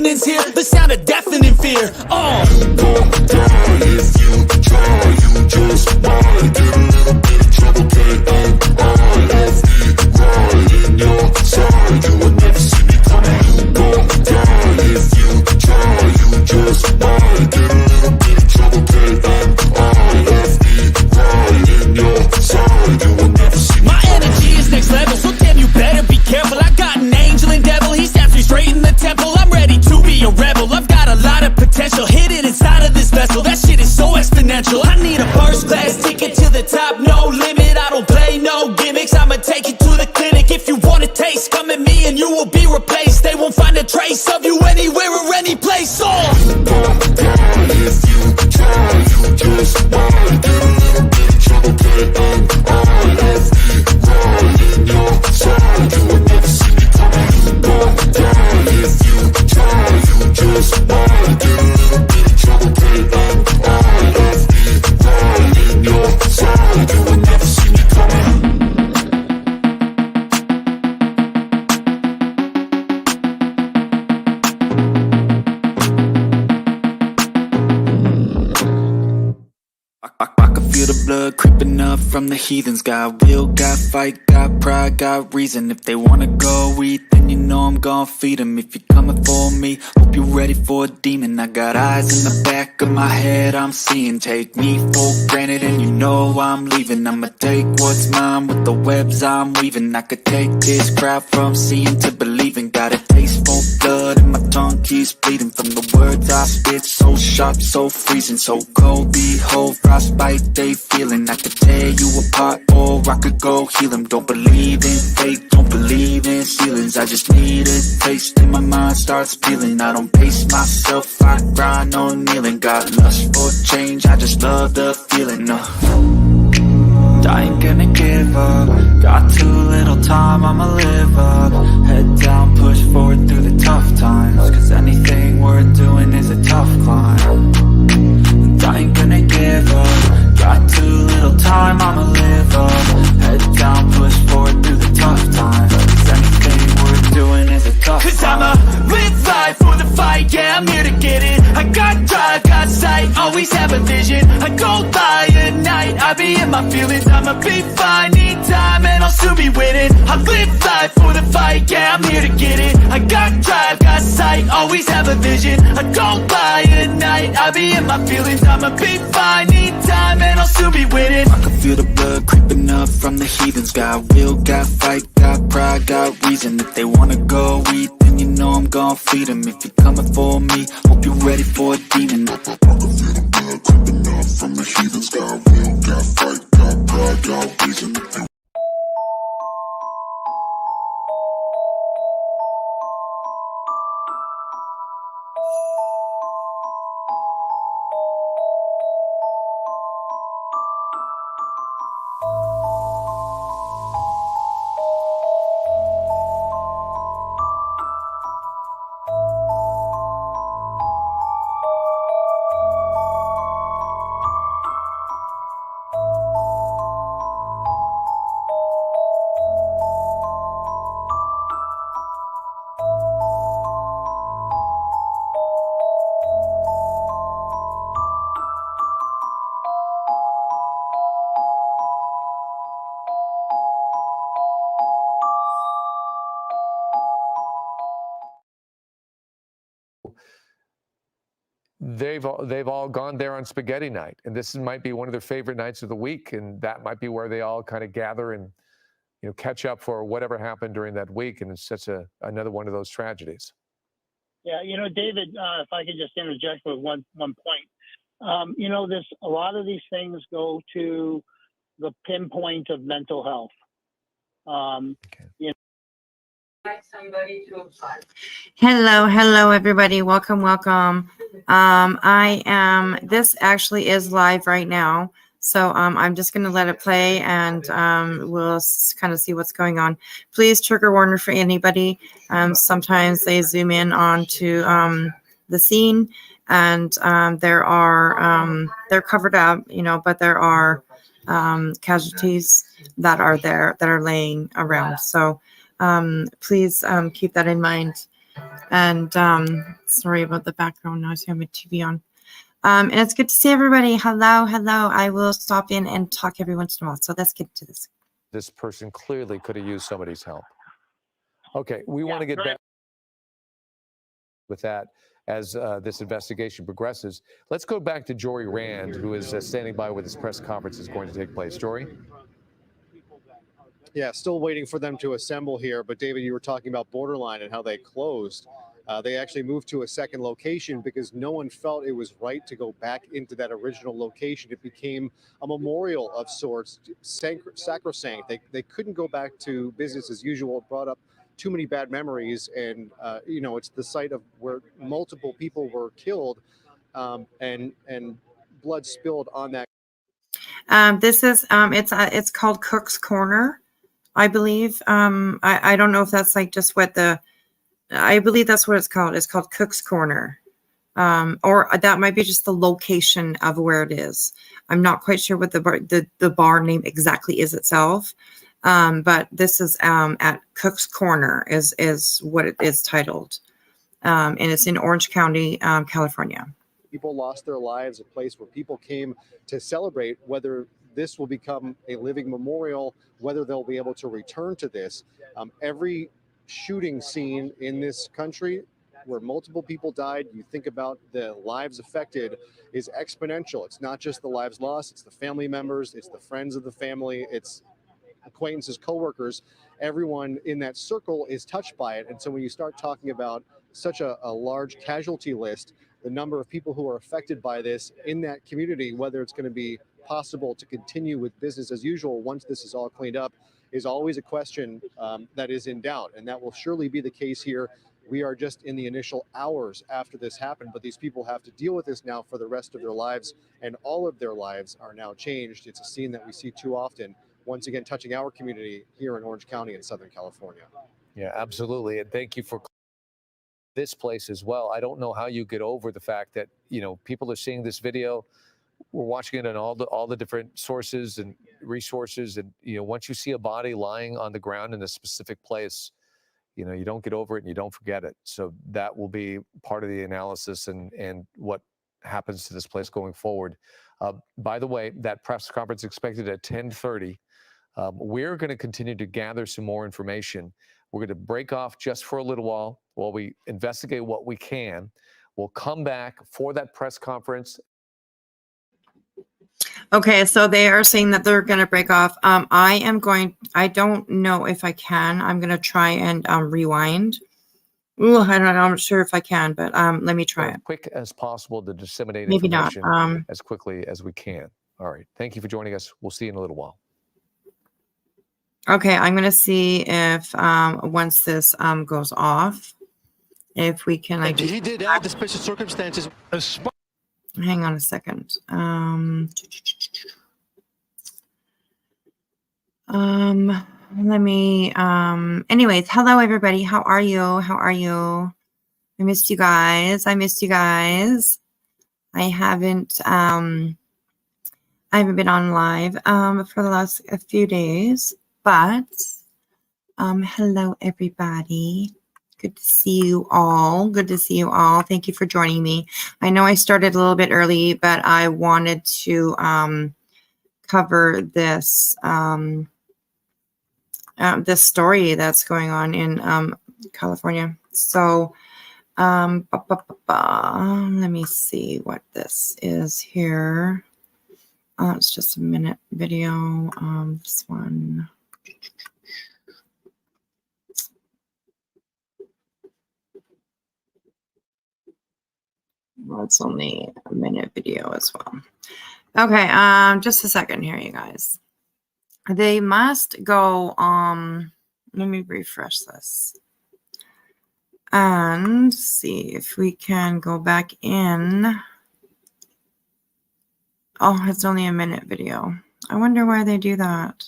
dissonance here, the sound of deafening fear. You gon' die if you try, you just might get a little bit of trouble, K-N-I-F-E, right in your side, you will never see me coming. You gon' die if you try, you just might get a little bit of trouble, K-N-I-F-E, right in your side, you will never see me My coming. energy is next level, so damn you better be careful. I got an angel and devil, he snaps me straight in the temple. I'm ready to be a rebel, I've got a lot of potential hidden inside of this vessel. That shit is so exponential. I need a first class ticket to the top, no limit. I don't play no gimmicks, I'ma take you to the clinic. If you want a taste, come at me and you will be replaced. They won't find a trace of you anywhere or any place. You gon' die if you try, you just might get a little bit of trouble, K-N-I-F-E, right in your side, you will never see me coming. You gon' die if you try, you just might get a little bit of trouble, K-N-I-F-E, right in your side, you will never see me coming. I can feel the blood creeping up from the heathens. Got will, got fight, got pride, got reason. If they wanna go eat, then you know I'm gon' feed them. If you're coming for me, hope you're ready for a demon. I got eyes in the back of my head, I'm seeing. Take me for granted and you know I'm leaving. I'ma take what's mine with the webs I'm weaving. I could take this crowd from seeing to believing. Got a taste for blood and my tongue keeps bleeding. From the words I spit, so sharp, so freezing. So cold, behold, frostbite they feeling. I could tear you apart or I could go heal them. Don't believe in fate, don't believe in ceilings. I just need a taste and my mind starts peeling. I don't pace myself, I grind on kneeling. Got lust for change, I just love the feeling. I ain't gonna give up. Got too little time, I'ma live up. Head down, push forward through the tough times. Cause anything worth doing is a tough climb. And I ain't gonna give up. Got too little time, I'ma live up. Head down, push forward through the tough times. Cause anything worth doing is a tough climb. Cause I'ma live life for the fight, yeah, I'm here to get it. I got drive, got sight, always have a vision. I go by at night, I be in my feelings. I'ma be fine, need time and I'll soon be winning. I live life for the fight, yeah, I'm here to get it. I got drive, got sight, always have a vision. I go by at night, I be in my feelings. I'ma be fine, need time and I'll soon be winning. I can feel the blood creeping up from the heathens. Got will, got fight, got pride, got reason. If they wanna go eat, then you know I'm gon' feed them. If you're coming for me, hope you're ready for a demon. I can feel the blood creeping up from the heathens. Got will, got fight, got pride, got reason. If you they've all gone there on spaghetti night, and this might be one of their favorite nights of the week, and that might be where they all kind of gather and catch up for whatever happened during that week, and it's such another one of those tragedies. Yeah, David, if I could just interject with one point. A lot of these things go to the pinpoint of mental health. Hello, everybody. Welcome. This actually is live right now. So I'm just going to let it play and we'll kind of see what's going on. Please, trigger warning for anybody. Sometimes they zoom in onto the scene and they're covered up, but there are casualties that are there that are laying around. So please keep that in mind. And sorry about the background noise. I have my TV on. And it's good to see everybody. Hello, hello. I will stop in and talk every once in a while. So let's get to this. This person clearly could have used somebody's help. Okay, we want to get back with that as this investigation progresses. Let's go back to Jory Rand, who is standing by where this press conference is going to take place. Jory? Yeah, still waiting for them to assemble here. But David, you were talking about Borderline and how they closed. They actually moved to a second location because no one felt it was right to go back into that original location. It became a memorial of sorts, sacrosanct. They couldn't go back to business as usual. It brought up too many bad memories, and it's the site of where multiple people were killed, and blood spilled on that. This is it's called Cook's Corner, I believe. I don't know if that's like just what I believe that's what it's called. It's called Cook's Corner. Or that might be just the location of where it is. I'm not quite sure what the bar name exactly is itself. But this is at Cook's Corner is what it is titled. And it's in Orange County, California. People lost their lives, a place where people came to celebrate, whether this will become a living memorial, whether they'll be able to return to this. Every shooting scene in this country where multiple people died, you think about the lives affected, is exponential. It's not just the lives lost, it's the family members, it's the friends of the family, it's acquaintances, coworkers. Everyone in that circle is touched by it. And so when you start talking about such a large casualty list, the number of people who are affected by this in that community, whether it's going to be possible to continue with business as usual once this is all cleaned up, is always a question that is in doubt. And that will surely be the case here. We are just in the initial hours after this happened, but these people have to deal with this now for the rest of their lives, and all of their lives are now changed. It's a scene that we see too often, once again touching our community here in Orange County in Southern California. Yeah, absolutely. And thank you for this place as well. I don't know how you get over the fact that, people are seeing this video. We're watching it on all the different sources and resources. And, once you see a body lying on the ground in a specific place, you don't get over it and you don't forget it. So that will be part of the analysis and what happens to this place going forward. By the way, that press conference expected at 10:30. We're going to continue to gather some more information. We're going to break off just for a little while we investigate what we can. We'll come back for that press conference. Okay, so they are saying that they're going to break off. I don't know if I can. I'm going to try and rewind. Ooh, I don't know. I'm not sure if I can, but let me try it. As quick as possible to disseminate Maybe not. information as quickly as we can. All right. Thank you for joining us. We'll see you in a little while. Okay, I'm going to see if once this goes off, if we can. He did add the special circumstances. Hang on a second. Let me. Anyways, hello everybody. How are you? I missed you guys. I haven't been on live for the last few days, but hello everybody. Good to see you all. Thank you for joining me. I know I started a little bit early, but I wanted to cover this this story that's going on in California. So let me see what this is here. It's just a minute video. This one. Well, it's only a minute video as well. Okay, just a second here, you guys. They must go, let me refresh this and see if we can go back in. Oh, it's only a minute video. I wonder why they do that.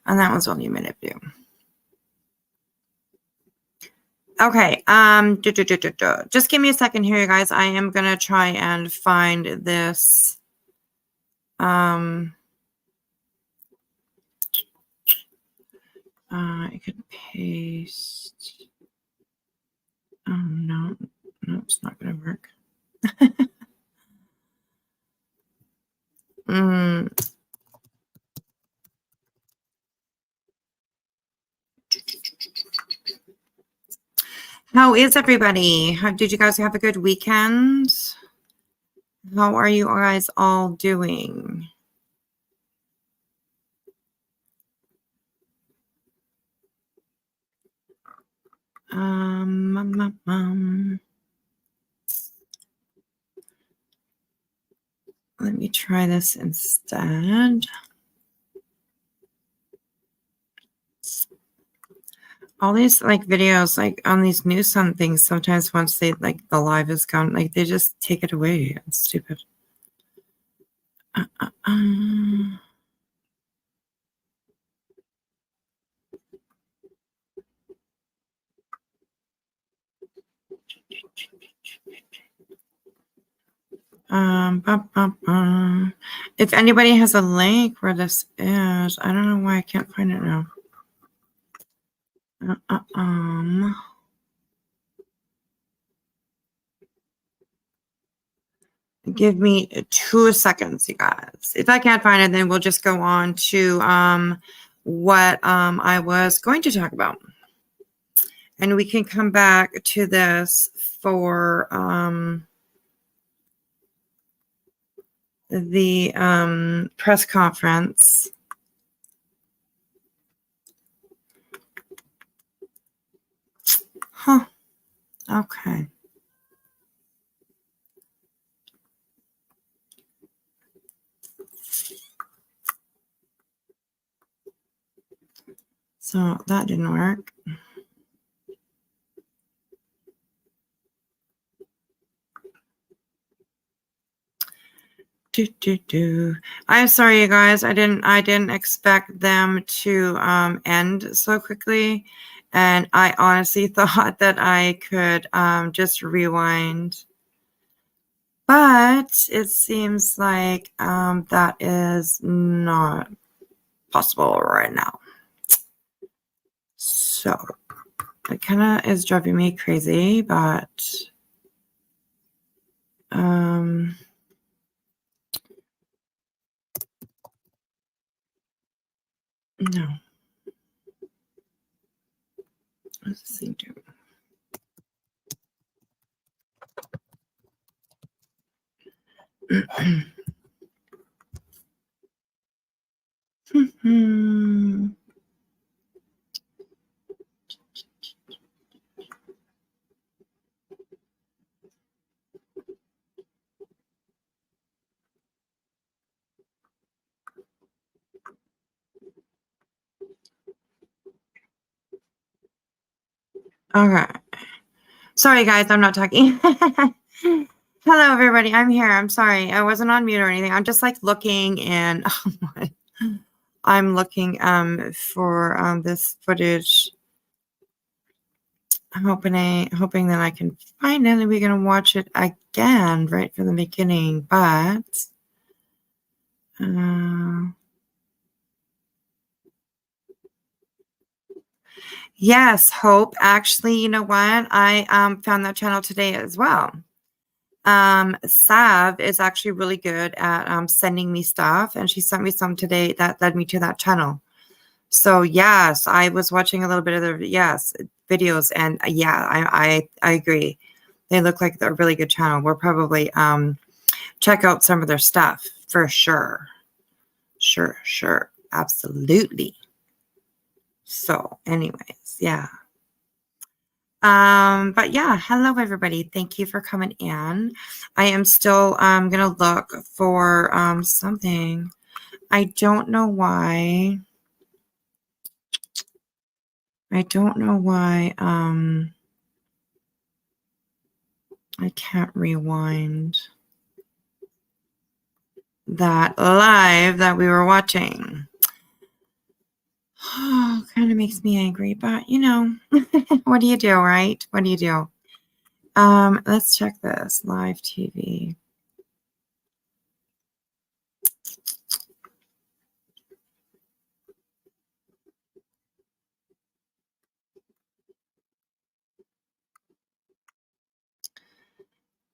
And that was only a minute video. Okay, just give me a second here, you guys. I am gonna try and find this I could paste. Oh, no. No, it's not going to work. How is everybody? Did you guys have a good weekend? How are you guys all doing? Let me try this instead. All these like videos, like on these news on things, sometimes once they like the live is gone, like they just take it away. It's stupid. If anybody has a link where this is, I don't know why I can't find it now. Give me 2 seconds, you guys. If I can't find it, then we'll just go on to what I was going to talk about. And we can come back to this for the press conference. Huh. Okay. So that didn't work. I'm sorry, you guys. I didn't expect them to end so quickly, and I honestly thought that I could just rewind, but it seems like that is not possible right now. So it kind of is driving me crazy, but no. Let's see. Okay. Sorry, guys. I'm not talking. Hello, everybody. I'm here. I'm sorry. I wasn't on mute or anything. I'm just like looking and I'm looking for this footage. I'm hoping that I can find it and we're gonna watch it again right from the beginning, but yes, Hope. Actually, you know what? I found that channel today as well. Sav is actually really good at sending me stuff, and she sent me some today that led me to that channel. So yes, I was watching a little bit of their videos, and yeah, I agree. They look like they're a really good channel. We'll probably check out some of their stuff for sure. Sure, absolutely. So, anyways, yeah. But yeah, hello everybody. Thank you for coming in. I am still gonna look for something. I don't know why. I can't rewind that live that we were watching. Oh, kind of makes me angry, but you know, what do you do, right? What do you do? Let's check this live TV.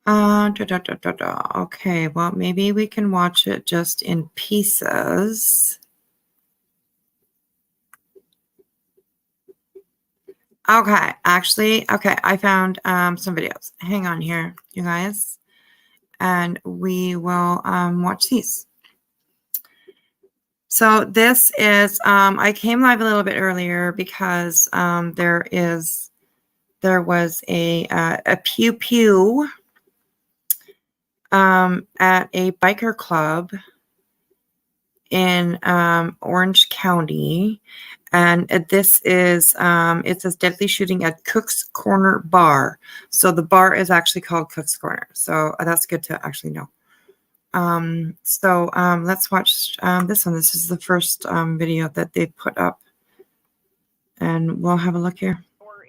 Okay, well, maybe we can watch it just in pieces. Okay, actually, okay, I found some videos. Hang on here, you guys, and we will watch these. So this is I came live a little bit earlier because there was a pew pew at a biker club in Orange County, and this is it says deadly shooting at Cook's Corner Bar. So the bar is actually called Cook's Corner. So that's good to actually know. Let's watch this one. This is the first video that they put up, and we'll have a look here.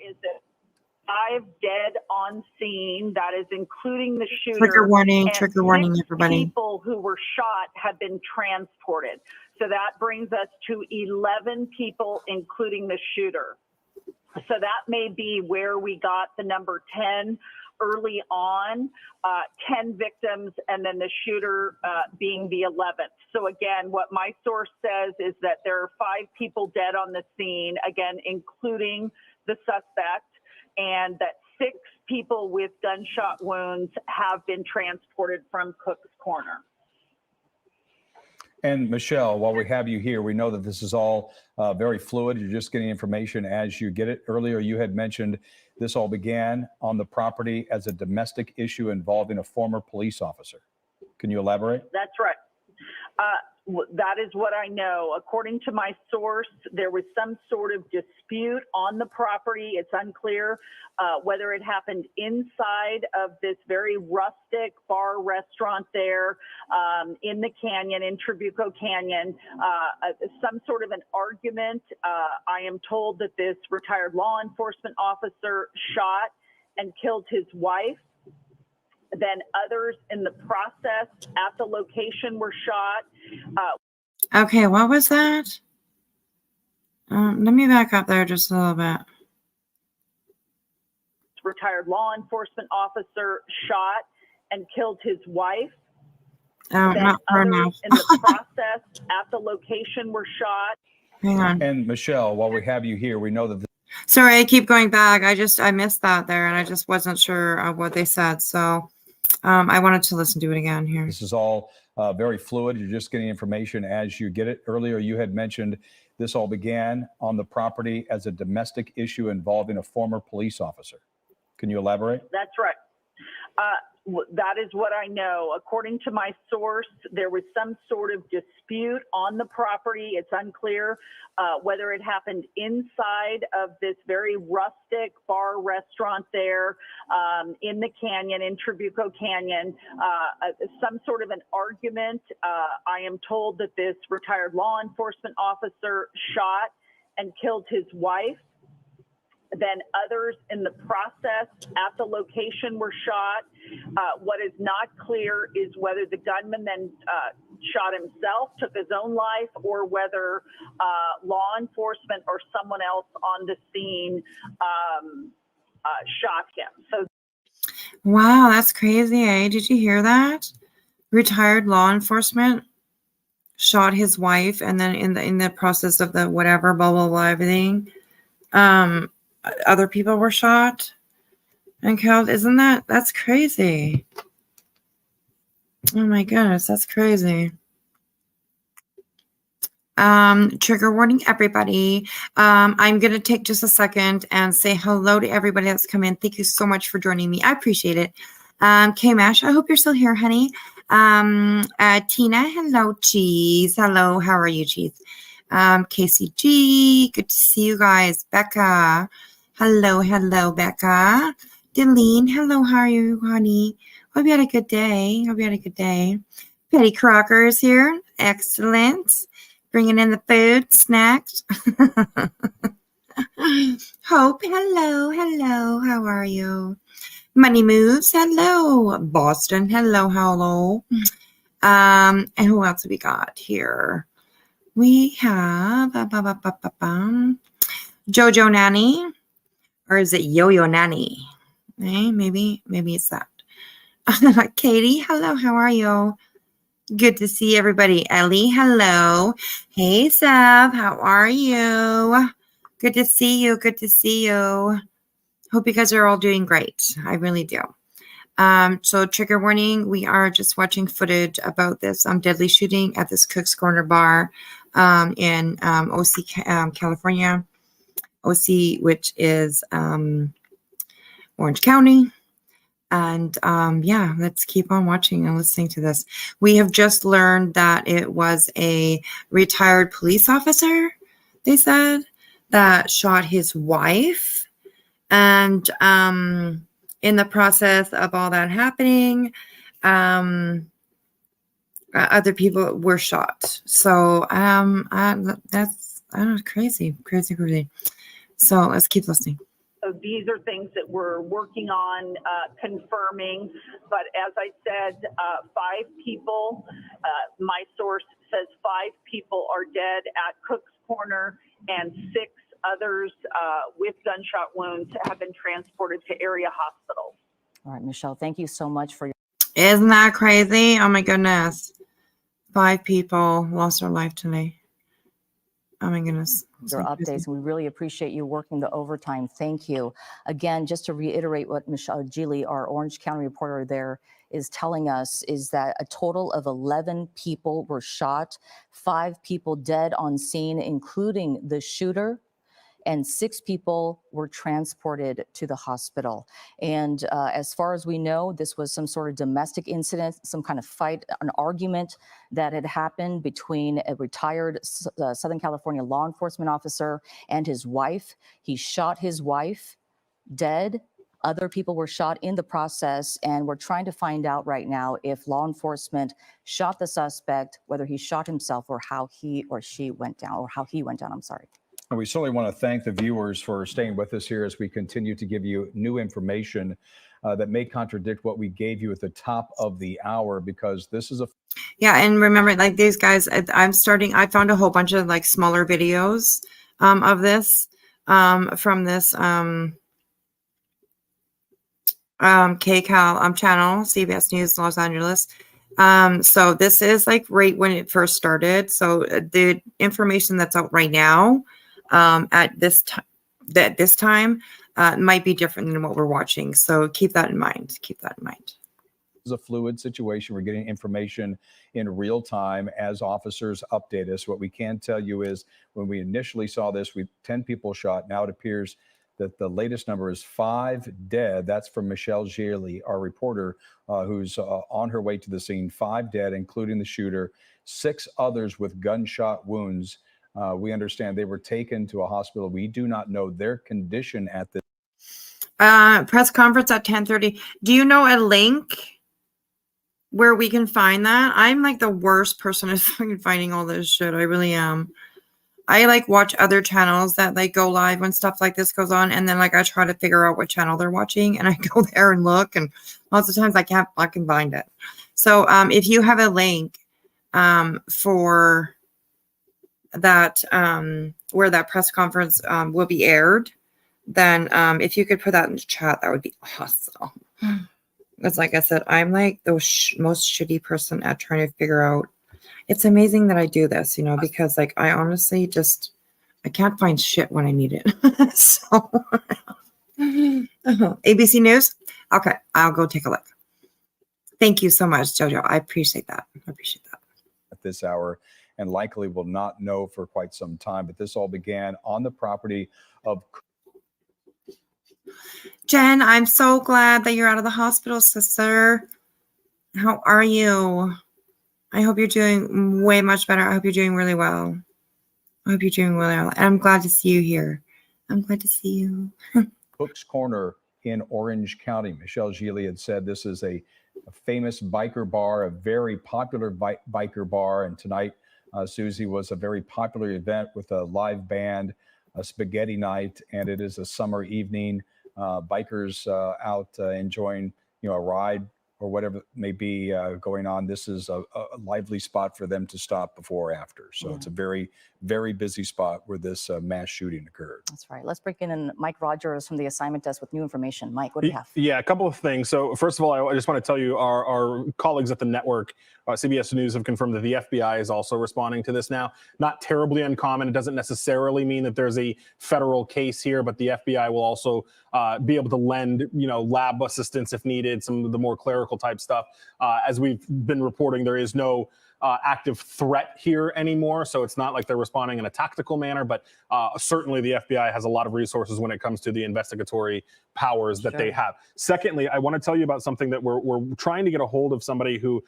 Is it 5 dead on scene? That is including the shooter. Trigger warning, and trigger warning, 6 everybody. People who were shot have been transported. So that brings us to 11 people, including the shooter. So that may be where we got the number 10 early on, 10 victims, and then the shooter being the 11th. So again, what my source says is that there are 5 people dead on the scene, again, including the suspect, and that 6 people with gunshot wounds have been transported from Cook's Corner. And Michelle, while we have you here, we know that this is all very fluid. You're just getting information as you get it. Earlier, you had mentioned this all began on the property as a domestic issue involving a former police officer. Can you elaborate? That's right. That is what I know. According to my source, there was some sort of dispute on the property. It's unclear whether it happened inside of this very rustic bar restaurant there in the canyon, in Trabuco Canyon, some sort of an argument. I am told that this retired law enforcement officer shot and killed his wife. Then others in the process at the location were shot. Okay, what was that? Let me back up there just a little bit. Retired law enforcement officer shot and killed his wife. Oh, Then not far others enough. in the process at the location were shot. Hang on. And Michelle, while we have you here, we know that Sorry, I keep going back. I missed that there, and I just wasn't sure of what they said. So I wanted to listen to it again here. this is all very fluid. You're just getting information as you get it. Earlier, you had mentioned this all began on the property as a domestic issue involving a former police officer. Can you elaborate? That's right. That is what I know. According to my source, there was some sort of dispute on the property. It's unclear whether it happened inside of this very rustic bar restaurant there in the canyon, in Trabuco Canyon, some sort of an argument. I am told that this retired law enforcement officer shot and killed his wife. Then others in the process at the location were shot. What is not clear is whether the gunman then shot himself, took his own life, or whether law enforcement or someone else on the scene shot him. So, Wow, that's crazy, eh? Did you hear that? Retired law enforcement shot his wife, and then in the process of the whatever, blah blah blah, everything, other people were shot and killed. Isn't that's crazy? Oh my goodness, that's crazy. Trigger warning, everybody. I'm going to take just a second and say hello to everybody that's come in. Thank you so much for joining me. I appreciate it. K-Mash, I hope you're still here, honey. Tina, hello, Cheese. Hello, how are you, Cheese? KCG, good to see you guys. Becca, hello, Becca. Delene, hello, how are you, honey? Hope you had a good day. Betty Crocker is here. Excellent. Bringing in the food, snacks. Hope, hello, how are you? Money Moves, hello. Boston, hello. And who else have we got here? We have Jojo Nanny, or is it Yo-Yo Nanny? Maybe it's that. Katie, hello. How are you? Good to see everybody. Ellie, hello. Hey, Sav, how are you? Good to see you. Good to see you. Hope you guys are all doing great. I really do. So trigger warning, we are just watching footage about this deadly shooting at this Cook's Corner bar in OC, California. OC, which is Orange County. And yeah, let's keep on watching and listening to this. We have just learned that it was a retired police officer, they said, that shot his wife. And in the process of all that happening, other people were shot. So that's crazy. So let's keep listening. So these are things that we're working on confirming. But as I said, 5 people, my source says 5 people are dead at Cook's Corner, and 6 others with gunshot wounds have been transported to area hospitals. All right, Michelle, thank you so much for your. Isn't that crazy? Oh my goodness. 5 people lost their life today. Oh my goodness. Your updates. We really appreciate you working the overtime. Thank you. Again, just to reiterate what Michelle Gili, our Orange County reporter there, is telling us is that a total of 11 people were shot, 5 people dead on scene, including the shooter, and 6 people were transported to the hospital. And as far as we know, this was some sort of domestic incident, some kind of fight, an argument that had happened between a retired Southern California law enforcement officer and his wife. He shot his wife dead. Other people were shot in the process, and we're trying to find out right now if law enforcement shot the suspect, whether he shot himself, or how he or she went down, or how he went down, I'm sorry. And we certainly want to thank the viewers for staying with us here as we continue to give you new information that may contradict what we gave you at the top of the hour, because this is a. Yeah, and remember, like these guys, I found a whole bunch of like smaller videos of this from this KCAL channel, CBS News Los Angeles. So this is like right when it first started. So the information that's out right now at this time might be different than what we're watching. So keep that in mind. Keep that in mind. It's a fluid situation. We're getting information in real time as officers update us. What we can tell you is when we initially saw this, 10 people shot. Now it appears that the latest number is 5 dead. That's from Michelle Gili, our reporter, who's on her way to the scene. 5 dead, including the shooter, 6 others with gunshot wounds. We understand they were taken to a hospital. We do not know their condition at this. Press conference at 10:30. Do you know a link where we can find that? I'm like the worst person at fucking finding all this shit. I really am. I like watch other channels that like go live when stuff like this goes on, and then like I try to figure out what channel they're watching, and I go there and look, and lots of times I can't fucking find it. So if you have a link for that where that press conference will be aired, then if you could put that in the chat, that would be awesome. Because like I said, I'm like the most shitty person at trying to figure out. It's amazing that I do this, you know, because like I honestly I can't find shit when I need it. So ABC News. Okay, I'll go take a look. Thank you so much, Jojo. I appreciate that. At this hour, and likely will not know for quite some time. But this all began on the property of. Jen, I'm so glad that you're out of the hospital, sister. How are you? I hope you're doing way much better. I hope you're doing really well. And I'm glad to see you here. I'm glad to see you. Cook's Corner in Orange County. Michelle Gili had said this is a famous biker bar, a very popular biker bar. And tonight, Susie, was a very popular event with a live band, a spaghetti night, and it is a summer evening. Bikers out enjoying, a ride or whatever may be going on, this is a lively spot for them to stop before or after. So it's a very, very busy spot where this mass shooting occurred. That's right. Let's bring in Mike Rogers from the assignment desk with new information. Mike, what do you have? Yeah, a couple of things. So first of all, I just want to tell you our colleagues at the network, CBS News, have confirmed that the FBI is also responding to this now. Not terribly uncommon. It doesn't necessarily mean that there's a federal case here, but the FBI will also be able to lend, lab assistance if needed, some of the more clerical type stuff. As we've been reporting, there is no active threat here anymore. So it's not like they're responding in a tactical manner, but certainly the FBI has a lot of resources when it comes to the investigatory powers that they have. Secondly, I want to tell you about something that we're trying to get a hold of somebody who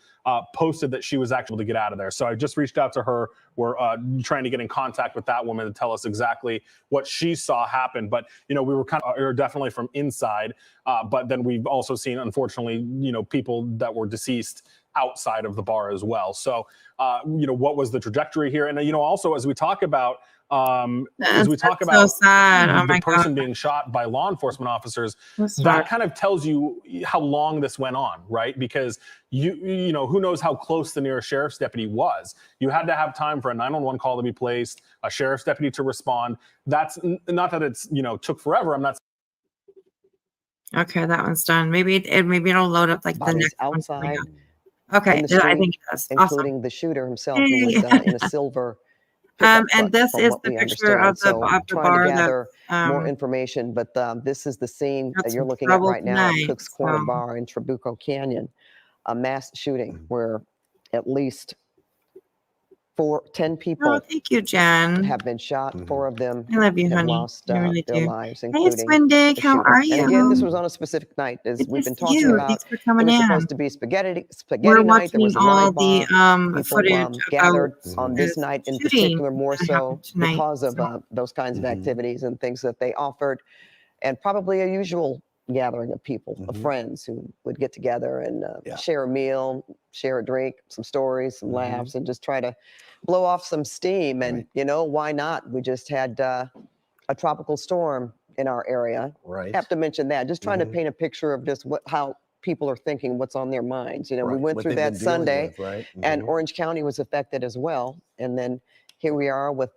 posted that she was actually able to get out of there. So I just reached out to her. We're trying to get in contact with that woman to tell us exactly what she saw happen. But, we were definitely from inside. But then we've also seen, unfortunately, people that were deceased outside of the bar as well. So, what was the trajectory here? And, also as we talk about, so sad. The person being shot by law enforcement officers, that kind of tells you how long this went on, right? Because you know, who knows how close the nearest sheriff's deputy was. You had to have time for a 911 call to be placed, a sheriff's deputy to respond. That's not that it's, took forever. I'm not. Okay, that one's done. Maybe it'll load up like the next outside. Okay, I think it does. Including the shooter himself, who was in a silver. And this is the picture of the bar. To gather more information, but this is the scene that you're looking at right now, Cook's Corner Bar in Trabuco Canyon, a mass shooting where at least 10 people. Oh, thank you, Jen. Have been shot. 4 of them I love you, have honey. lost I really their do. lives, Hey, including Swindig, how are you? And again, this was on a specific night, as we've been talking about. Thanks for coming it was in. supposed to be spaghetti We're night. There was a all live bar. the People, footage gathered about on this night in shooting particular, more that so happened tonight, because of those kinds of activities and things that they offered, and probably a usual gathering of people, of friends who would get together and share a meal, share a drink, some stories, some laughs, and just try to blow off some steam. And why not? We just had a tropical storm in our area. Right. Have to mention that. Just trying to paint a picture of just how people are thinking, what's on their minds. We went through that Sunday, and Orange County was affected as well. And then here we are with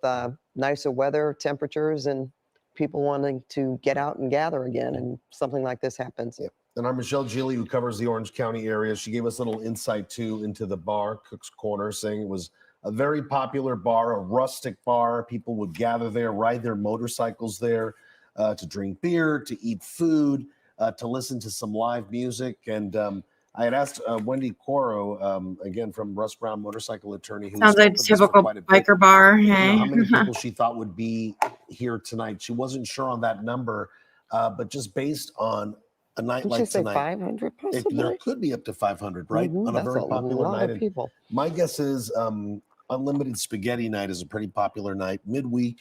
nicer weather, temperatures, and people wanting to get out and gather again, and something like this happens. Yeah. And our Michelle Gilly, who covers the Orange County area, she gave us a little insight too into the bar, Cook's Corner, saying it was a very popular bar, a rustic bar. People would gather there, ride their motorcycles there, to drink beer, to eat food, to listen to some live music. And I had asked Wendy Coro, again from Russ Brown Motorcycle Attorney, who sounds like typical biker bar. Hey, how many people she thought would be here tonight. She wasn't sure on that number, but just based on a night like tonight, 500 possibly? There could be up to 500, right? On a very popular night. Of people. My guess is Unlimited Spaghetti Night is a pretty popular night. Midweek,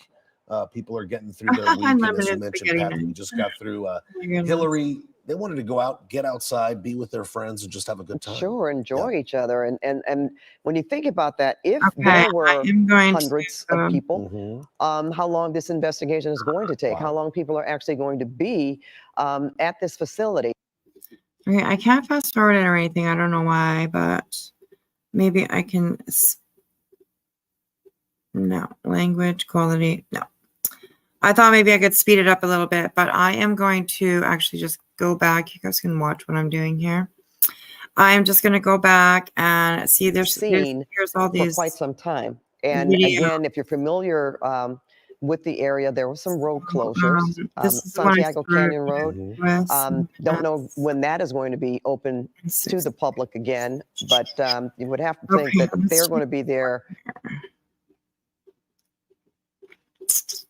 people are getting through their week. And as you mentioned, Pat, we just got through Hillary. They wanted to go out, get outside, be with their friends, and just have a good time. Sure, enjoy each other. And when you think about that, if there were hundreds of people, how long this investigation is going to take, how long people are actually going to be at this facility. Okay, I can't fast forward it or anything. I don't know why, but maybe I can. No, language quality. No. I thought maybe I could speed it up a little bit, but I am going to actually just go back. You guys can watch what I'm doing here. I'm just going to go back and see here's all these for quite some time. And again, if you're familiar with the area, there were some road closures. Santiago Canyon Road. Don't know when that is going to be open to the public again, but you would have to think that they're going to be there.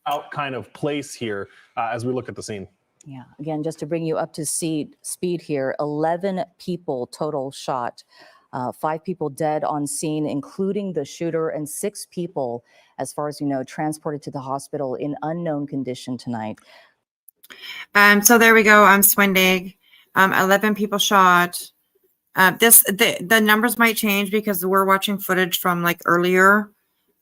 Out kind of place here as we look at the scene. Yeah, again, just to bring you up to speed here, 11 people total shot, 5 people dead on scene, including the shooter, and 6 people, as far as you know, transported to the hospital in unknown condition tonight. So there we go. I'm Swindig. 11 people shot. The numbers might change because we're watching footage from like earlier.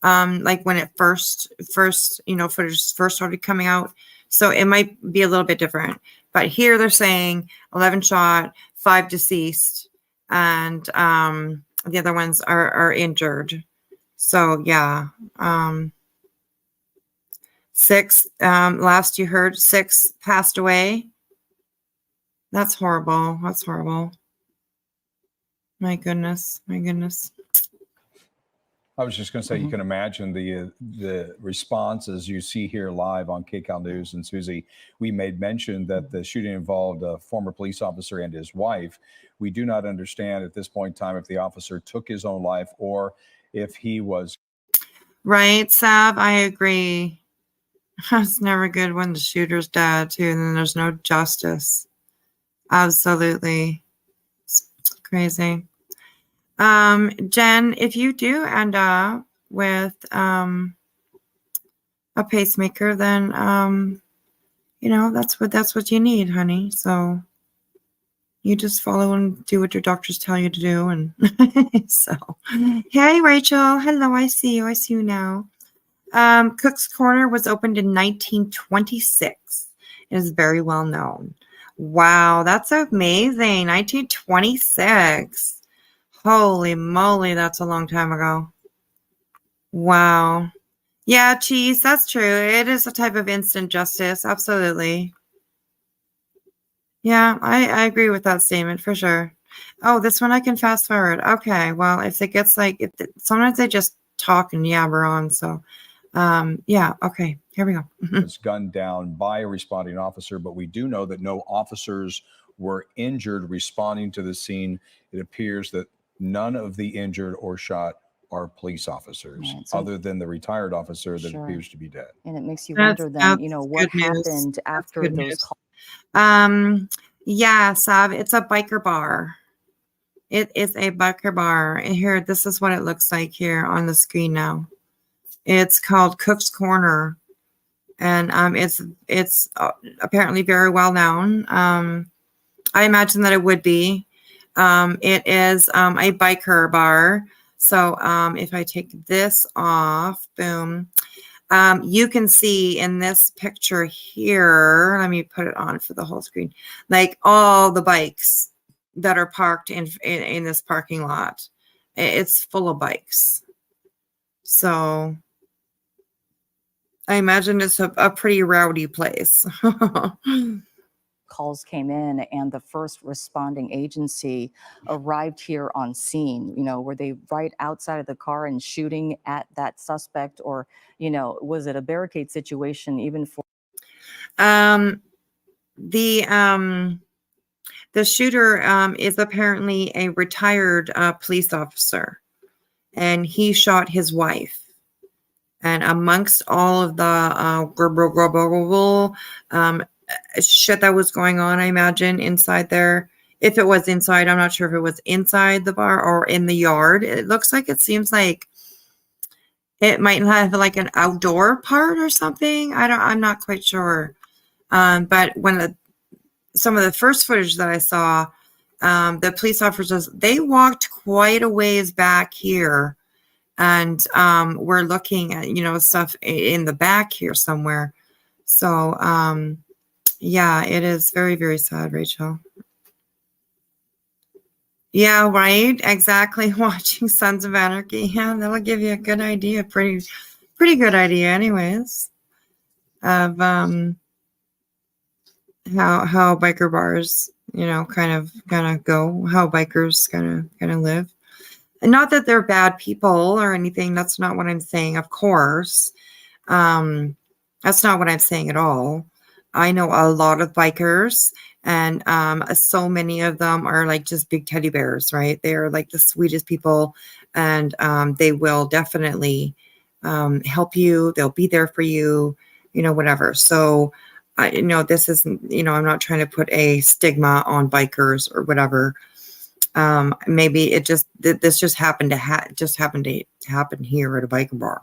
Like when it first, footage first started coming out. So it might be a little bit different. But here they're saying 11 shot, 5 deceased. and the other ones are injured. So yeah, 6 last you heard 6 passed away. That's horrible. That's horrible. My goodness. My goodness. I was just going to say, you can imagine the responses you see here live on KCAL News. And Susie, we made mention that the shooting involved a former police officer and his wife. We do not understand at this point in time if the officer took his own life or if he was. Right, Sav, I agree. It's never good when the shooter's dead, too, and then there's no justice. Absolutely. It's crazy. Jen, if you do end up with a pacemaker, then that's what you need, honey. So you just follow and do what your doctors tell you to do. And so, hey, Rachel. Hello, I see you. I see you now. Cook's Corner was opened in 1926. It is very well known. Wow, that's amazing. 1926. Holy moly, that's a long time ago. Wow. Yeah, Cheese, that's true. It is a type of instant justice. Absolutely. Yeah, I agree with that statement for sure. Oh, this one I can fast forward. Okay, well, if it gets sometimes they just talk and yabber on. So, yeah, okay, here we go. Was gunned down by a responding officer, but we do know that no officers were injured responding to the scene. It appears that none of the injured or shot are police officers, Right, so other than the retired officer that appears to be dead. And it makes you wonder then, what happened after those calls. Yeah, Sav, it's a biker bar. It is a biker bar. And here, this is what it looks like here on the screen now. It's called Cook's Corner, and it's apparently very well known. I imagine that it would be. It is a biker bar. So if I take this off, boom, you can see in this picture here, let me put it on for the whole screen, like all the bikes that are parked in this parking lot. It's full of bikes. So I imagine it's a pretty rowdy place. Calls came in and the first responding agency arrived here on scene. Were they right outside of the car and shooting at that suspect, or was it a barricade situation even for the shooter is apparently a retired police officer, and he shot his wife. And amongst all of the shit that was going on, I imagine, inside there. If it was inside, I'm not sure if it was inside the bar or in the yard. It looks like it seems like it might have like an outdoor part or something. I'm not quite sure. But some of the first footage that I saw, the police officers, they walked quite a ways back here. And we're looking at, stuff in the back here somewhere. So, yeah, it is very, very sad, Rachel. Yeah, right. Exactly. Watching Sons of Anarchy. Yeah, that'll give you a good idea. Pretty good idea, anyways, of how biker bars, kind of go, how bikers kind of live. And not that they're bad people or anything. That's not what I'm saying. Of course, that's not what I'm saying at all. I know a lot of bikers, and so many of them are like just big teddy bears, right? They're like the sweetest people, and they will definitely help you. They'll be there for you, whatever. So this isn't, I'm not trying to put a stigma on bikers or whatever. Maybe this just happened to happen here at a biker bar.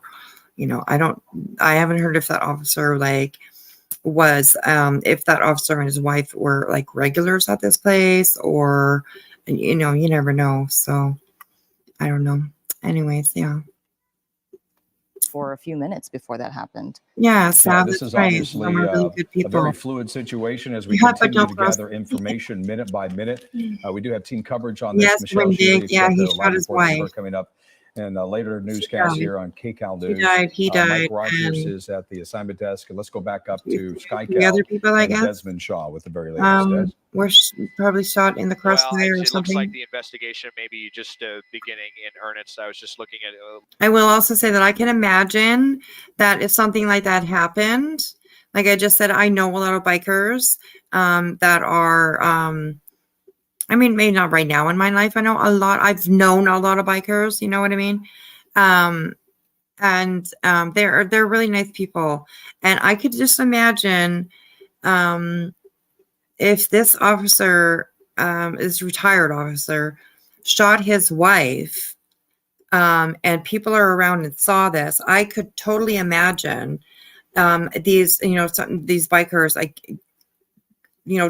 I haven't heard if that officer was if that officer and his wife were like regulars at this place, or you never know. So I don't know. Anyways, yeah. for a few minutes before that happened. Yeah, Yeah, Sav, this that's is right. obviously We're really good a very people. fluid situation as we Yeah, but continue don't to cross. gather information minute by minute. We do have team coverage on Yes, this. Michelle Wendig. Shealy's Yeah, got he the shot live his report for her wife. coming up in a later She newscast died. here on KCAL She News. died. He died. Mike Rogers And is at the assignment desk. And let's go back up to the SkyCal other people, I and guess, Desmond Shaw with the very latest. Des? were probably shot in the Well, crossfire or actually, it looks like something. the investigation maybe just beginning in earnest. I was just looking at I will also say that I can imagine that if something like that happened, like I just said, I know a lot of bikers that are, I mean, maybe not right now in my life. I know a lot. I've known a lot of bikers. You know what I mean? And they're really nice people. And I could just imagine if this officer is retired officer shot his wife. And people are around and saw this, I could totally imagine these, these bikers, like,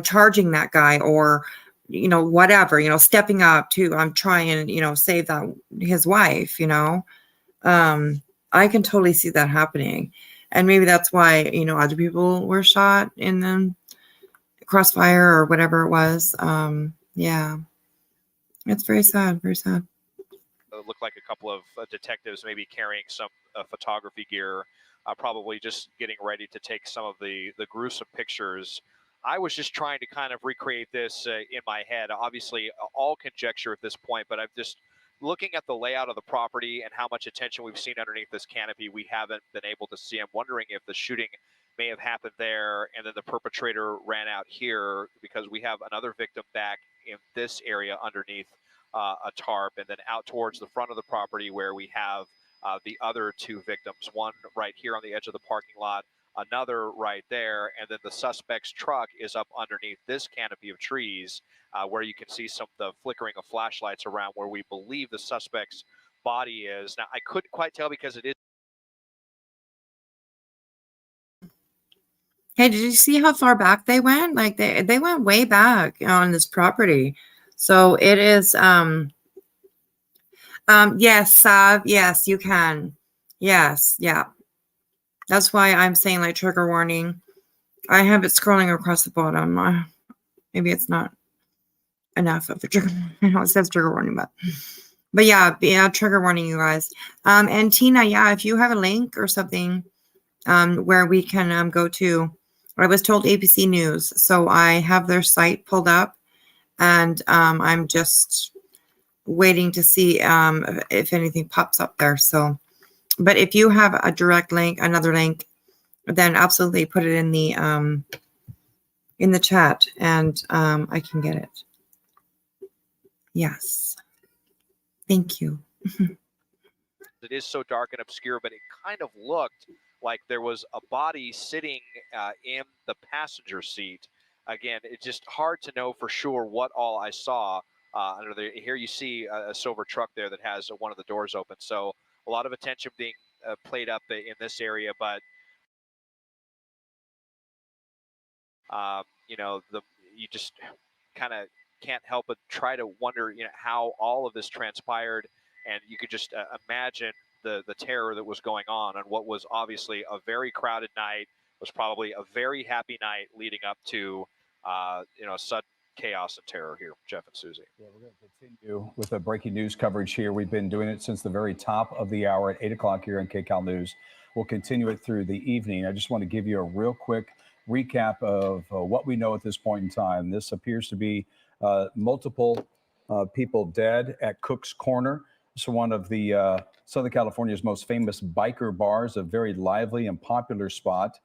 charging that guy or, whatever, stepping up to, I'm trying, save that his wife, I can totally see that happening. And maybe that's why, other people were shot in the crossfire or whatever it was. Yeah, it's very sad, very sad. looked like a couple of detectives maybe carrying some photography gear, probably just getting ready to take some of the gruesome pictures. I was just trying to kind of recreate this in my head. Obviously, all conjecture at this point, but I'm just looking at the layout of the property and how much attention we've seen underneath this canopy. We haven't been able to see. I'm wondering if the shooting may have happened there and then the perpetrator ran out here, because we have another victim back in this area underneath a tarp, and then out towards the front of the property where we have the other two victims, one right here on the edge of the parking lot, another right there, and then the suspect's truck is up underneath this canopy of trees where you can see some of the flickering of flashlights around where we believe the suspect's body is. Now, I couldn't quite tell because it is. Hey, did you see how far back they went? Like they went way back on this property. So it is yes, Sav, yes, you can. Yes, yeah. That's why I'm saying like trigger warning. I have it scrolling across the bottom. Maybe it's not enough of a trigger. I know it says trigger warning, but yeah, trigger warning, you guys. And Tina, yeah, if you have a link or something where we can go to, I was told ABC News, so I have their site pulled up, and I'm just waiting to see if anything pops up there. So, but if you have a direct link, another link, then absolutely put it in the chat, and I can get it. Yes. Thank you. It is so dark and obscure, but it kind of looked like there was a body sitting in the passenger seat. Again, it's just hard to know for sure what all I saw. Under the, here you see a silver truck there that has one of the doors open. So a lot of attention being played up in this area, but you just kind of can't help but try to wonder, how all of this transpired, and you could just imagine the terror that was going on what was obviously a very crowded night. Was probably a very happy night leading up to sudden chaos and terror here. Jeff and Susie. Yeah, we're going to continue with the breaking news coverage here. We've been doing it since the very top of the hour at 8 o'clock here on KCAL News. We'll continue it through the evening. I just want to give you a real quick recap of what we know at this point in time. This appears to be multiple people dead at Cook's Corner. It's one of the Southern California's most famous biker bars, a very lively and popular spot.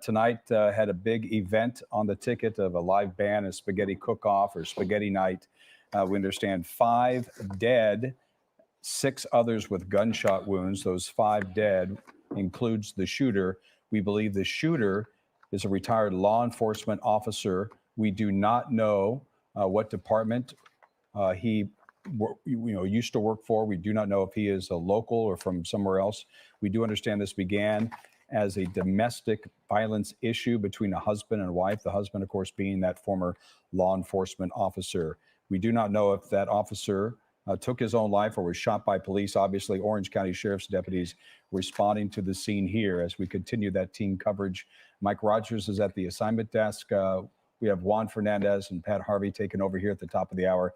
Tonight had a big event on the ticket of a live band, a spaghetti cook-off or spaghetti night. We understand 5 dead, 6 others with gunshot wounds. Those 5 dead includes the shooter. We believe the shooter is a retired law enforcement officer. We do not know what department he used to work for. We do not know if he is a local or from somewhere else. We do understand this began as a domestic violence issue between a husband and wife, the husband, of course, being that former law enforcement officer. We do not know if that officer took his own life or was shot by police. Obviously, Orange County Sheriff's deputies responding to the scene here as we continue that team coverage. Mike Rogers is at the assignment desk. We have Juan Fernandez and Pat Harvey taking over here at the top of the hour.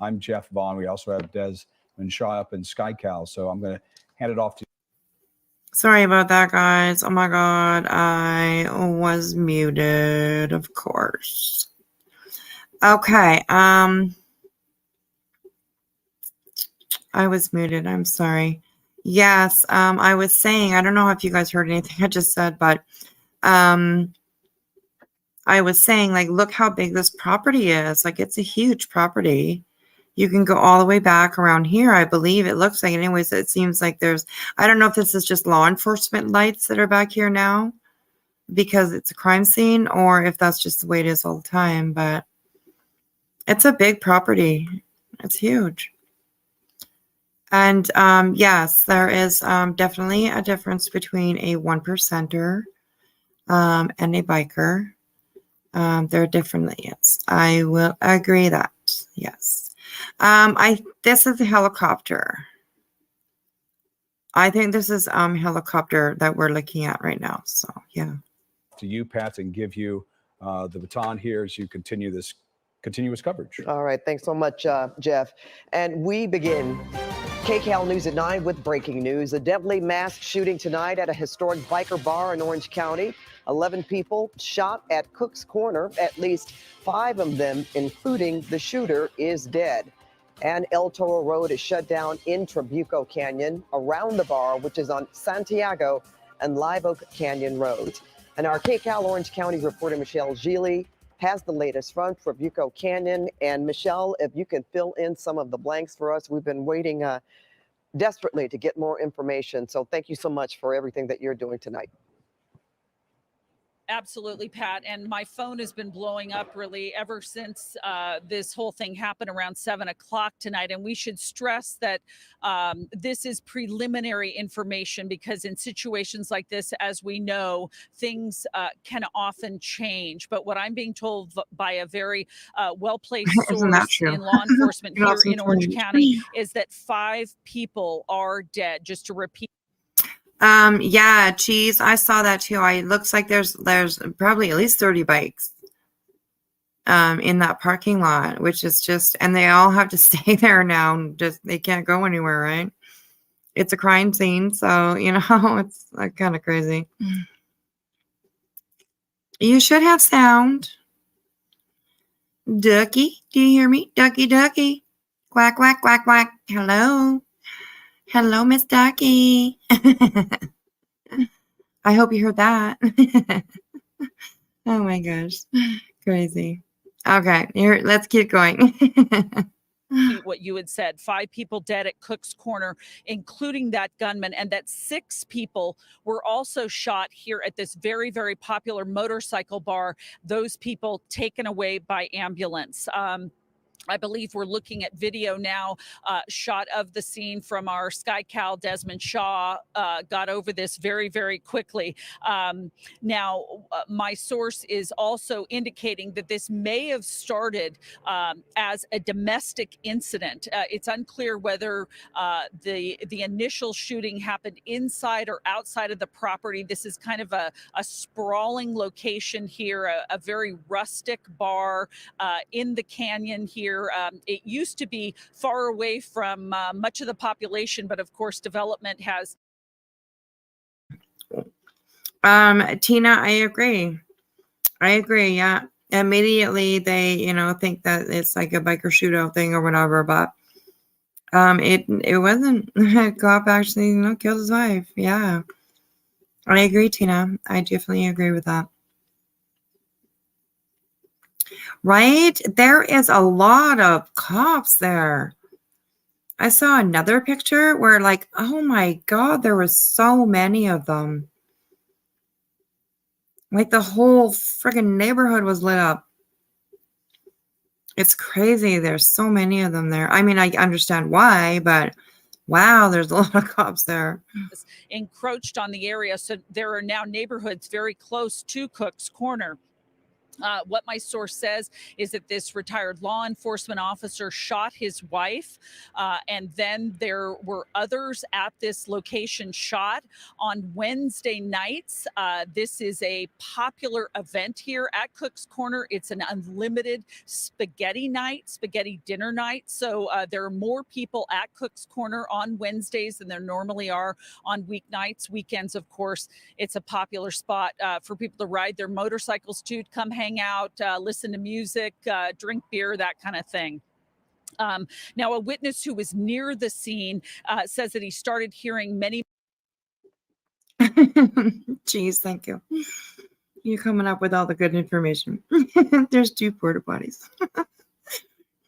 I'm Jeff Vaughn. We also have Des and Shaw up in SkyCal. So I'm going to hand it off to Sorry about that, guys. Oh my God, I was muted, of course. Okay, I was muted. I'm sorry. Yes, I was saying, I don't know if you guys heard anything I just said, but I was saying, like, look how big this property is. Like, it's a huge property. You can go all the way back around here, I believe. It looks like, anyways, it seems like there's, I don't know if this is just law enforcement lights that are back here now because it's a crime scene, or if that's just the way it is all the time, but it's a big property. It's huge. And yes, there is definitely a difference between a 1%er and a biker. There definitely is. I will agree that, yes. This is a helicopter. I think this is helicopter that we're looking at right now. So yeah. To you, Pat, and give you the baton here as you continue this continuous coverage. All right. Thanks so much, Jeff. And we begin KCAL News at 9 with breaking news. A deadly mass shooting tonight at a historic biker bar in Orange County. 11 people shot at Cook's Corner. At least 5 of them, including the shooter, is dead. And El Toro Road is shut down in Trabuco Canyon around the bar, which is on Santiago and Live Oak Canyon Roads. And our KCAL Orange County reporter, Michelle Gili, has the latest from Trabuco Canyon. And Michelle, if you can fill in some of the blanks for us, we've been waiting desperately to get more information. So thank you so much for everything that you're doing tonight. Absolutely, Pat. And my phone has been blowing up really ever since this whole thing happened around 7 o'clock tonight. And we should stress that this is preliminary information, because in situations like this, as we know, things can often change. But what I'm being told by a very well-placed source in law enforcement here in Orange County is that 5 people are dead. Just to repeat. Yeah, Cheese, I saw that too. It looks like there's probably at least 30 bikes in that parking lot, which is just, and they all have to stay there now. Just, they can't go anywhere, right? It's a crime scene, so you know, it's kind of crazy. You should have sound. Ducky, do you hear me? Ducky, ducky. Quack, quack, quack, quack. Hello. Hello, Miss Ducky. I hope you heard that. Oh my gosh. Crazy. Okay, here, let's keep going. What you had said, 5 people dead at Cook's Corner, including that gunman, and that 6 people were also shot here at this very, very popular motorcycle bar. Those people taken away by ambulance. I believe we're looking at video now, shot of the scene from our SkyCal Desmond Shaw, got over this very, very quickly. Now, my source is also indicating that this may have started as a domestic incident. It's unclear whether the initial shooting happened inside or outside of the property. This is kind of a sprawling location here, a very rustic bar in the canyon here. It used to be far away from much of the population, but of course, development has. Tina, I agree. Yeah. Immediately they, think that it's like a biker shootout thing or whatever, but it wasn't. A cop actually, killed his wife. Yeah. I agree, Tina. I definitely agree with that. Right? There is a lot of cops there. I saw another picture where, like, oh my God, there was so many of them. Like the whole friggin' neighborhood was lit up. It's crazy. There's so many of them there. I mean, I understand why, but wow, there's a lot of cops there. Encroached on the area. So there are now neighborhoods very close to Cook's Corner. What my source says is that this retired law enforcement officer shot his wife, and then there were others at this location shot on Wednesday nights. This is a popular event here at Cook's Corner. It's an unlimited spaghetti night, spaghetti dinner night. So there are more people at Cook's Corner on Wednesdays than there normally are on weeknights. Weekends, of course, it's a popular spot for people to ride their motorcycles to come hang out, listen to music, drink beer, that kind of thing. Now, a witness who was near the scene says that he started hearing many. Jeez, thank you. You're coming up with all the good information. There's 2 porta potties.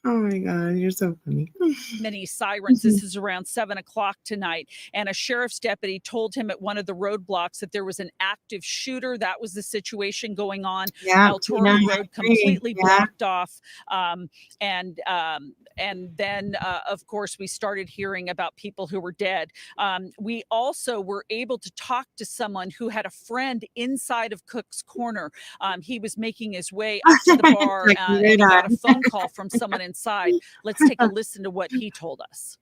Oh my God, you're so funny. Many sirens. This is around 7 o'clock tonight. And a sheriff's deputy told him at one of the roadblocks that there was an active shooter. That was the situation going on. Yeah, El Toro Road completely blocked off. And then, of course, we started hearing about people who were dead. We also were able to talk to someone who had a friend inside of Cook's Corner. He was making his way up to the bar and he got a phone call from someone inside. Let's take a listen to what he told us.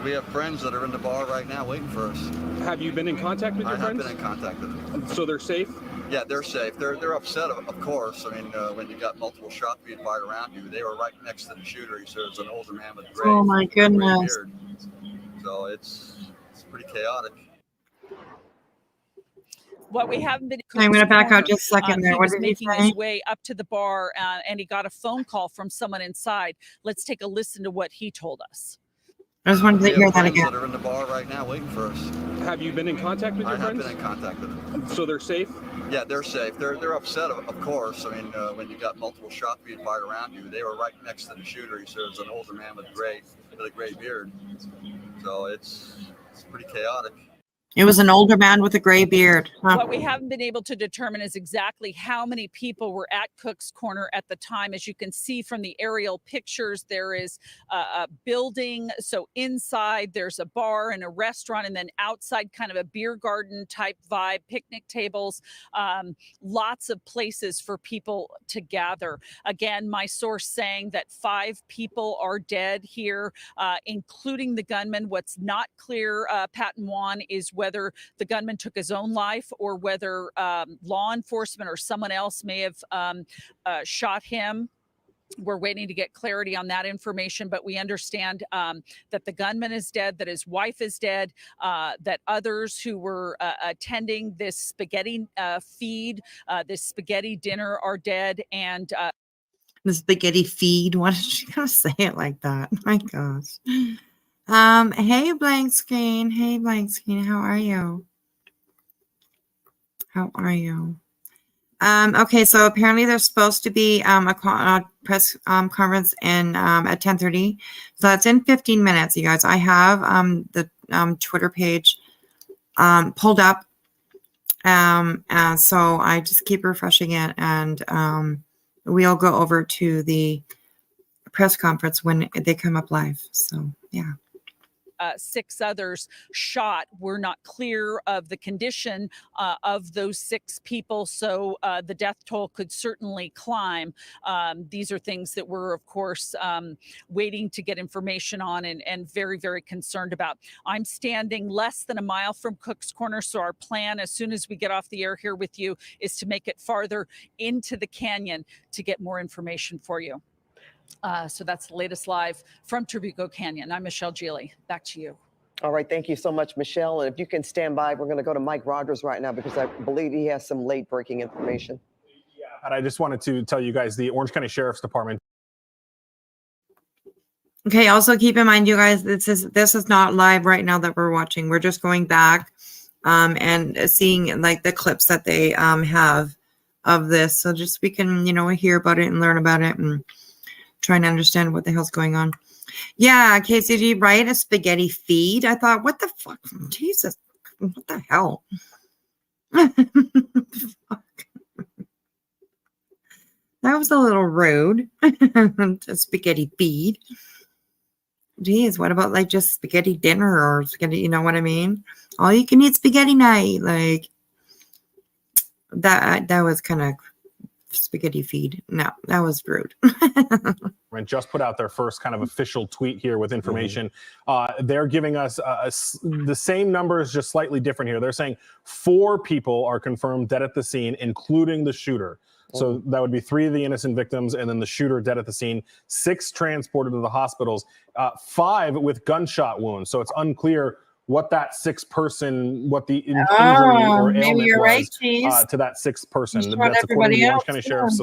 We have friends that are in the bar right now waiting for us. Have you been in contact with your friends? I have been in contact with them. So they're safe? Yeah, they're safe. They're upset, of course. I mean, when you got multiple shots being fired around you, they were right next to the shooter. He said it's an older man with a gray, oh my goodness. Beard. So it's pretty chaotic. What we haven't been. I'm going to back out just a second there. He What was did he making say? his way up to the bar and he got a phone call from someone inside. Let's take a listen to what he told us. I just wanted to hear that again. That are in the bar right now waiting for us. Have you been in contact with your friends? I have been in contact with them. So they're safe? Yeah, they're safe. They're upset, of course. I mean, when you got multiple shots being fired around you, they were right next to the shooter. He said it's an older man with a gray beard. So it's pretty chaotic. It was an older man with a gray beard. Huh? What we haven't been able to determine is exactly how many people were at Cook's Corner at the time. As you can see from the aerial pictures, there is a building. So inside there's a bar and a restaurant, and then outside kind of a beer garden type vibe, picnic tables, lots of places for people to gather. Again, my source saying that 5 people are dead here, including the gunman. What's not clear, Pat and Juan, is whether the gunman took his own life or whether law enforcement or someone else may have shot him. We're waiting to get clarity on that information, but we understand that the gunman is dead, that his wife is dead, that others who were attending this spaghetti feed, this spaghetti dinner are dead, and the spaghetti feed. Why did she gotta say it like that? My gosh. Hey, blank screen. Hey, blank screen. How are you? How are you? Okay, so apparently there's supposed to be a press conference in at 10:30. So that's in 15 minutes, you guys. I have the Twitter page pulled up. And so I just keep refreshing it, and we'll go over to the press conference when they come up live. So yeah. 6 others shot. We're not clear of the condition of those 6 people, so the death toll could certainly climb. These are things that we're, of course, waiting to get information on and very, very concerned about. I'm standing less than a mile from Cook's Corner, so our plan, as soon as we get off the air here with you, is to make it farther into the canyon to get more information for you. So that's the latest live from Trabuco Canyon. I'm Michelle Geely. Back to you. All right. Thank you so much, Michelle. And if you can stand by, we're going to go to Mike Rogers right now because I believe he has some late breaking information. Yeah, and I just wanted to tell you guys the Orange County Sheriff's Department. Okay. Also keep in mind, you guys, this is not live right now that we're watching. We're just going back and seeing like the clips that they have of this. So just we can, hear about it and learn about it and trying to understand what the hell's going on. Yeah, KCG, right? A spaghetti feed. I thought, what the fuck? Jesus, what the hell? Fuck. That was a little rude. A spaghetti feed. Geez, what about like just spaghetti dinner or spaghetti? You know what I mean? All you can eat spaghetti night, like that. That was kind of spaghetti feed. No, that was rude. Just put out their first kind of official tweet here with information. They're giving us the same numbers, just slightly different here. They're saying 4 people are confirmed dead at the scene, including the shooter. So that would be 3 of the innocent victims and then the shooter dead at the scene, 6 transported to the hospitals, 5 with gunshot wounds. So it's unclear what that 6th person, what the injury or ailment was to that 6th person. That's according to the Orange County Sheriff's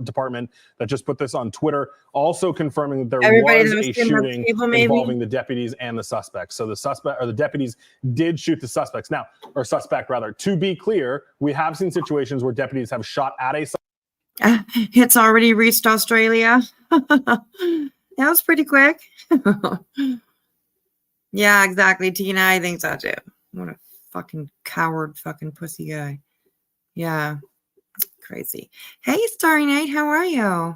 Department that just put this on Twitter, also confirming that there was a shooting involving the deputies and the suspects. So the deputies did shoot the suspects. Now, or suspect rather. To be clear, we have seen situations where deputies have shot at a suspect. It's already reached Australia. That was pretty quick. Yeah, exactly, Tina. I think so too. What a fucking coward, fucking pussy guy. Yeah, crazy. Hey, Starry Night, how are you?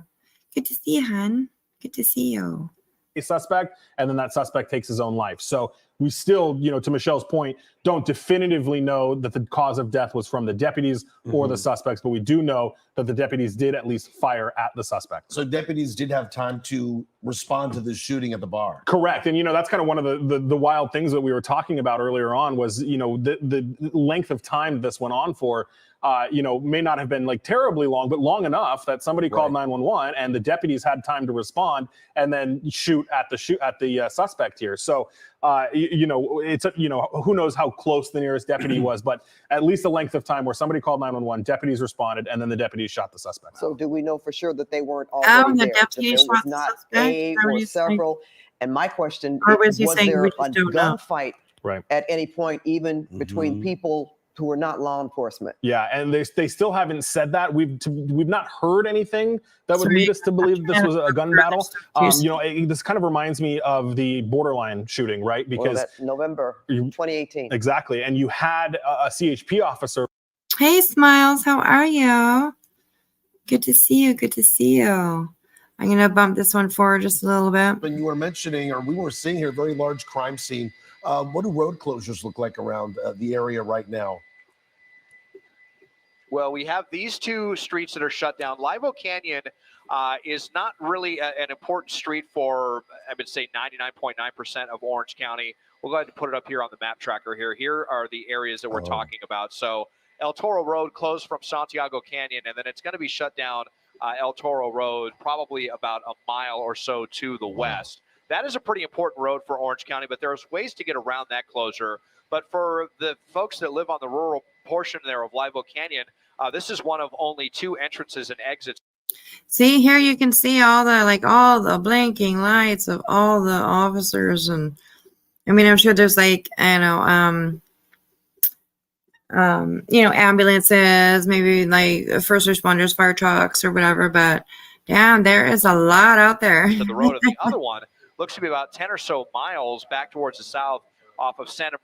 Good to see you, hon. Good to see you. A suspect, and then that suspect takes his own life. So we still, to Michelle's point, don't definitively know that the cause of death was from the deputies or the suspects, but we do know that the deputies did at least fire at the suspect. So deputies did have time to respond to the shooting at the bar. Correct. And, that's kind of one of the wild things that we were talking about earlier on was, the length of time this went on for, may not have been like terribly long, but long enough that somebody called 911 and the deputies had time to respond and then shoot at the suspect here. So, it's, who knows how close the nearest deputy was, but at least the length of time where somebody called 911, deputies responded, and then the deputies shot the suspect. So do we know for sure that they weren't already there? That there was not a or several? And my question, was there a gunfight at any point, even between people who are not law enforcement? Yeah, and they still haven't said that. We've not heard anything that would lead us to believe that this was a gun battle. This kind of reminds me of the Borderline shooting, right? Because November 2018. Exactly, and you had a CHP officer. Hey, Smiles, how are you? Good to see you. Good to see you. I'm gonna bump this one forward just a little bit. When you were mentioning, or we were seeing here, a very large crime scene. What do road closures look like around the area right now? Well, we have these 2 streets that are shut down. Live Oak Canyon is not really an important street for, I would say, 99.9% of Orange County. We'll go ahead and put it up here on the map tracker here. Here are the areas that we're talking about. So El Toro Road closed from Santiago Canyon, and then it's going to be shut down El Toro Road probably about a mile or so to the west. That is a pretty important road for Orange County, but there's ways to get around that closure. But for the folks that live on the rural portion there of Live Oak Canyon, this is one of only 2 entrances and exits. See, here you can see all the blinking lights of all the officers. And I mean, I'm sure there's ambulances, maybe like first responders, fire trucks or whatever. But damn, there is a lot out there. To the road, and the other one looks to be about 10 or so miles back towards the south off of Santa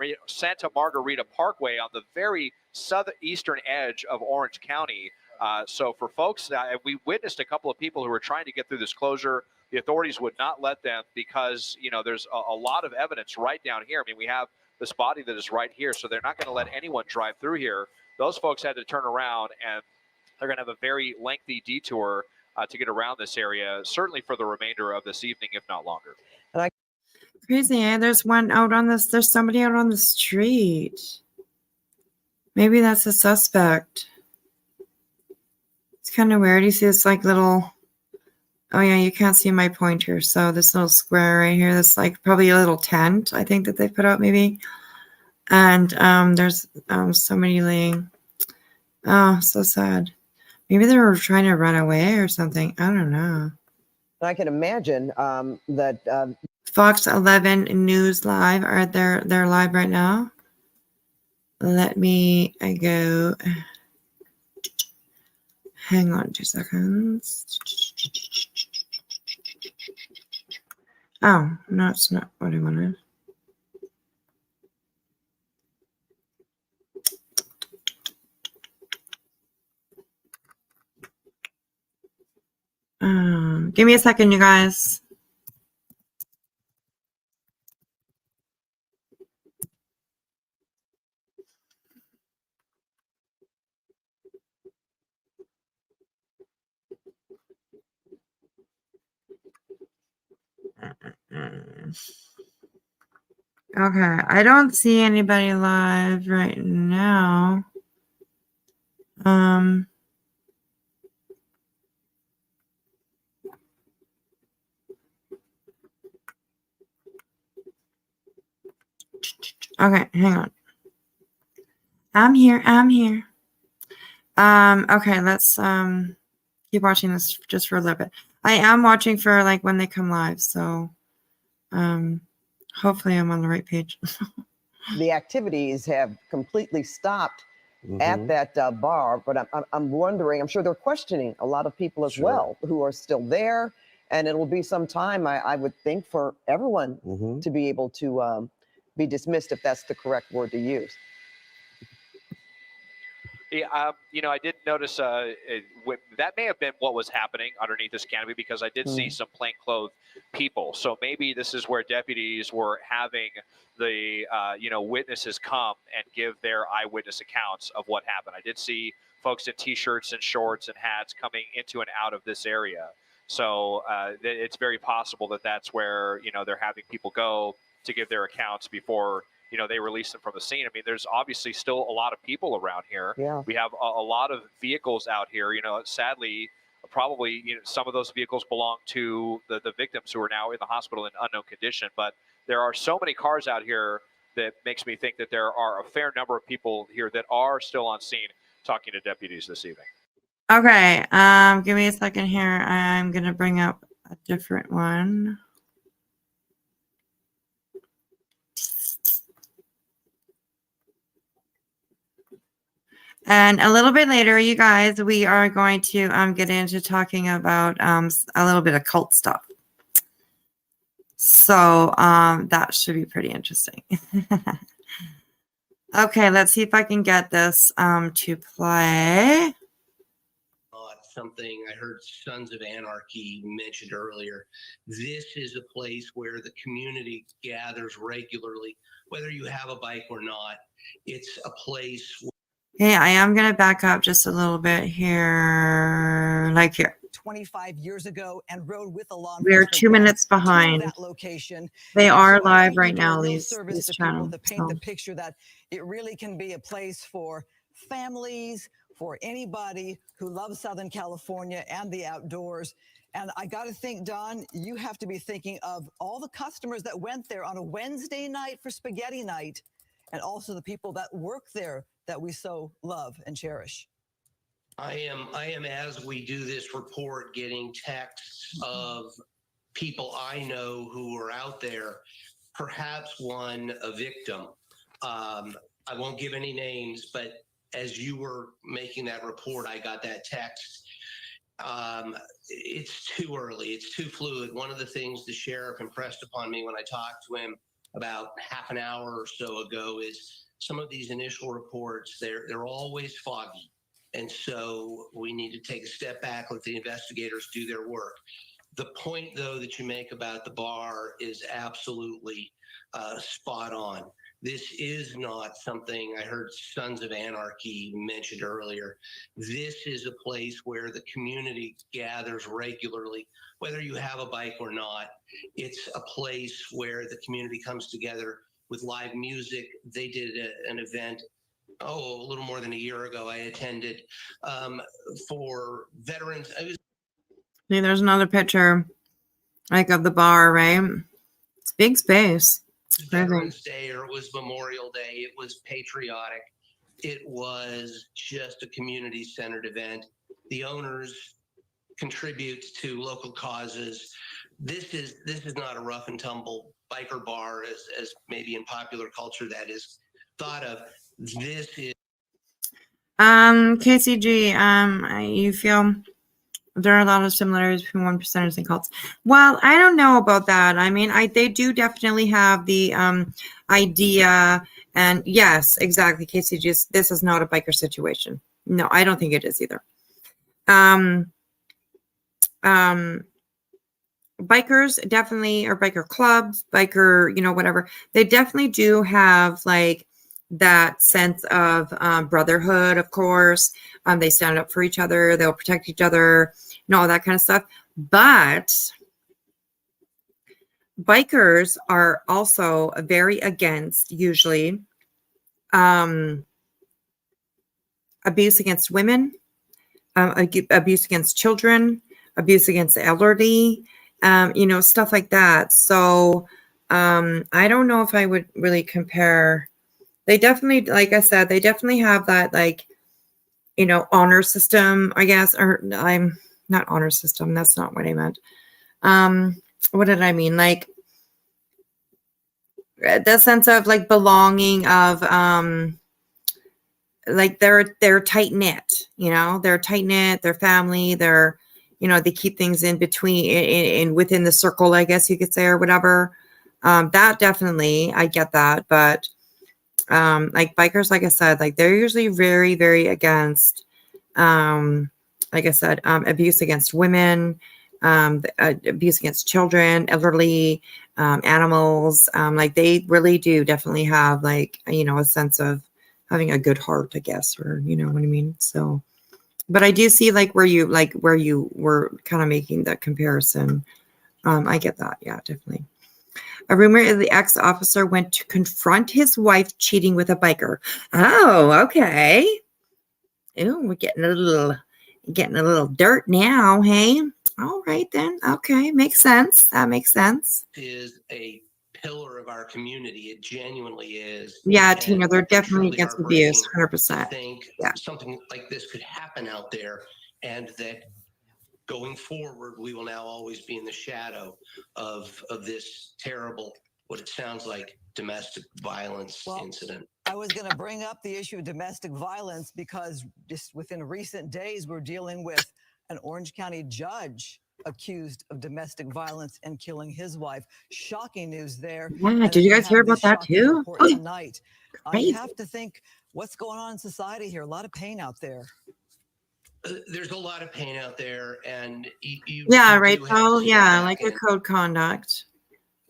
Margarita Parkway on the very southeastern edge of Orange County. So for folks, we witnessed a couple of people who were trying to get through this closure. The authorities would not let them because, there's a lot of evidence right down here. I mean, we have this body that is right here, so they're not going to let anyone drive through here. Those folks had to turn around, and they're going to have a very lengthy detour to get around this area, certainly for the remainder of this evening, if not longer. Crazy, eh? There's somebody out on the street. Maybe that's a suspect. It's kind of weird. You see this like little, oh yeah, you can't see my pointer. So this little square right here, that's like probably a little tent, I think, that they put out maybe. And there's somebody laying. Oh, so sad. Maybe they were trying to run away or something. I don't know. I can imagine that Fox 11 News Live are they're live right now. Let me go. Hang on 2 seconds. Oh, no, it's not what I wanted. Give me a second, you guys. Okay, I don't see anybody live right now. Okay, hang on. I'm here. Okay, let's keep watching this just for a little bit. I am watching for like when they come live, so hopefully I'm on the right page. the activities have completely stopped at that bar, but I'm wondering, I'm sure they're questioning a lot of people as well who are still there, and it'll be some time, I would think, for everyone to be able to be dismissed, if that's the correct word to use. Yeah, I did notice that may have been what was happening underneath this canopy, because I did see some plainclothes people. So maybe this is where deputies were having the witnesses come and give their eyewitness accounts of what happened. I did see folks in T-shirts and shorts and hats coming into and out of this area. So it's very possible that that's where they're having people go to give their accounts before they release them from the scene. I mean, there's obviously still a lot of people around here. Yeah. We have a lot of vehicles out here. Sadly, probably some of those vehicles belong to the victims who are now in the hospital in unknown condition. But there are so many cars out here that makes me think that there are a fair number of people here that are still on scene talking to deputies this evening. Okay, give me a second here. I'm gonna bring up a different one. And a little bit later, you guys, we are going to get into talking about a little bit of cult stuff. So that should be pretty interesting. Okay, let's see if I can get this to play. Something I heard Sons of Anarchy mentioned earlier. This is a place where the community gathers regularly, whether you have a bike or not. It's a place. Okay, I am going to back up just a little bit here, like here. 25 years ago and rode with a law We are 2 minutes behind. That location. They And are so I live think you right do a now, real these service to channels. people to paint the picture that it really can be a place for families, for anybody who loves Southern California and the outdoors. And I got to think, Don, you have to be thinking of all the customers that went there on a Wednesday night for spaghetti night, and also the people that work there that we so love and cherish. I am, as we do this report, getting texts of people I know who are out there, perhaps one a victim. I won't give any names, but as you were making that report, I got that text. It's too early. It's too fluid. One of the things the sheriff impressed upon me when I talked to him about half an hour or so ago is some of these initial reports, they're always foggy. And so we need to take a step back, let the investigators do their work. The point, though, that you make about the bar is absolutely spot on. This is not something I heard Sons of Anarchy mentioned earlier. This is a place where the community gathers regularly, whether you have a bike or not. It's a place where the community comes together with live music. They did an event a little more than a year ago. I attended for veterans. See, there's another picture, like of the bar, right? It's big space. Veterans Day, or it was Memorial Day. It was patriotic. It was just a community-centered event. The owners contribute to local causes. This is not a rough and tumble biker bar as maybe in popular culture that is thought of. This is KCG, you feel there are a lot of similarities between 1%ers and cults. Well, I don't know about that. I mean, they do definitely have the idea, and yes, exactly, KCG, this is not a biker situation. No, I don't think it is either. Bikers definitely, or biker clubs, biker, whatever, they definitely do have like that sense of brotherhood, of course. They stand up for each other, they'll protect each other, all that kind of stuff. But bikers are also very against, usually, abuse against women, abuse against children, abuse against the elderly, stuff like that. So I don't know if I would really compare. They definitely, like I said, they definitely have that, like, honor system, I guess, or I'm not honor system. That's not what I meant. What did I mean? Like the sense of like belonging, of like they're tight knit, they're tight knit, they're family, they're, they keep things in between, in within the circle, I guess you could say, or whatever. That definitely, I get that, but like bikers, like I said, like they're usually very, very against, like I said, abuse against women, abuse against children, elderly, animals. Like they really do definitely have like, a sense of having a good heart, I guess, or you know what I mean? So, but I do see like where you were kind of making that comparison. I get that. Yeah, definitely. A rumor is the ex-officer went to confront his wife cheating with a biker. Oh, okay. Ooh, we're getting a little dirt now, hey? All right then. Okay, makes sense. That makes sense. Is a pillar of our community. It genuinely is. Yeah, Tina, they're definitely truly against abuse, heartbreaking 100%. to think Yeah. something like this could happen out there, and that going forward, we will now always be in the shadow of this terrible, what it sounds like, domestic violence incident. I was going to bring up the issue of domestic violence because just within recent days, we're dealing with an Orange County judge accused of domestic violence and killing his wife. Shocking news there. Yeah, did you guys hear about that too? Tonight. Crazy. You have to think what's going on in society here. A lot of pain out there. There's a lot of pain out there, and yeah, right. So yeah, like a code conduct.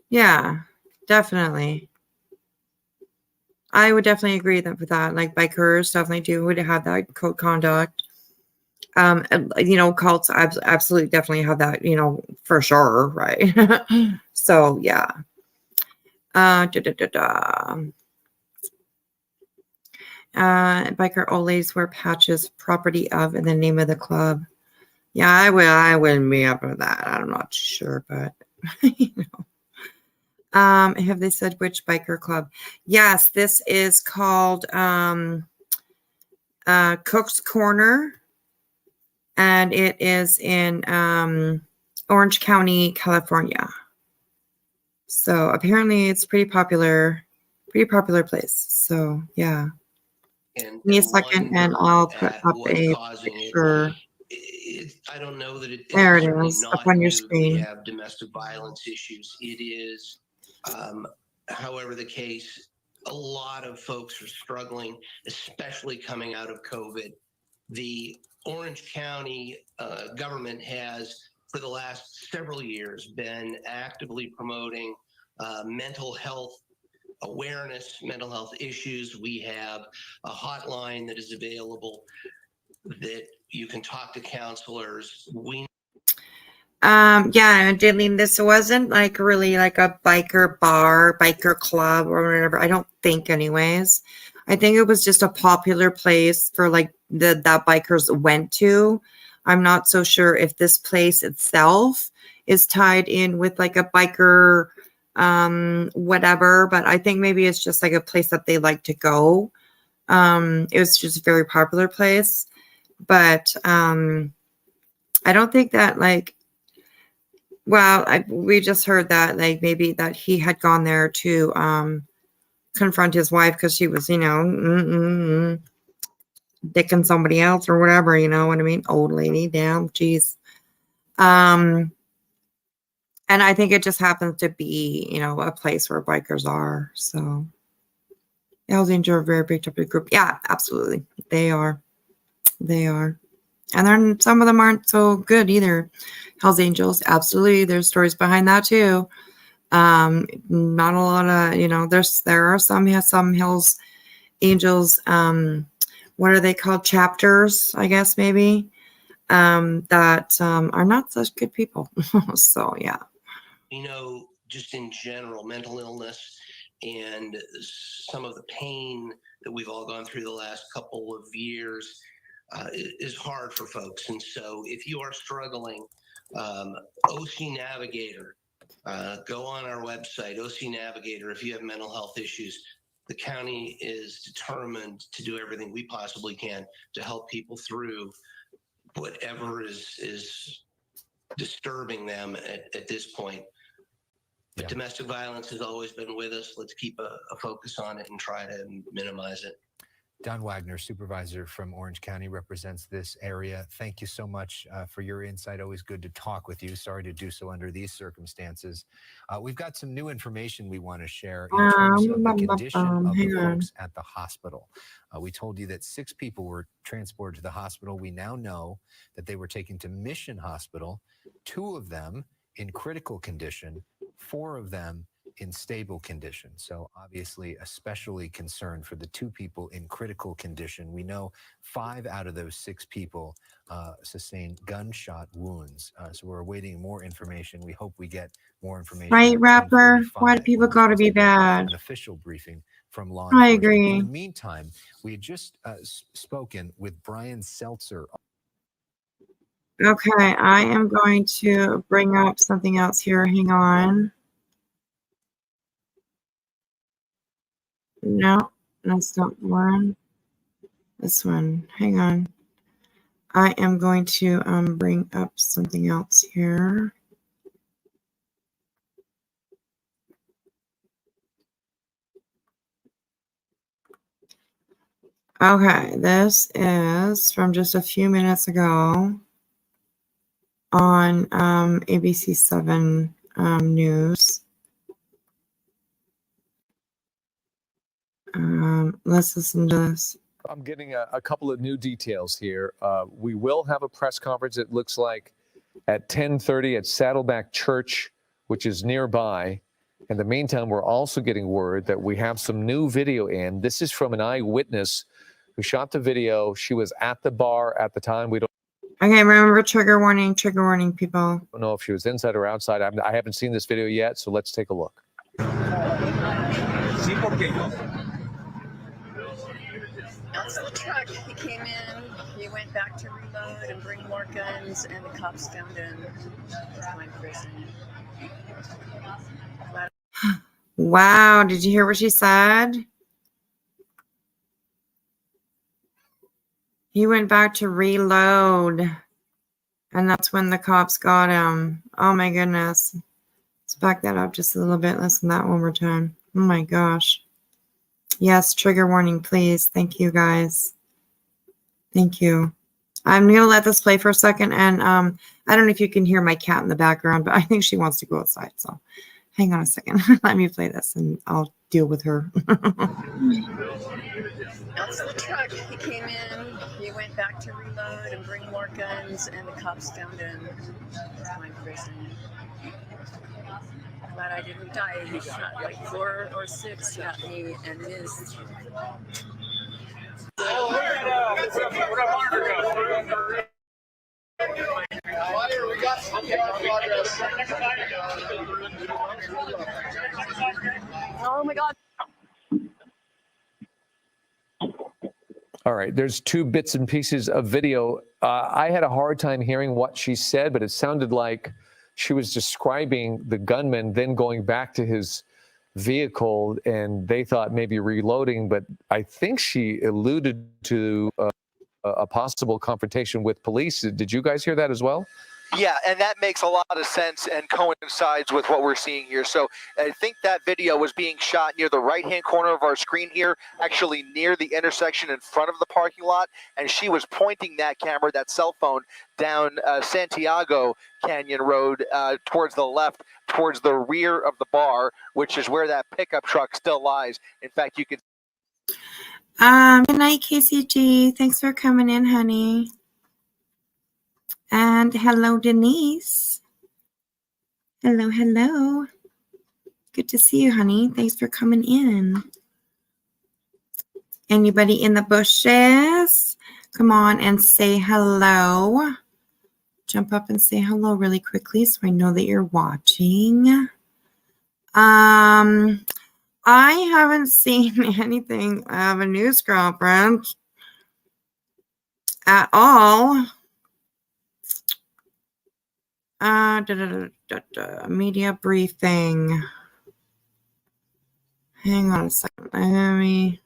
Yeah, definitely. I would definitely agree with that. Like bikers definitely would have that code conduct. Cults absolutely definitely have that, for sure, right? So yeah. Biker old ladies wear patches, property of, in the name of the club. Yeah, I wouldn't be up with that. I'm not sure, but have they said which biker club? Yes, this is called Cook's Corner, and it is in Orange County, California. So apparently it's pretty popular pretty popular place. So yeah. And, Give me a and second and wonder I'll put at up what's a causing it. picture. I don't know that There it's it certainly is, up not on your new that we screen. have domestic violence issues. It is, however the case, a lot of folks are struggling, especially coming out of COVID. The Orange County government has, for the last several years, been actively promoting mental health awareness, mental health issues. We have a hotline that is available that you can talk to counselors. Yeah, I mean, this wasn't like really like a biker bar, biker club or whatever. I don't think anyways. I think it was just a popular place for like that bikers went to. I'm not so sure if this place itself is tied in with like a biker whatever, but I think maybe it's just like a place that they like to go. It was just a very popular place, but I don't think that like, well, we just heard that like maybe that he had gone there to confront his wife because she was, you know, dicking somebody else or whatever, you know what I mean? Old lady, damn, jeez. And I think it just happens to be, you know, a place where bikers are. So Hells Angels are a very big topic group. Yeah, absolutely. They are. They are. And then some of them aren't so good either. Hells Angels, absolutely. There's stories behind that too. Not a lot of, you know, there are some Hells Angels, what are they called? Chapters, I guess maybe. That are not such good people. So yeah. You know, just in general, mental illness and some of the pain that we've all gone through the last couple of years is hard for folks. And so if you are struggling, OC Navigator, go on our website, OC Navigator, if you have mental health issues. The county is determined to do everything we possibly can to help people through whatever is disturbing them at this point. But domestic violence has always been with us. Let's keep a focus on it and try to minimize it. Don Wagner, supervisor from Orange County, represents this area. Thank you so much for your insight. Always good to talk with you. Sorry to do so under these circumstances. We've got some new information we want to share in terms of the condition of the folks at the hospital. We told you that 6 people were transported to the hospital. We now know that they were taken to Mission Hospital, 2 of them in critical condition, 4 of them in stable condition. So obviously especially concerned for the 2 people in critical condition. We know 5 out of those 6 people sustained gunshot wounds. So we're awaiting more information. We hope we get more information. Right, rapper? Why do people gotta be bad? An official briefing from law I enforcement. agree. In the meantime, we had just spoken with Brian Seltzer. Okay, I am going to bring up something else here. Hang on. No, that's not the one. This one. Hang on. I am going to bring up something else here. Okay, this is from just a few minutes ago on ABC 7 News. Let's listen to this. I'm getting a couple of new details here. We will have a press conference, it looks like, at 10:30 at Saddleback Church, which is nearby. In the meantime, we're also getting word that we have some new video in. This is from an eyewitness who shot the video. She was at the bar at the time. We don't Okay, remember, trigger warning, people. know if she was inside or outside. I haven't seen this video yet, so let's take a look. That's the truck. He came in, he went back to reload and bring more guns, and the cops found him behind prison. Wow, did you hear what she said? He went back to reload, and that's when the cops got him. Oh my goodness. Let's back that up just a little bit. Listen to that one more time. Oh my gosh. Yes, trigger warning, please. Thank you, guys. Thank you. I'm going to let this play for a second. And I don't know if you can hear my cat in the background, but I think she wants to go outside. So hang on a second. Let me play this and I'll deal with her. That's the truck. He came in, he went back to reload and bring more guns, and the cops found him in my prison. Glad I didn't die. He shot like 4 or 6 at me and missed. Oh my God. All right, there's 2 bits and pieces of video. I had a hard time hearing what she said, but it sounded like she was describing the gunman, then going back to his vehicle, and they thought maybe reloading, but I think she alluded to a possible confrontation with police. Did you guys hear that as well? Yeah, and that makes a lot of sense and coincides with what we're seeing here. So I think that video was being shot near the right-hand corner of our screen here, actually near the intersection in front of the parking lot, and she was pointing that camera, that cell phone, down Santiago Canyon Road towards the left, towards the rear of the bar, which is where that pickup truck still lies. In fact, you can... Good night, KCG. Thanks for coming in, honey. And hello, Denise. Hello, hello. Good to see you, honey. Thanks for coming in. Anybody in the bushes? Come on and say hello. Jump up and say hello really quickly so I know that you're watching. I haven't seen anything of a news conference at all. Media briefing. Hang on a second. Let me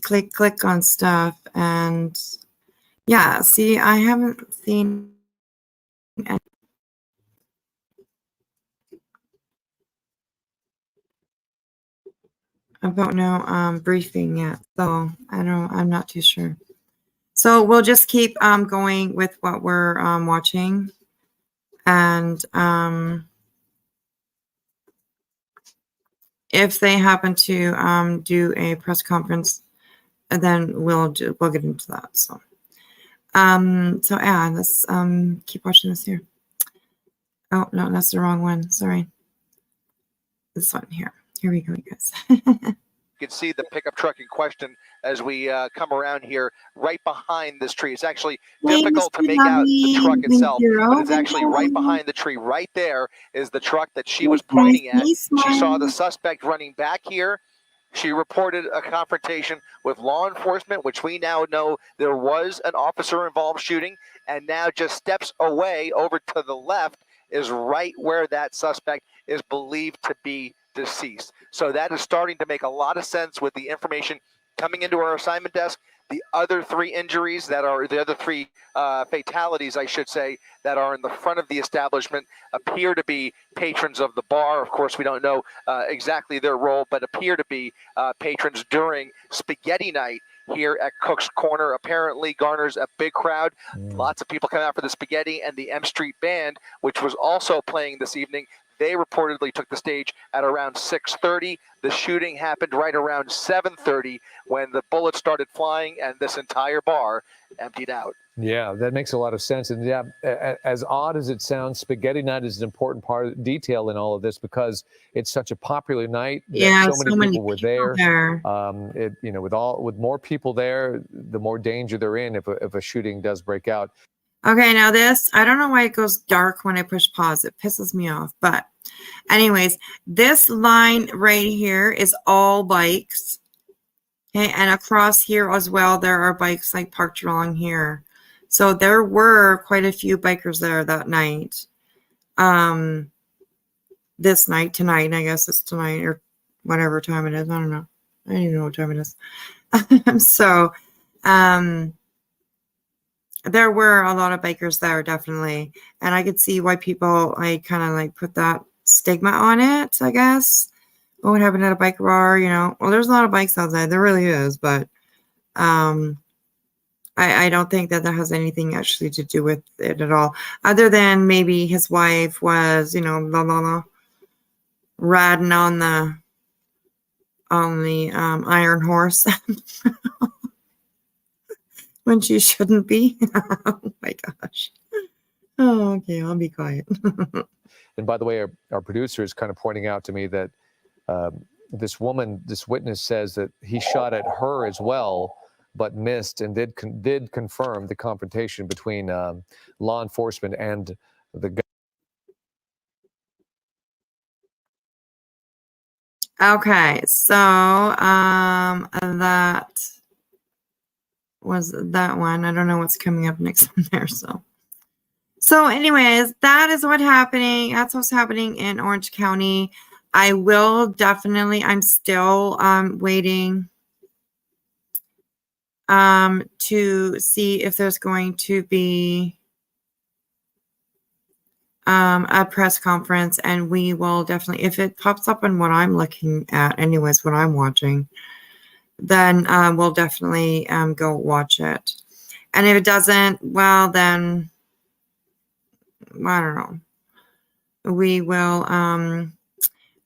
click on stuff. And yeah, see, I haven't seen about no briefing yet. So I'm not too sure. So we'll just keep going with what we're watching. And if they happen to do a press conference, then we'll get into that. So yeah, let's keep watching this here. Oh no, that's the wrong one. Sorry. This one here. Here we go, you guys. You can see the pickup truck in question as we come around here right behind this tree. It's actually difficult to make out the truck itself, but it's actually right behind the tree. Right there is the truck that she was pointing at. She saw the suspect running back here. She reported a confrontation with law enforcement, which we now know there was an officer-involved shooting, and now just steps away over to the left is right where that suspect is believed to be deceased. So that is starting to make a lot of sense with the information coming into our assignment desk. The other 3 injuries that are the other 3 fatalities, I should say, that are in the front of the establishment appear to be patrons of the bar. Of course, we don't know exactly their role, but appear to be patrons during spaghetti night here at Cook's Corner. Apparently garners a big crowd. Lots of people come out for the spaghetti, and the M Street Band, which was also playing this evening, they reportedly took the stage at around 6:30. The shooting happened right around 7:30 when the bullets started flying and this entire bar emptied out. Yeah, that makes a lot of sense. And yeah, as odd as it sounds, spaghetti night is an important detail in all of this because it's such a popular night. Yeah, so many people were there. With more people there, the more danger they're in if a shooting does break out. Okay, now this, I don't know why it goes dark when I push pause. It pisses me off. But anyways, this line right here is all bikes. Okay, and across here as well, there are bikes like parked along here. So there were quite a few bikers there that night. This night, tonight, I guess it's tonight or whatever time it is. I don't know. I don't even know what time it is. So, there were a lot of bikers there, definitely. And I could see why people kind of put that stigma on it, I guess. what happened at a bike bar, well, there's a lot of bikes outside. There really is, but I don't think that has anything actually to do with it at all, other than maybe his wife was, blah, blah, blah, riding on the iron horse when she shouldn't be. Oh my gosh. Oh, okay, I'll be quiet. And by the way, our producer is kind of pointing out to me that this witness says that he shot at her as well, but missed, and did confirm the confrontation between law enforcement and the gun. Okay, so that was that one. I don't know what's coming up next on there. So anyways, that is what's happening. That's what's happening in Orange County. I will definitely, I'm still waiting to see if there's going to be a press conference, and we will definitely, if it pops up on what I'm looking at, anyways, what I'm watching, then we'll definitely go watch it. And if it doesn't, well, then I don't know. We will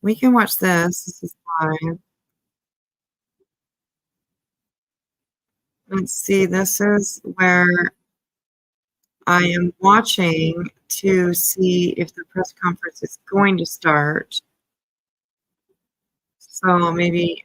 we can watch this. This is live. Let's see, this is where I am watching to see if the press conference is going to start. So maybe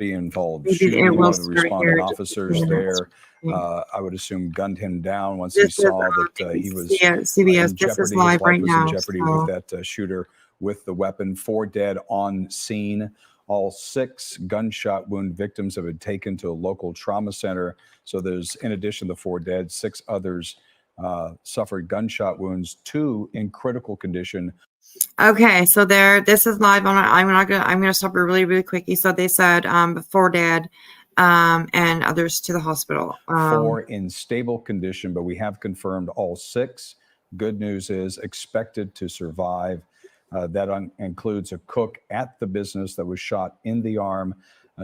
involved maybe shooting. it One will of the start responding here in just a officers few minutes. there, I would assume, gunned him down once This he is saw that he was CBS. in This is jeopardy. live His life right was now. in jeopardy So with that shooter with the weapon. 4 dead on scene. All 6 gunshot wound victims have been taken to a local trauma center. So there's, in addition to the 4 dead, 6 others suffered gunshot wounds, 2 in critical condition. okay, so this is live on. I'm gonna stop it really, really quickly. So they said 4 dead, and others to the hospital. 4 in stable condition, but we have confirmed all 6. Good news is expected to survive. That includes a cook at the business that was shot in the arm,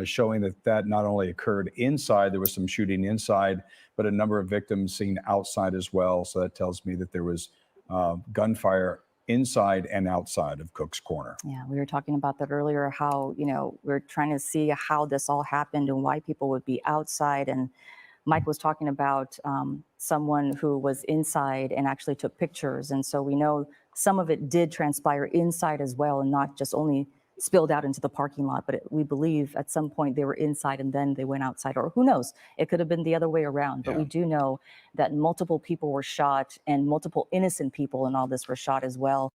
showing that not only occurred inside, there was some shooting inside, but a number of victims seen outside as well. So that tells me that there was gunfire inside and outside of Cook's Corner. Yeah, we were talking about that earlier, how, we're trying to see how this all happened and why people would be outside. And Mike was talking about someone who was inside and actually took pictures. And so we know some of it did transpire inside as well, and not just only spilled out into the parking lot, but we believe at some point they were inside and then they went outside, or who knows, it could have been the other way around. But we do know that multiple people were shot, and multiple innocent people in all this were shot as well.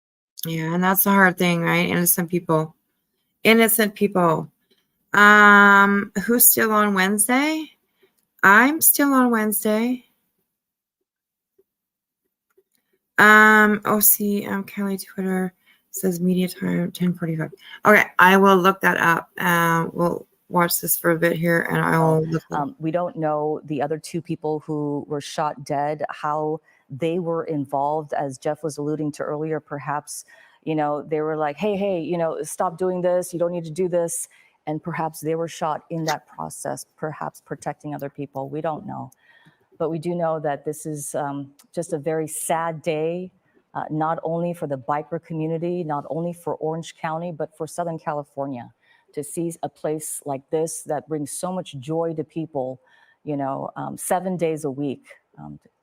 Yeah, and that's the hard thing, right? Innocent people. Innocent people. Who's still on Wednesday? I'm still on Wednesday. OC Kelly Twitter says media time 10:45. Okay, I will look that up. We'll watch this for a bit here, and I will look. We don't know the other 2 people who were shot dead, how they were involved, as Jeff was alluding to earlier. Perhaps, they were like, hey, stop doing this. You don't need to do this. And perhaps they were shot in that process, perhaps protecting other people. We don't know. But we do know that this is just a very sad day, not only for the biker community, not only for Orange County, but for Southern California. To see a place like this that brings so much joy to people, 7 days a week,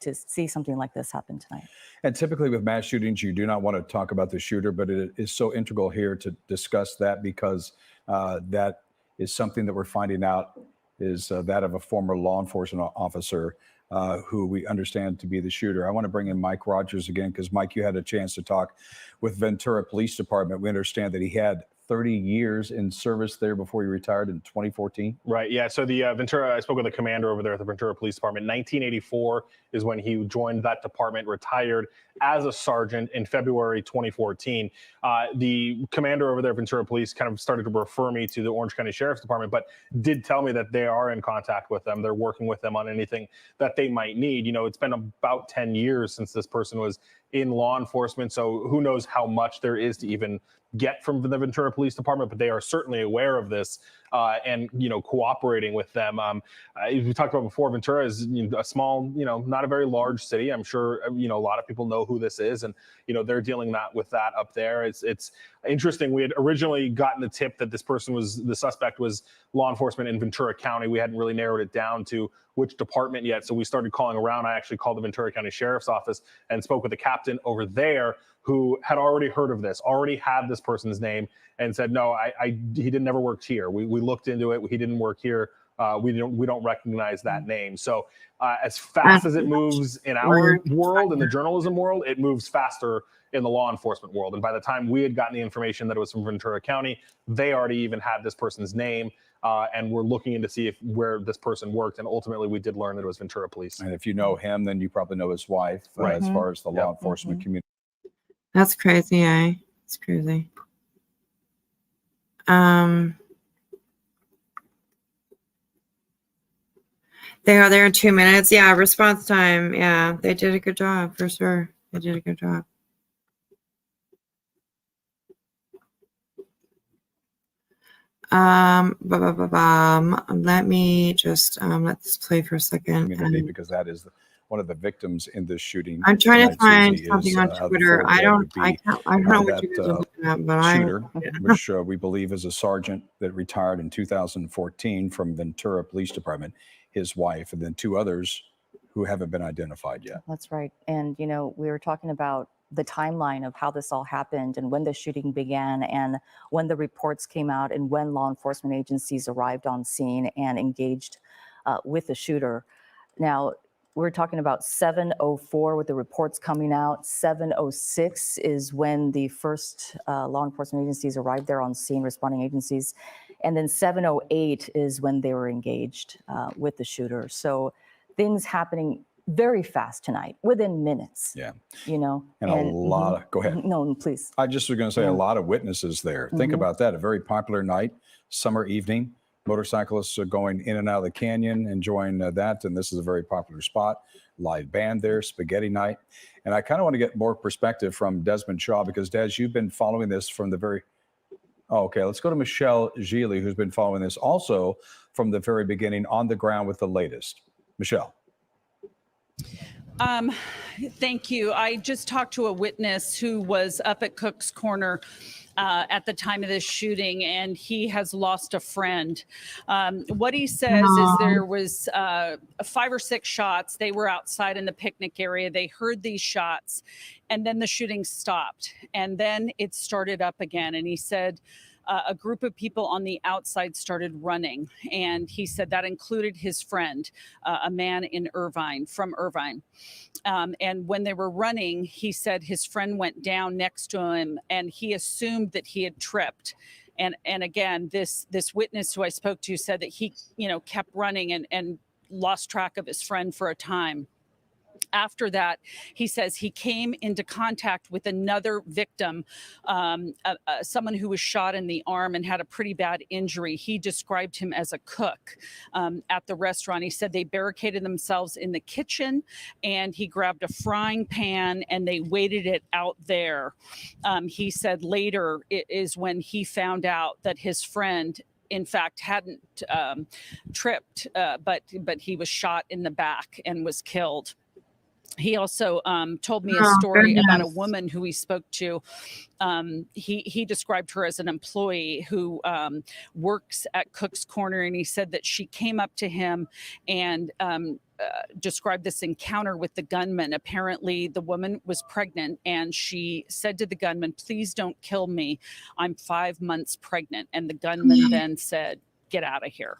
to see something like this happen tonight. And typically with mass shootings, you do not want to talk about the shooter, but it is so integral here to discuss that, because that is something that we're finding out is that of a former law enforcement officer who we understand to be the shooter. I want to bring in Mike Rogers again, because Mike, you had a chance to talk with Ventura Police Department. We understand that he had 30 years in service there before he retired in 2014. Right. Yeah. So the Ventura, I spoke with the commander over there at the Ventura Police Department. 1984 is when he joined that department, retired as a sergeant in February 2014. The commander over there at Ventura Police kind of started to refer me to the Orange County Sheriff's Department, but did tell me that they are in contact with them. They're working with them on anything that they might need. It's been about 10 years since this person was in law enforcement, so who knows how much there is to even get from the Ventura Police Department, but they are certainly aware of this and, you know, cooperating with them. We talked about before, Ventura is a small, you know, not a very large city. I'm sure, you know, a lot of people know who this is, and, you know, they're dealing with that up there. It's interesting. We had originally gotten the tip that the suspect was law enforcement in Ventura County. We hadn't really narrowed it down to which department yet. So we started calling around. I actually called the Ventura County Sheriff's Office and spoke with the captain over there who had already heard of this, already had this person's name, and said, no, he never worked here. We looked into it. He didn't work here. We don't recognize that name. So as fast as it moves in our world, in the journalism world, it moves faster in the law enforcement world. And by the time we had gotten the information that it was from Ventura County, they already even had this person's name. And we're looking into see where this person worked. And ultimately, we did learn that it was Ventura Police. And if you know him, then you probably know his wife, as far as the law enforcement community. That's crazy, It's crazy. They are there in 2 minutes. Yeah, response time. Yeah, they did a good job for sure. They did a good job. Let me just let this play for a second. Because that is one of the victims in this shooting. I'm trying to find Susie, something on Twitter. I don't know what you guys are looking at, but shooter, which we believe is a sergeant that retired in 2014 from Ventura Police Department, his wife, and then 2 others who haven't been identified yet. That's right. And, you know, we were talking about the timeline of how this all happened and when the shooting began and when the reports came out and when law enforcement agencies arrived on scene and engaged with the shooter. Now, we're talking about 7:04 with the reports coming out. 7:06 is when the first law enforcement agencies arrived there on scene, responding agencies. And then 7:08 is when they were engaged with the shooter. So things happening very fast tonight, within minutes. Yeah. You know, and a lot of, go ahead. No, please. I just was going to say a lot of witnesses there. Think about that. A very popular night, summer evening. Motorcyclists are going in and out of the canyon, enjoying that. And this is a very popular spot. Live band there, spaghetti night. And I kind of want to get more perspective from Desmond Shaw, because Des, you've been following this from the very, okay, let's go to Michelle Gili, who's been following this also from the very beginning on the ground with the latest. Michelle. Thank you. I just talked to a witness who was up at Cook's Corner at the time of this shooting, and he has lost a friend. What he says is there was 5 or 6 shots. They were outside in the picnic area. They heard these shots, and then the shooting stopped, and then it started up again. And he said a group of people on the outside started running, and he said that included his friend, a man in Irvine, from Irvine. And when they were running, he said his friend went down next to him, and he assumed that he had tripped. And again, this witness who I spoke to said that he, you know, kept running and lost track of his friend for a time. After that, he says he came into contact with another victim, someone who was shot in the arm and had a pretty bad injury. He described him as a cook at the restaurant. He said they barricaded themselves in the kitchen, and he grabbed a frying pan and they waited it out there. He said later it is when he found out that his friend, in fact, hadn't tripped, but he was shot in the back and was killed. He also told me a story about a woman who he spoke to. He described her as an employee who works at Cook's Corner, and he said that she came up to him and described this encounter with the gunman. Apparently, the woman was pregnant, and she said to the gunman, "Please don't kill me. I'm 5 months pregnant." And the gunman then said, "Get out of here."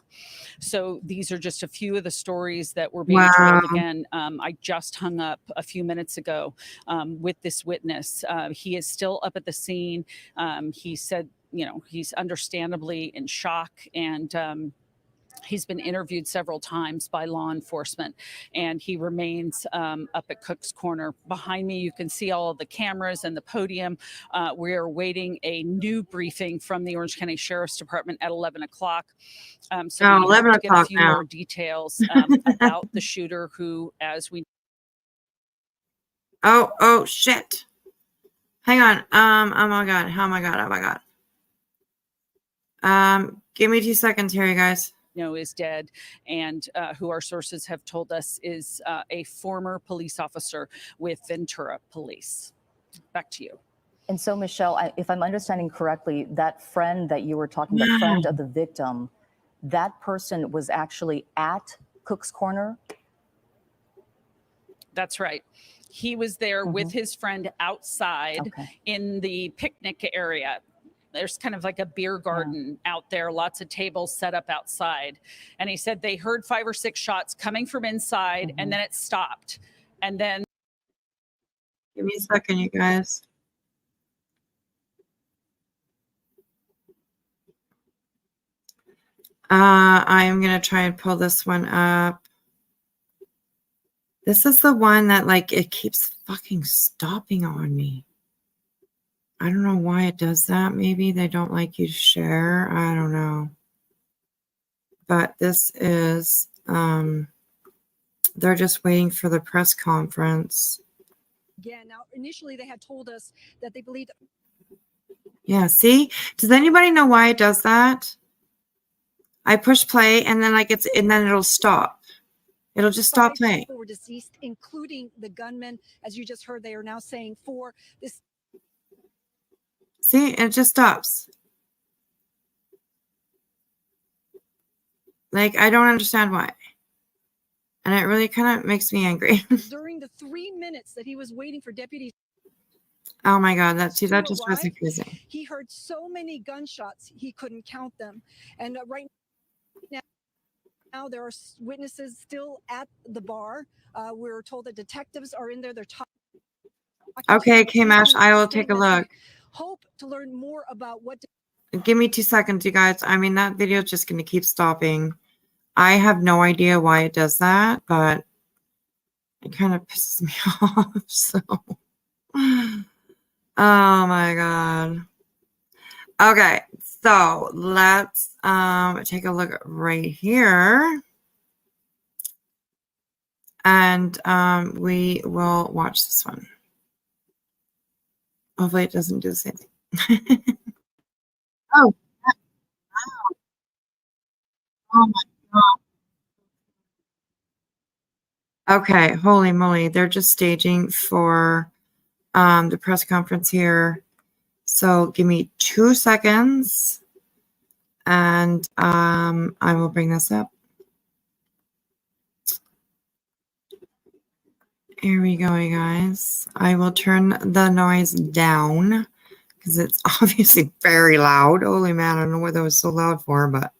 So these are just a few of the stories that were being told. Again, I just hung up a few minutes ago with this witness. He is still up at the scene. He said, you know, he's understandably in shock, and he's been interviewed several times by law enforcement, and he remains up at Cook's Corner. Behind me, you can see all of the cameras and the podium. We are awaiting a new briefing from the Orange County Sheriff's Department at 11 o'clock. So we 11 have to get a few now. more details about the shooter who, as we... Oh, shit. Hang on. Oh my God. Oh my God. Oh my God. Give me 2 seconds here, you guys. Know is dead, and who our sources have told us is a former police officer with Ventura Police. Back to you. And so, Michelle, if I'm understanding correctly, that friend that you were talking about, friend of the victim, that person was actually at Cook's Corner? That's right. He was there with his friend outside in the picnic area. There's kind of like a beer garden out there, lots of tables set up outside. And he said they heard 5 or 6 shots coming from inside, and then it stopped. And then. Give me a second, you guys. I am going to try and pull this one up. This is the one that, like, it keeps fucking stopping on me. I don't know why it does that. Maybe they don't like you to share. I don't know. But this is, they're just waiting for the press conference. Again, now initially they had told us that they believed. Yeah, see? Does anybody know why it does that? I push play and then and then it'll stop. It'll just stop playing. Were deceased, including the gunman, as you just heard. They are now saying for this. See, it just stops. Like, I don't understand why. And it really kind of makes me angry. During the 3 minutes that he was waiting for deputies. Oh my God, that just drives me crazy. He heard so many gunshots, he couldn't count them. And right now there are witnesses still at the bar. We're told that detectives are in there. They're talking. Okay, K-Mash, I will take a look. Hope to learn more about what. Give me 2 seconds, you guys. I mean, that video is just going to keep stopping. I have no idea why it does that, but it kind of pisses me off. So, oh my God. Okay, so let's take a look right here. And we will watch this one. Hopefully it doesn't do the same thing. Oh. Oh my God. Okay, holy moly. They're just staging for the press conference here. So give me 2 seconds and I will bring this up. Here we go, you guys. I will turn the noise down because it's obviously very loud. Holy man, I don't know what that was so loud for, but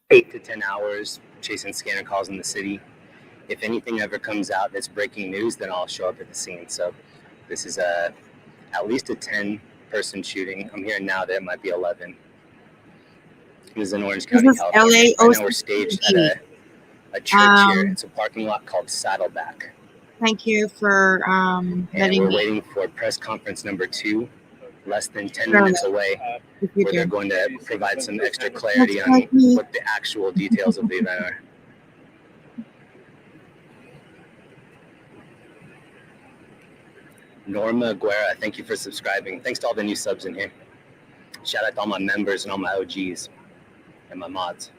8 to 10 hours chasing scanner calls in the city. If anything ever comes out that's breaking news, then I'll show up at the scene. So this is at least a 10-person shooting. I'm hearing now there might be 11. This is in Orange County, California. Right now we're staged at a church here. It's a parking lot called Saddleback. Thank you for and we're waiting for press conference number 2, less than 10 minutes away, where they're going to provide some extra clarity on what the actual details of the event are. Norma Guerra, thank you for subscribing. Thanks to all the new subs in here. Shout out to all my members and all my OGs and my mods.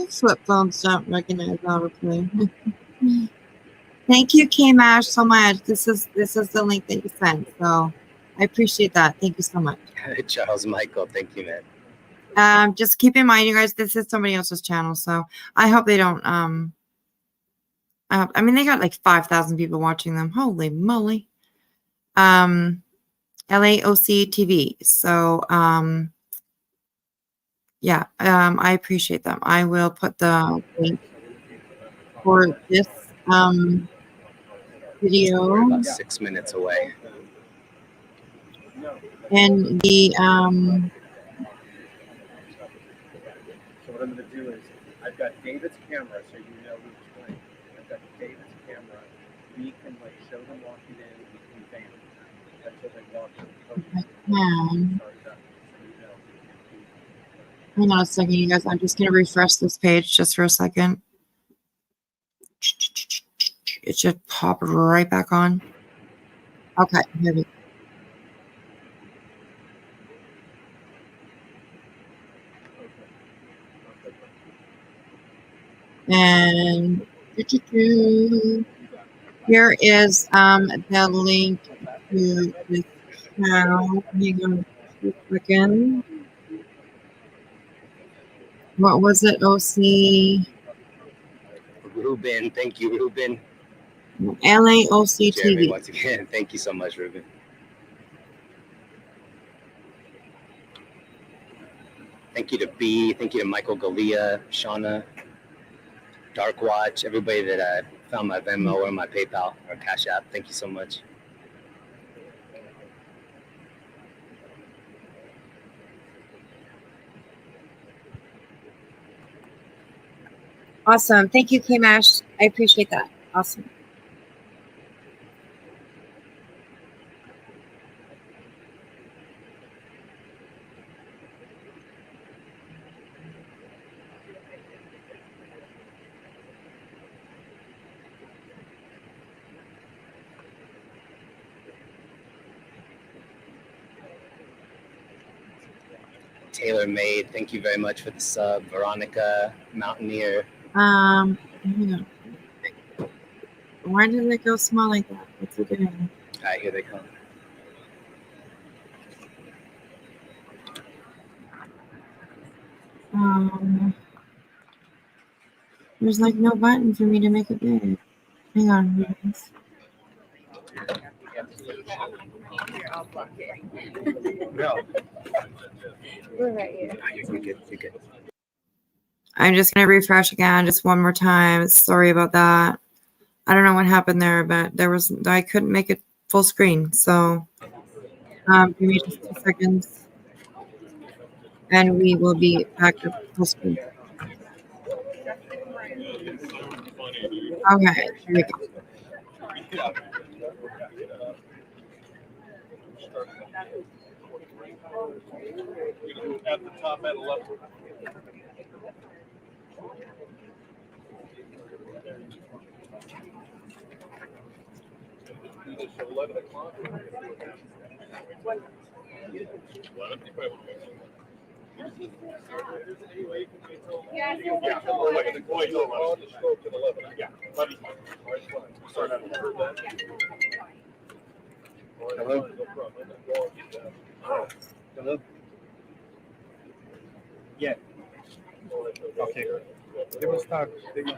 flip phones don't recognize autoplay. Thank you, K-Mash, so much. This is the link that you sent, so I appreciate that. Thank you so much. Charles Michael, thank you, man. Just keep in mind, you guys, this is somebody else's channel, so I hope they don't. I mean, they got like 5,000 people watching them. Holy moly. LAOC TV. So, yeah, I appreciate them. I will put the link for this video. We're about 6 minutes away. And the So what I'm going to do is, I've got David's camera, so you know who's playing. I've got David's camera. We can like show them walking in. We can vamp until they walk in. Hang on a second, you guys. I'm just going to refresh this page just for a second. It should pop right back on. Okay, here we go. And here is the link to this channel. Hang on a second. What was it, OC? Ruben, thank you, Ruben. LAOC Jeremy, TV. once again, thank you so much, Ruben. Thank you to B. Thank you to Michael Galia, Shauna, Dark Watch, everybody that found my Venmo or my PayPal or Cash App. Thank you so much. Awesome. Thank you, K-Mash. I appreciate that. Awesome. Taylor Made, thank you very much for the sub. Veronica, Mountaineer. Hang on. Why did it go small like that? What's it doing? All right, here they come. There's like no button for me to make it big. Hang on, guys. We're right here. You're good. You're good. I'm just gonna refresh again, just one more time. Sorry about that. I don't know what happened there, but I couldn't make it full screen. So give me just 2 seconds, and we will be back to full screen. Okay, here we go. At the top at 11. It's 11 o'clock. 11. Hello? Hello? Yeah. Okay. They will start at 11.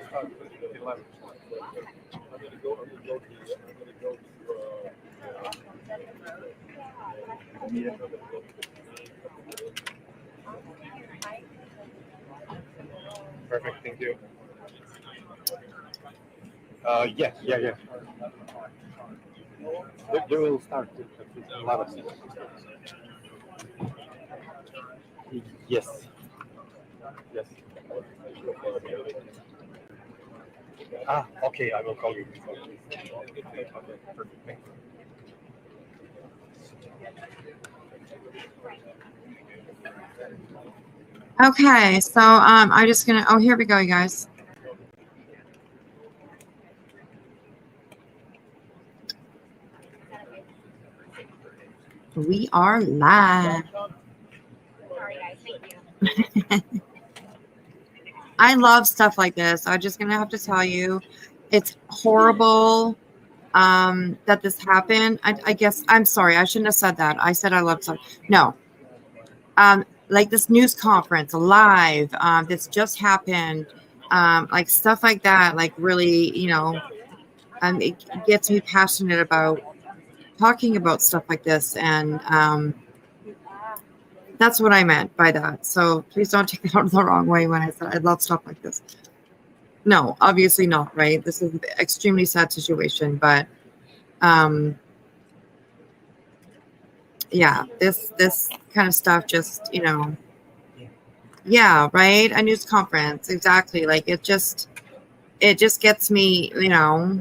Perfect, thank you. Yeah. They will start at 11. Yes. Yes. Okay, I will call you. Perfect. Thank you. Okay, so I'm just gonna. Oh, here we go, you guys. We are live. I love stuff like this. I'm just gonna have to tell you, it's horrible that this happened. I guess I'm sorry. I shouldn't have said that. I said I love stuff. No. Like this news conference live. This just happened. Like stuff like that. Like really, it gets me passionate about talking about stuff like this, and that's what I meant by that. So please don't take that the wrong way when I said I love stuff like this. No, obviously not, right? This is an extremely sad situation, but yeah, this kind of stuff just, yeah, right? A news conference, exactly. Like it just gets me, I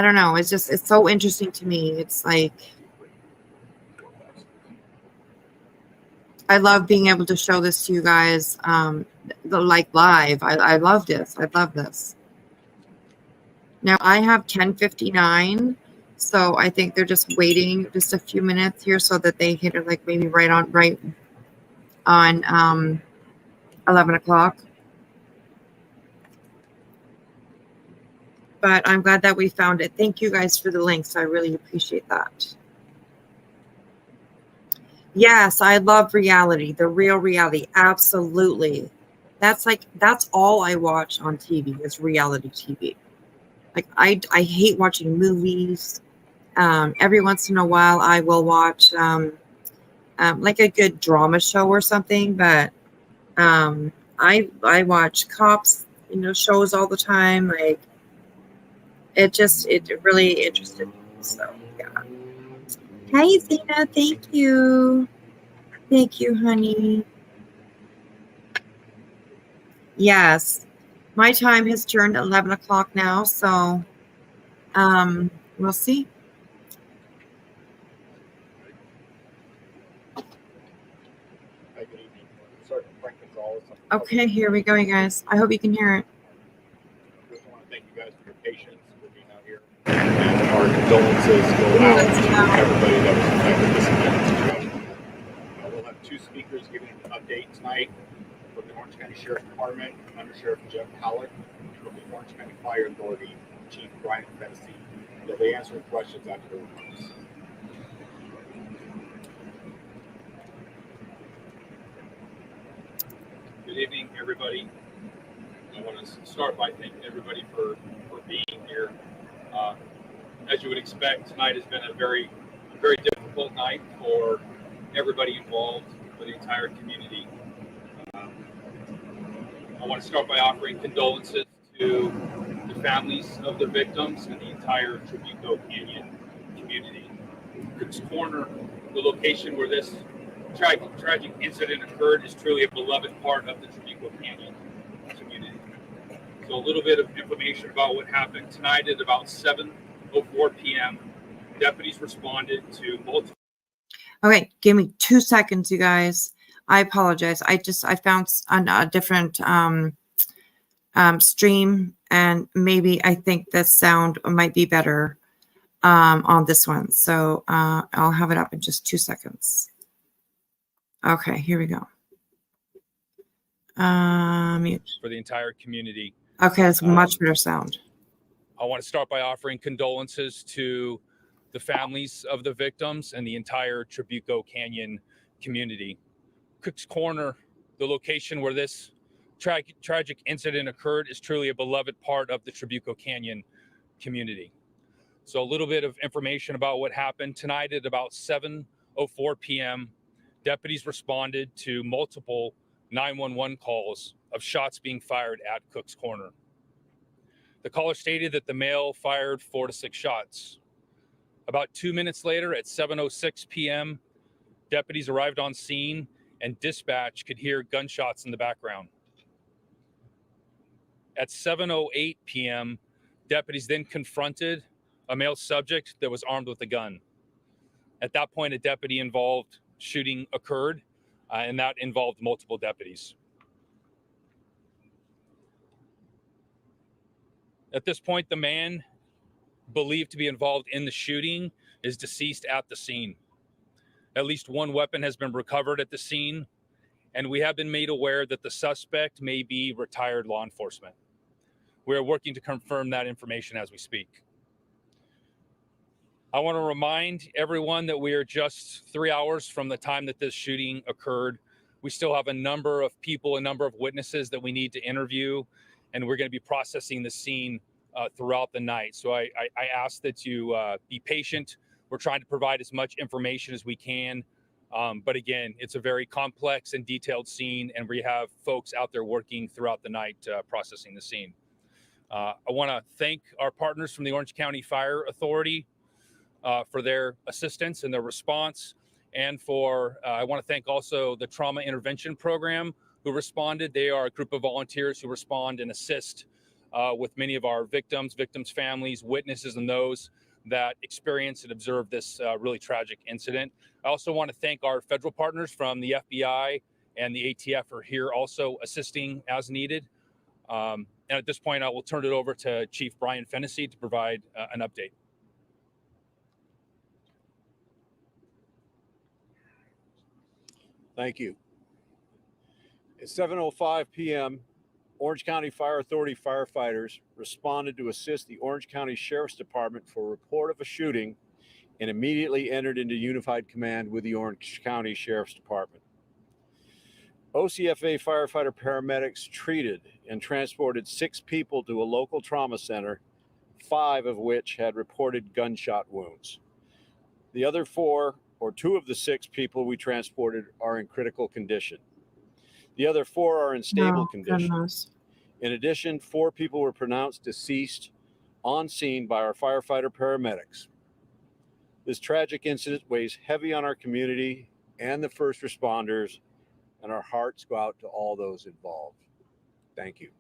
don't know. It's so interesting to me. It's like, I love being able to show this to you guys, like live. I love this. I love this. Now I have 10:59, so I think they're just waiting just a few minutes here so that they hit it like maybe right on 11 o'clock. But I'm glad that we found it. Thank you guys for the links. I really appreciate that. Yes, I love reality, the real reality. Absolutely. That's all I watch on TV is reality TV. Like I hate watching movies. Every once in a while I will watch like a good drama show or something, but I watch cops, shows all the time. Like it really interested me. So yeah. Hi Zena, thank you. Thank you, honey. Yes. My time has turned 11 o'clock now, so we'll see. Okay, here we go, you guys. I hope you can hear it. I just want to thank you guys for your patience for being out here. And our condolences go out to everybody that was affected this event. We'll have two speakers giving an update tonight from the Orange County Sheriff's Department, Under Sheriff Jeff Halleck, from the Orange County Fire Authority, Chief Brian Fedesi. They'll be answering questions after the remarks. Good evening, everybody. I want to start by thanking everybody for being here. As you would expect, tonight has been a very, very difficult night for everybody involved, for the entire community. I want to start by offering condolences to the families of the victims and the entire Trabuco Canyon community. Cook's Corner, the location where this tragic incident occurred, is truly a beloved part of the Trabuco Canyon community. So a little bit of information about what happened tonight at about 7:04 p.m. Deputies responded to multiple. Okay, give me 2 seconds, you guys. I apologize. I found a different stream, and maybe I think the sound might be better on this one. So I'll have it up in just 2 seconds. Okay, here we go. Mute. For the entire community. Okay, that's much better sound. I want to start by offering condolences to the families of the victims and the entire Trabuco Canyon community. Cook's Corner, the location where this tragic incident occurred, is truly a beloved part of the Trabuco Canyon community. So a little bit of information about what happened tonight at about 7:04 p.m. Deputies responded to multiple 911 calls of shots being fired at Cook's Corner. The caller stated that the male fired 4 to 6 shots. About 2 minutes later, at 7:06 p.m., deputies arrived on scene and dispatch could hear gunshots in the background. At 7:08 p.m., deputies then confronted a male subject that was armed with a gun. At that point, a deputy-involved shooting occurred, and that involved multiple deputies. At this point, the man believed to be involved in the shooting is deceased at the scene. At least one weapon has been recovered at the scene, and we have been made aware that the suspect may be retired law enforcement. We are working to confirm that information as we speak. I want to remind everyone that we are just 3 hours from the time that this shooting occurred. We still have a number of people, a number of witnesses that we need to interview, and we're going to be processing the scene throughout the night. So I ask that you be patient. We're trying to provide as much information as we can. But again, it's a very complex and detailed scene, and we have folks out there working throughout the night processing the scene. I want to thank our partners from the Orange County Fire Authority for their assistance and their response. And I want to thank also the Trauma Intervention Program who responded. They are a group of volunteers who respond and assist with many of our victims' families, witnesses, and those that experienced and observed this really tragic incident. I also want to thank our federal partners from the FBI and the ATF are here also assisting as needed. And at this point, I will turn it over to Chief Brian Fennessy to provide an update. Thank you. At 7:05 p.m., Orange County Fire Authority firefighters responded to assist the Orange County Sheriff's Department for a report of a shooting and immediately entered into unified command with the Orange County Sheriff's Department. OCFA firefighter paramedics treated and transported 6 people to a local trauma center, 5 of which had reported gunshot wounds. The other 4, or 2 of the 6 people we transported, are in critical condition. The other 4 are in stable condition. Goodness. In addition, 4 people were pronounced deceased on scene by our firefighter paramedics. This tragic incident weighs heavy on our community and the first responders, and our hearts go out to all those involved. Thank you.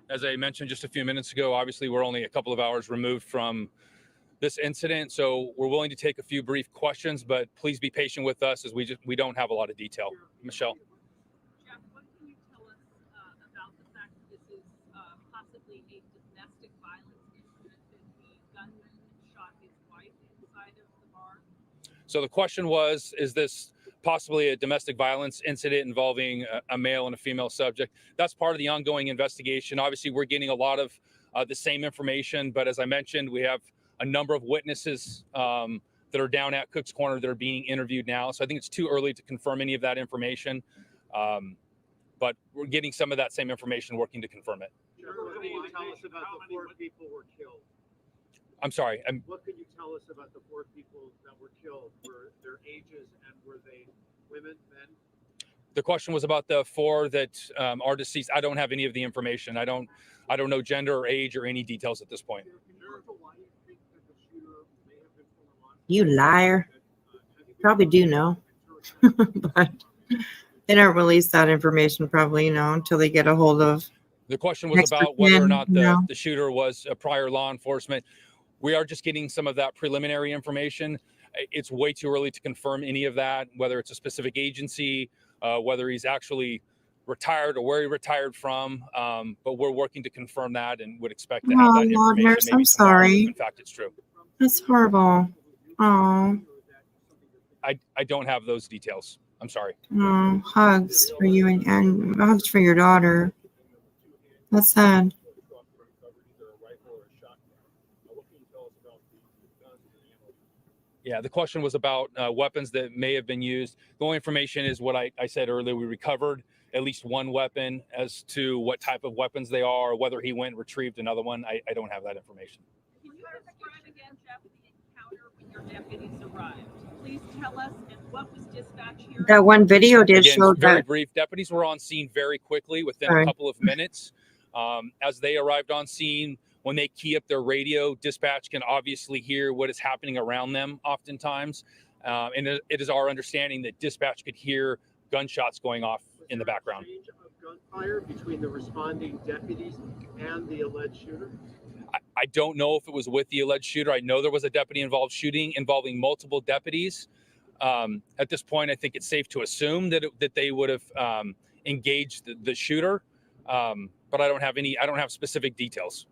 As I mentioned just a few minutes ago, obviously we're only a couple of hours removed from this incident, so we're willing to take a few brief questions, but please be patient with us as we don't have a lot of detail. Michelle. Jeff, what can you tell us about the fact that this is possibly a domestic violence incident, that the gunman shot his wife inside of the bar? So the question was, is this possibly a domestic violence incident involving a male and a female subject? That's part of the ongoing investigation. Obviously, we're getting a lot of the same information, but as I mentioned, we have a number of witnesses that are down at Cook's Corner that are being interviewed now. So I think it's too early to confirm any of that information, but we're getting some of that same information, working to confirm it. What can you tell us about the 4 people were killed? I'm sorry. What can you tell us about the 4 people that were killed? Were their ages, and were they women, men? The question was about the 4 that are deceased. I don't have any of the information. I don't know gender or age or any details at this point. You liar. Probably do know. But they don't release that information probably, until they get a hold of. The question was Next about of whether or kin, not no. the shooter was a prior law enforcement. We are just getting some of that preliminary information. It's way too early to confirm any of that, whether it's a specific agency, whether he's actually retired or where he retired from. But we're working to confirm that and would expect to have Oh, that Lord, information nurse, maybe I'm tomorrow, sorry. if in fact it's true. That's horrible. Oh, I don't have those details. I'm sorry. oh, hugs for you and hugs for your daughter. That's sad. Yeah, the question was about weapons that may have been used. The only information is what I said earlier. We recovered at least 1 weapon. As to what type of weapons they are, or whether he went and retrieved another one, I don't have that information. Can you describe again, Jeff, the encounter when your deputies arrived? Please tell us, and what was dispatch here? That one video did Again, show very that. brief. Deputies were on scene very quickly, within Sorry. a couple of minutes. As they arrived on scene, when they key up their radio, dispatch can obviously hear what is happening around them oftentimes. And it is our understanding that dispatch could hear gunshots going off in the background. Exchange of gunfire between the responding deputies and the alleged shooter? I don't know if it was with the alleged shooter. I know there was a deputy involved shooting involving multiple deputies. At this point, I think it's safe to assume that they would have engaged the shooter, but I don't have specific details.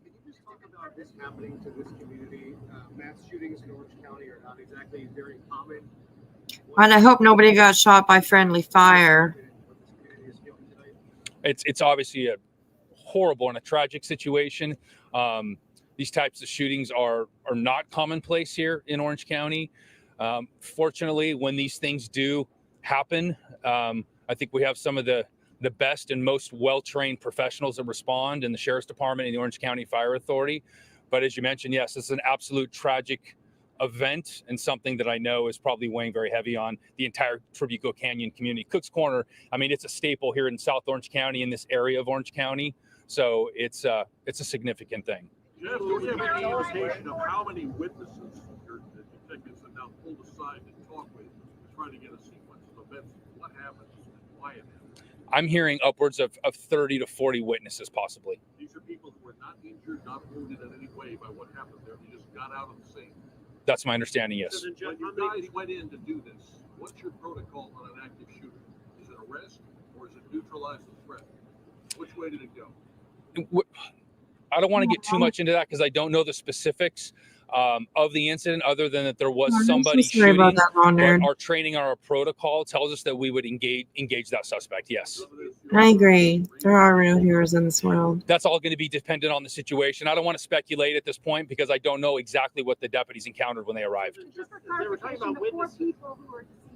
About this happening to this community, mass shootings in Orange County are not exactly very common. And I hope nobody got shot by friendly fire. It's obviously a horrible and a tragic situation. These types of shootings are not commonplace here in Orange County. Fortunately, when these things do happen, I think we have some of the best and most well-trained professionals that respond in the Sheriff's Department and the Orange County Fire Authority. But as you mentioned, yes, it's an absolute tragic event and something that I know is probably weighing very heavy on the entire Trabuco Canyon community. Cook's Corner, I mean, it's a staple here in South Orange County, in this area of Orange County. So it's a significant thing. Jeff, do we have any indication of how many witnesses your detectives have now pulled aside to talk with, trying to get a sequence of events, what happened, and why it happened? I'm hearing upwards of 30 to 40 witnesses possibly. These are people who were not injured, not wounded in any way by what happened there. They just got out of the scene. That's my understanding, yes. So then, Jeff, when you guys went in to do this, what's your protocol on an active shooter? Is it arrest or is it neutralize the threat? Which way did it go? I don't want to get too much into that because I don't know the specifics of the incident, other than that there was somebody sorry shooting. about that, Leonard. But our training, our protocol tells us that we would engage that suspect. Yes. I agree. There are real heroes in this world. That's all going to be dependent on the situation. I don't want to speculate at this point because I don't know exactly what the deputies encountered when they arrived. Just for clarification, the 4 people who are deceased,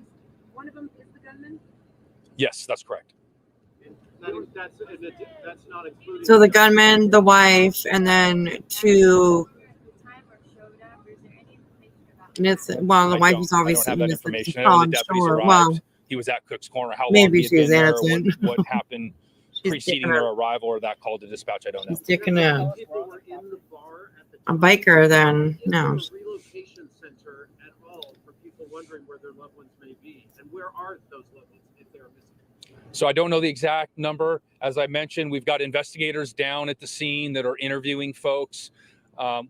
one of them is the gunman? Yes, that's correct. That's not included. So the gunman, the wife, and then 2. And it's, well, the wife is obviously I don't have that innocent. information. I Oh, know the I'm deputies sure. arrived. Well, He was at Cook's Corner. How long maybe he had been she's there, innocent. what happened preceding their arrival or that call to dispatch, I don't know. sticking a biker, then no. Relocation center at all for people wondering where their loved ones may be, and where are those loved ones if they're missing? So I don't know the exact number. As I mentioned, we've got investigators down at the scene that are interviewing folks.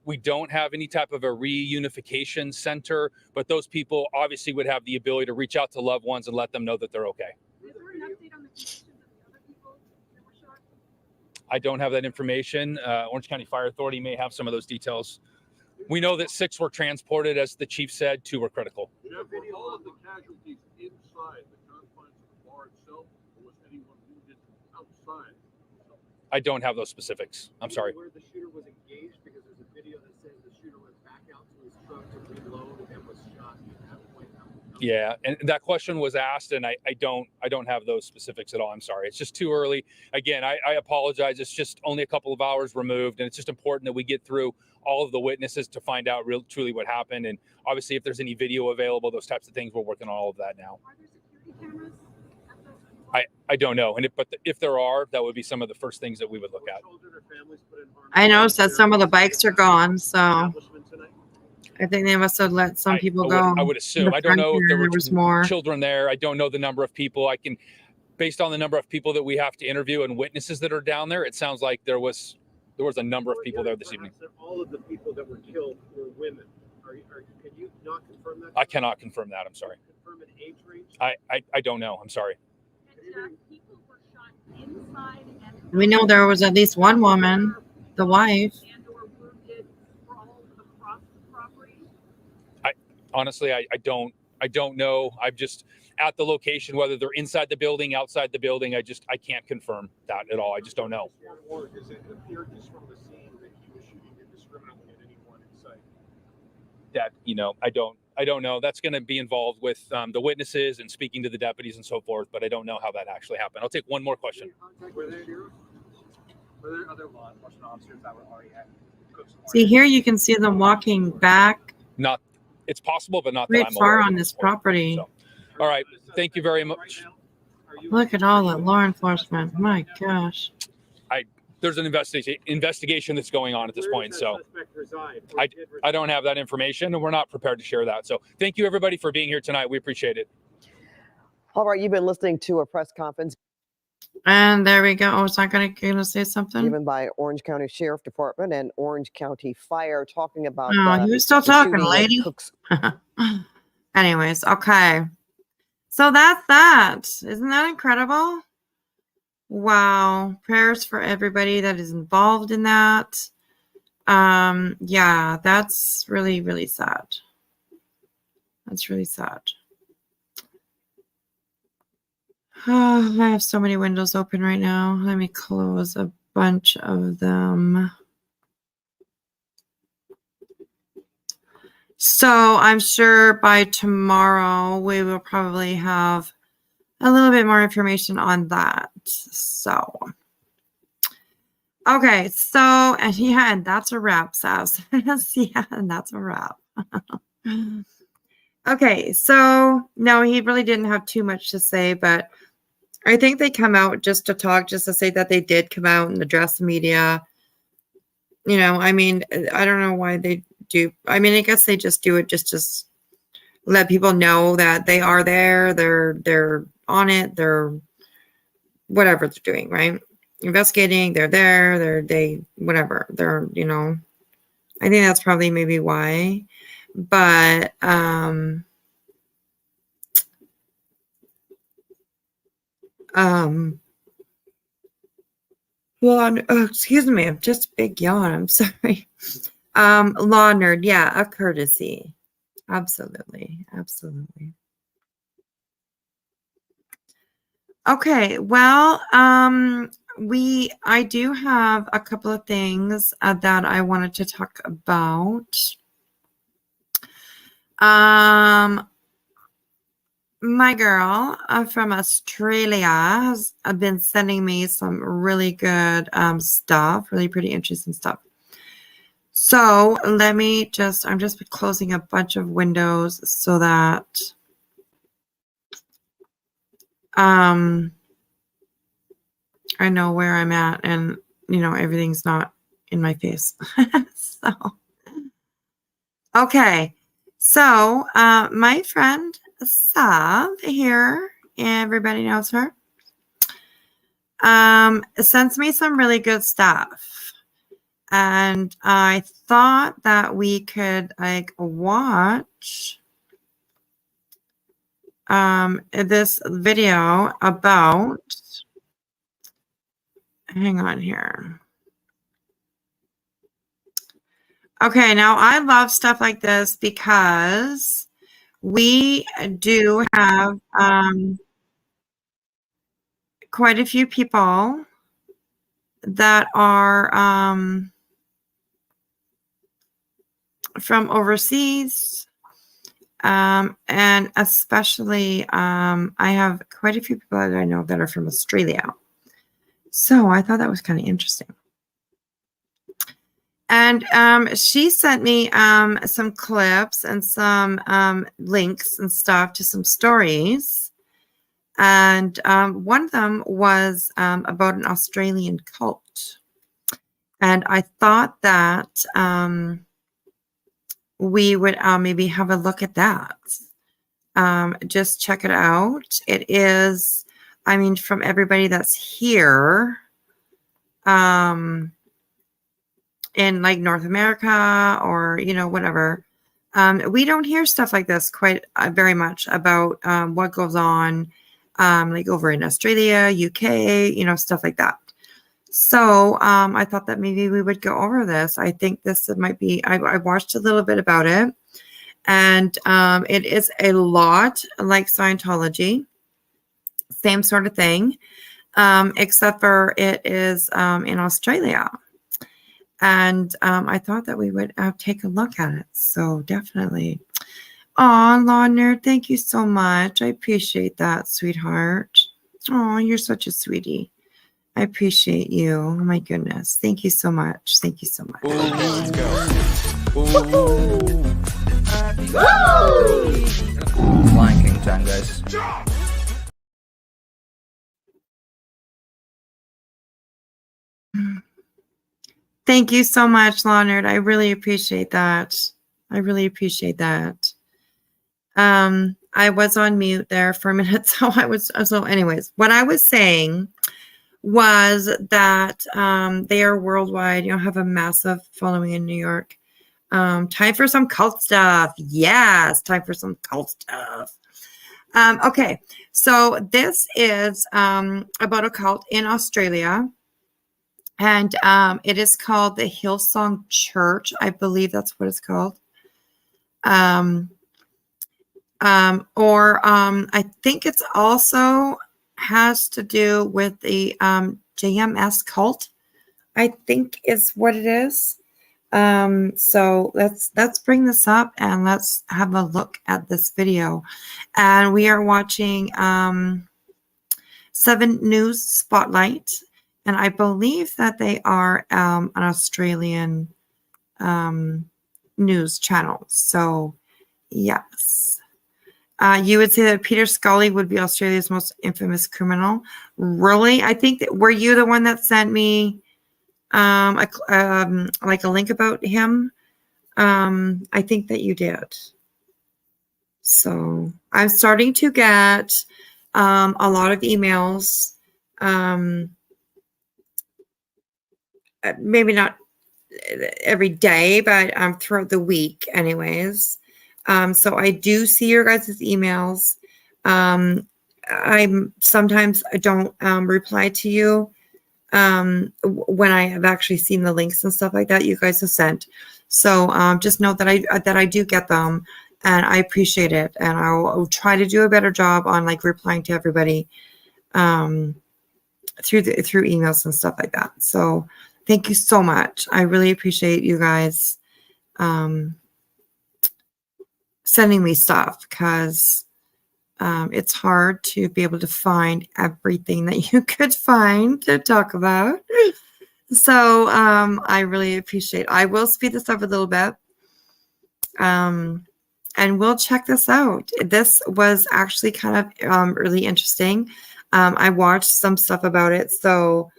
We don't have any type of a reunification center, but those people obviously would have the ability to reach out to loved ones and let them know that they're okay. Is there an update on the conditions of the other people that were shot? I don't have that information. Orange County Fire Authority may have some of those details. We know that 6 were transported, as the chief said, 2 were critical. Jeff, were all of the casualties inside the confines of the bar itself, or was anyone wounded outside? I don't have those specifics. I'm sorry. Where the shooter was engaged, because there's a video that says the shooter went back out to his truck to reload and was shot at that point. Yeah, and that question was asked, and I don't have those specifics at all. I'm sorry. It's just too early. Again, I apologize. It's just only a couple of hours removed, and it's just important that we get through all of the witnesses to find out truly what happened. And obviously, if there's any video available, those types of things, we're working on all of that now. Are there security cameras? I don't know, and if there are, that would be some of the first things that we would look at. I noticed that some of the bikes are gone, so I think they must have let some people go. I would assume. The I don't know if there was more. children there. I don't know the number of people. Based on the number of people that we have to interview and witnesses that are down there, it sounds like there was a number of people there this evening. All of the people that were killed were women. Can you not confirm that? I cannot confirm that. I'm sorry. Confirm an age range? I don't know. I'm sorry. People were shot inside and We know there was at least one woman, the wife. or wounded sprawled across the property. Honestly, I don't know. I'm just at the location, whether they're inside the building, outside the building. I can't confirm that at all. I just don't know. Or does it appear just from the scene that he was shooting indiscriminately at anyone in sight? That I don't know. That's going to be involved with the witnesses and speaking to the deputies and so forth, but I don't know how that actually happened. I'll take one more question. Were there other law enforcement officers that were already at Cook's Corner? See, here you can see them walking back It's possible, but not that right I'm far aware of on at this point. property. So, all right. Thank you very much. Look at all the law enforcement. My gosh. There's an investigation that's going on at this point. So I don't have that information, and we're not prepared to share that. So thank you, everybody, for being here tonight. We appreciate it. All right, you've been listening to a press conference And there we go. Oh, it's not gonna say something? given by Orange County Sheriff Department and Orange County Fire talking about Oh, you were still the talking, shooting at lady. Cook's. Anyways, okay. So that's that. Isn't that incredible? Wow. Prayers for everybody that is involved in that. Yeah, that's really, really sad. That's really sad. Oh, I have so many windows open right now. Let me close a bunch of them. So I'm sure by tomorrow we will probably have a little bit more information on that. So, okay. So, and yeah, and that's a wrap, Saz. Yeah, and that's a wrap. Okay. So, no, he really didn't have too much to say, but I think they come out just to talk, just to say that they did come out and address the media. You know, I mean, I don't know why they do. I mean, I guess they just do it just to let people know that they are there. They're on it. They're whatever they're doing, right? Investigating, they're there, whatever. They're, you know, I think that's probably maybe why. But well, excuse me, I'm just a big yawn. I'm sorry. Law nerd, yeah, a courtesy. Absolutely, absolutely. Okay, well, I do have a couple of things that I wanted to talk about. My girl from Australia has been sending me some really good stuff, really pretty interesting stuff. So let me I'm just closing a bunch of windows so that I know where I'm at and, you know, everything's not in my face. So, okay. So, my friend Sav here, everybody knows her, sends me some really good stuff. And I thought that we could like watch this video about, hang on here. Okay, now I love stuff like this because we do have quite a few people that are from overseas, and especially I have quite a few people that I know that are from Australia. So I thought that was kind of interesting. And she sent me some clips and some links and stuff to some stories. And one of them was about an Australian cult. And I thought that we would maybe have a look at that. Just check it out. It is, I mean, from everybody that's here in like North America or, you know, whatever. We don't hear stuff like this quite very much about what goes on like over in Australia, UK, you know, stuff like that. So I thought that maybe we would go over this. I think this might be, I watched a little bit about it, and it is a lot like Scientology, same sort of thing, except for it is in Australia. And I thought that we would take a look at it. So definitely. Aw, Law Nerd, thank you so much. I appreciate that, sweetheart. Oh, you're such a sweetie. I appreciate you. Oh my goodness. Thank you so much. Thank you so much. Ooh, let's go. Flying King time, guys. Thank you so much, Leonard. I really appreciate that. I really appreciate that. I was on mute there for a minute, so anyways, what I was saying was that they are worldwide, you know, have a massive following in New York. Time for some cult stuff. Yes, time for some cult stuff. Okay, so this is about a cult in Australia, and it is called the HILLSONG Church. I believe that's what it's called. I think it's also has to do with the JMS cult, I think is what it is. So let's bring this up and let's have a look at this video. And we are watching 7 News Spotlight, and I believe that they are an Australian news channel. So yes. You would say that Peter Scully would be Australia's most infamous criminal. Really? I think that, were you the one that sent me like a link about him? I think that you did. So I'm starting to get a lot of emails maybe not every day, but throughout the week anyways. So I do see your guys' emails. Sometimes I don't reply to you when I have actually seen the links and stuff like that you guys have sent. So just know that I do get them, and I appreciate it, and I'll try to do a better job on like replying to everybody through emails and stuff like that. So thank you so much. I really appreciate you guys sending me stuff, because it's hard to be able to find everything that you could find to talk about. So I really appreciate. I will speed this up a little bit, and we'll check this out. This was actually kind of really interesting. I watched some stuff about it, so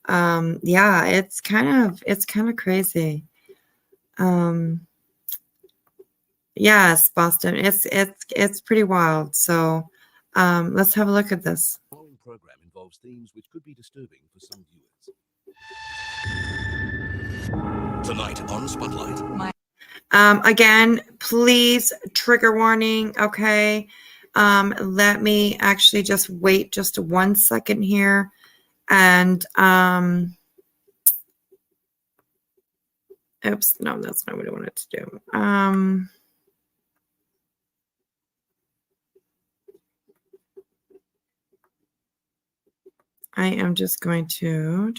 yeah, it's kind of crazy. Yes, Boston, it's pretty wild. So let's have a look at this. The following program involves themes which could be disturbing for some viewers. Tonight on Spotlight. Again, please, trigger warning. Okay. Let me actually just wait just 1 second here. And oops, no, that's not what I wanted to do. I am just going to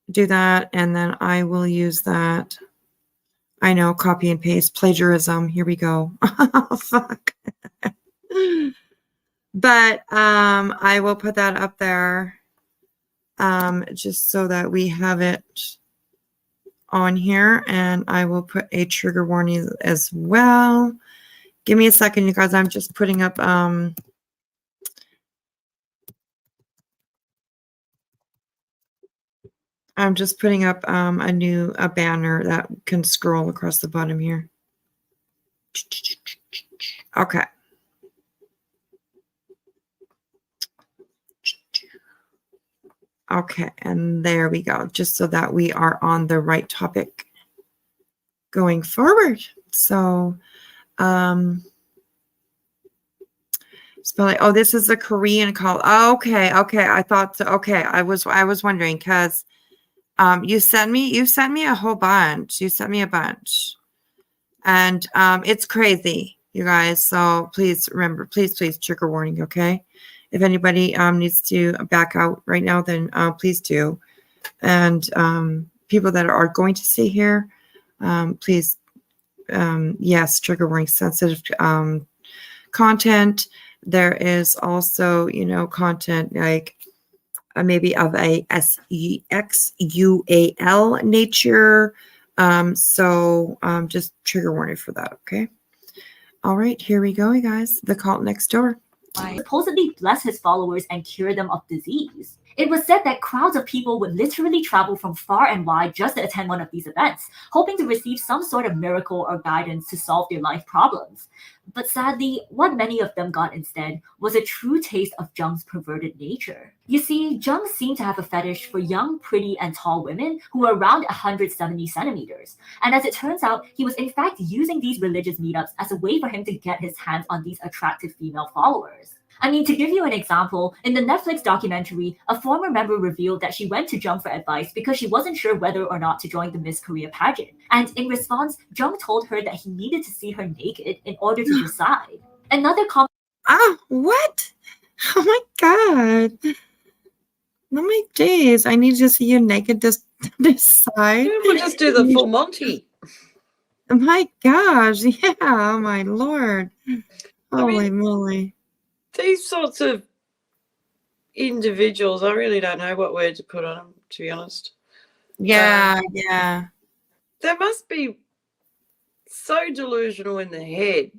do that, and then I will use that. I know, copy and paste, plagiarism. Here we go. Oh, fuck. But I will put that up there just so that we have it on here, and I will put a trigger warning as well. Give me a second, you guys. I'm just putting up a banner that can scroll across the bottom here. Okay. Okay, and there we go, just so that we are on the right topic going forward. So, spelling. Oh, this is a Korean call. Oh, okay, I thought so. Okay, I was wondering, because you sent me a whole bunch. You sent me a bunch, and it's crazy, you guys. So please remember, please trigger warning. Okay. If anybody needs to back out right now, then please do. And people that are going to stay here, please, yes, trigger warning, sensitive content. There is also, content like maybe of a sexual nature. So just trigger warning for that, okay? All right, here we go, you guys. The cult next door. Supposedly bless his followers and cure them of disease. It was said that crowds of people would literally travel from far and wide just to attend one of these events, hoping to receive some sort of miracle or guidance to solve their life problems. But sadly, what many of them got instead was a true taste of Jung's perverted nature. You see, Jung seemed to have a fetish for young, pretty, and tall women who were around 170 centimeters. And as it turns out, he was in fact using these religious meetups as a way for him to get his hands on these attractive female followers. I mean, to give you an example, in the Netflix documentary, a former member revealed that she went to Jung for advice because she wasn't sure whether or not to join the Miss Korea pageant. And in response, Jung told her that he needed to see her naked in order to decide. Another comment. Ah, what? Oh my God. Oh my days. I need to see you naked to decide. We'll just do the full Monty. Oh my gosh. Yeah. Oh my Lord. Holy moly. These sorts of individuals, I really don't know what word to put on them, to be honest. Yeah, yeah. They must be so delusional in the head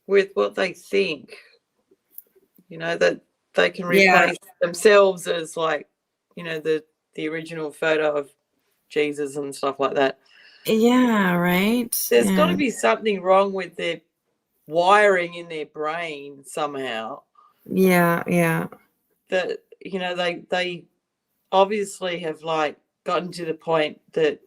with what they think, that they can replace themselves as like, the original photo of Jesus and stuff like that. Yeah, right. There's got to be something wrong with their wiring in their brain somehow Yeah, yeah. that, you know, they obviously have like gotten to the point that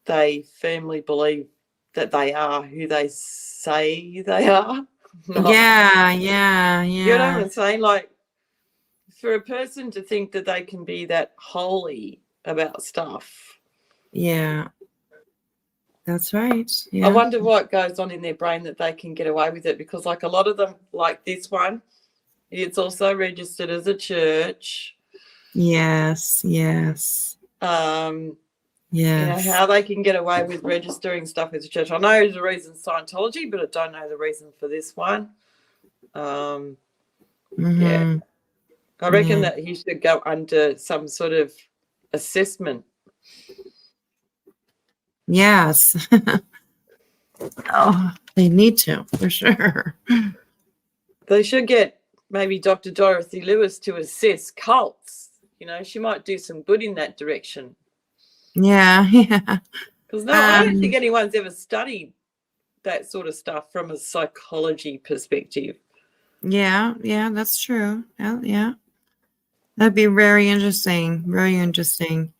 they firmly believe that they are who they say they are. Yeah, yeah, You know what yeah. I'm saying? Like, for a person to think that they can be that holy about stuff, Yeah. That's right. I Yeah. wonder what goes on in their brain that they can get away with it. Because, like, a lot of them, like this one, it's also registered as a church. Yes, yes. You know, Yes. how they can get away with registering stuff as a church. I know there's a reason Scientology, but I don't know the reason for this one. Yeah. I reckon Yeah. that he should go under some sort of assessment. Yes. Oh, they need to, for sure. They should get maybe Dr. Dorothy Lewis to assess cults. You know, she might do some good in that direction. Yeah, yeah. Because I don't think anyone's ever studied that sort of stuff from a psychology perspective. Yeah, yeah, that's true. Yeah. That'd be very interesting. Very interesting.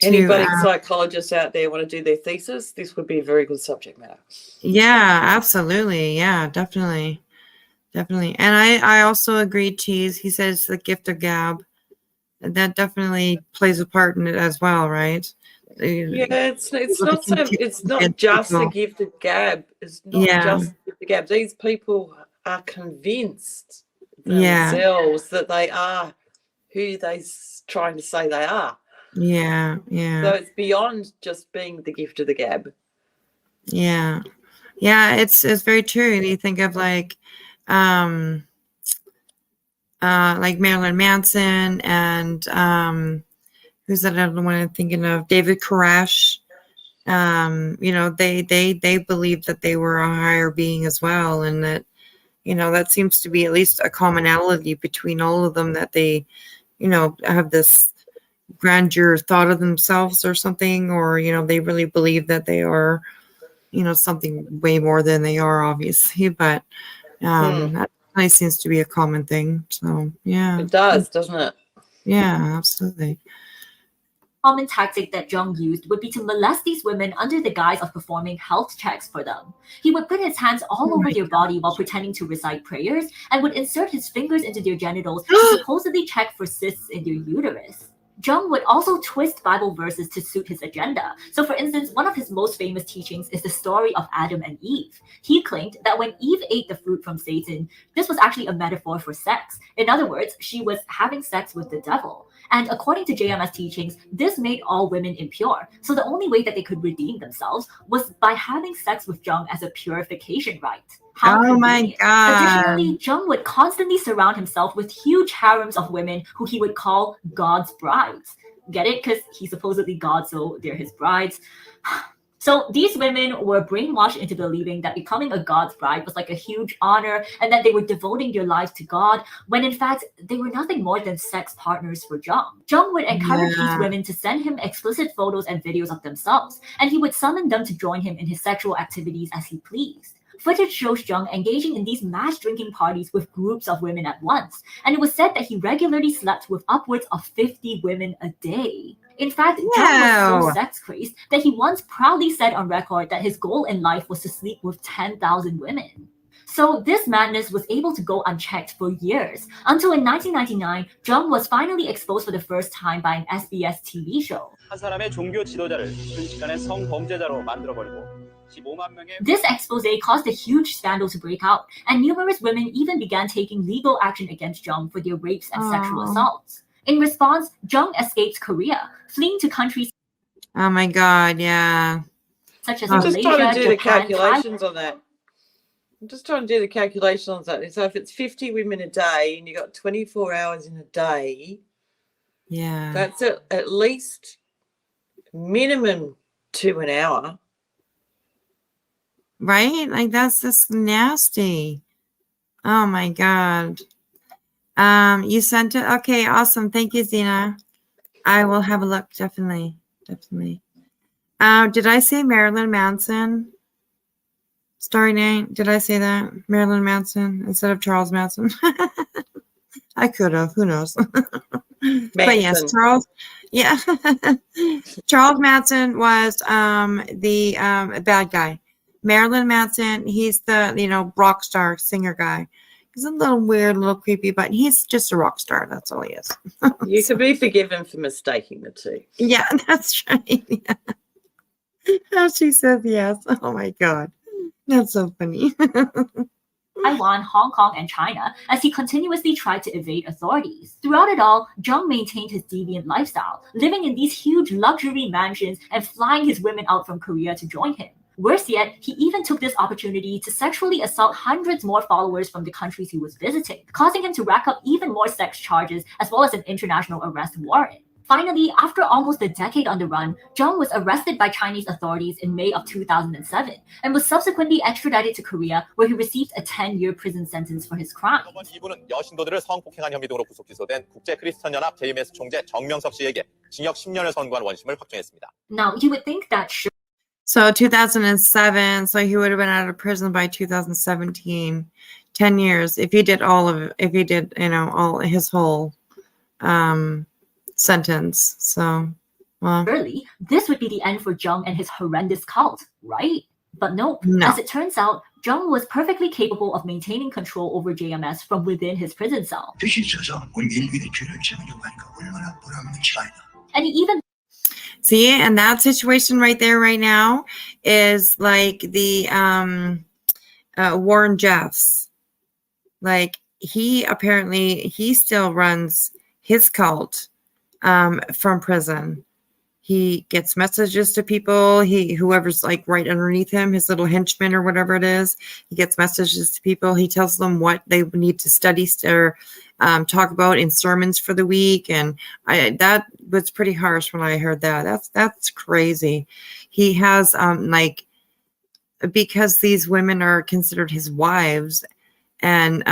Any To budding psychologists out there want to do their thesis, this would be a very good subject matter. yeah, absolutely. Yeah, definitely. Definitely. And I also agree, Cheese. He says the gift of gab. That definitely plays a part in it as well, right? Yeah, it's not just the gift of gab. It's not just the gift of gab. These people are convinced themselves that they are who they're trying to say they are. Yeah, So yeah. it's beyond just being the gift of the gab. Yeah. Yeah, it's very true. You think of like Marilyn Manson and who's that other one I'm thinking of? David Koresh. You know, they believed that they were a higher being as well, and that, you know, that seems to be at least a commonality between all of them, that they, you know, have this grandeur thought of themselves or something, or, you know, they really believe that they are, you know, something way more than they are, obviously, but that really seems to be a common thing. So yeah, it does, doesn't it? Yeah, absolutely. Common tactic that Jung used would be to molest these women under the guise of performing health checks for them. He would put his hands all over their body while pretending to recite prayers, and would insert his fingers into their genitals to supposedly check for cysts in their uterus. Jung would also twist Bible verses to suit his agenda. So, for instance, one of his most famous teachings is the story of Adam and Eve. He claimed that when Eve ate the fruit from Satan, this was actually a metaphor for sex. In other words, she was having sex with the devil. And according to JMS teachings, this made all women impure. So the only way that they could redeem themselves was by having sex with Jung as a purification rite. How Oh my convenient. God. Additionally, Jung would constantly surround himself with huge harems of women who he would call God's brides. Get it? Because he's supposedly God, so they're his brides. So these women were brainwashed into believing that becoming a God's bride was like a huge honor and that they were devoting their lives to God, when in fact they were nothing more than sex partners for Jung. Jung would encourage these women to send him explicit photos and videos of themselves, and he would summon them to join him in his sexual activities as he pleased. Footage shows Jung engaging in these mass drinking parties with groups of women at once, and it was said that he regularly slept with upwards of 50 women a day. In fact, Jung was so sex crazed that he once proudly said on record that his goal in life was to sleep with 10,000 women. So this madness was able to go unchecked for years, until in 1999, Jung was finally exposed for the first time by an SBS TV show. 한 사람의 종교 지도자를 순식간에 성범죄자로 만들어버리고 15만 명의 This expose caused a huge scandal to break out, and numerous women even began taking legal action against Jung for their rapes and sexual assaults. In response, Jung escaped Korea, fleeing to countries Oh my God, yeah. such as I'm just Malaysia, trying to do the Japan, calculations on that. I'm just trying to do the calculations on that. So if it's 50 women a day and you got 24 hours in a day, Yeah. that's at least minimum 2 an hour. Right? Like that's just nasty. Oh my God. You sent it? Okay, awesome. Thank you, Zena. I will have a look, definitely. Definitely. Did I say Marilyn Manson? Starry Night. Did I say that? Marilyn Manson instead of Charles Manson. I could have. Who knows? But yes, Manson. Charles. Yeah, Charles Manson was the bad guy. Marilyn Manson. He's the rock star singer guy. He's a little weird, a little creepy, but he's just a rock star. That's all he is. You can be forgiven for mistaking the two. Yeah, that's right. Yeah. She says yes. Oh my God. That's so funny. Taiwan, Hong Kong, and China as he continuously tried to evade authorities. Throughout it all, Jung maintained his deviant lifestyle, living in these huge luxury mansions and flying his women out from Korea to join him. Worse yet, he even took this opportunity to sexually assault hundreds more followers from the countries he was visiting, causing him to rack up even more sex charges as well as an international arrest warrant. Finally, after almost a decade on the run, Jung was arrested by Chinese authorities in May of 2007 and was subsequently extradited to Korea, where he received a 10-year prison sentence for his crime. 이분은 여신도들을 성폭행한 혐의 등으로 구속 기소된 국제 크리스천 연합 JMS 총재 정명섭 씨에게 징역 10년을 선고한 원심을 확정했습니다. Now, you would think that So 2007, so he would have been out of prison by 2017, 10 years if he did all his whole sentence. So, well. Surely, this would be the end for Jung and his horrendous cult, right? But no, as it turns out, Jung was perfectly capable of maintaining control over JMS from within his prison cell. And he even See, and that situation right there, right now, is like the Warren Jeffs. Like he still runs his cult from prison. He gets messages to people. Whoever's like right underneath him, his little henchman or whatever it is, he gets messages to people. He tells them what they need to study or talk about in sermons for the week. And that was pretty harsh when I heard that. That's crazy. He has because these women are considered his wives, and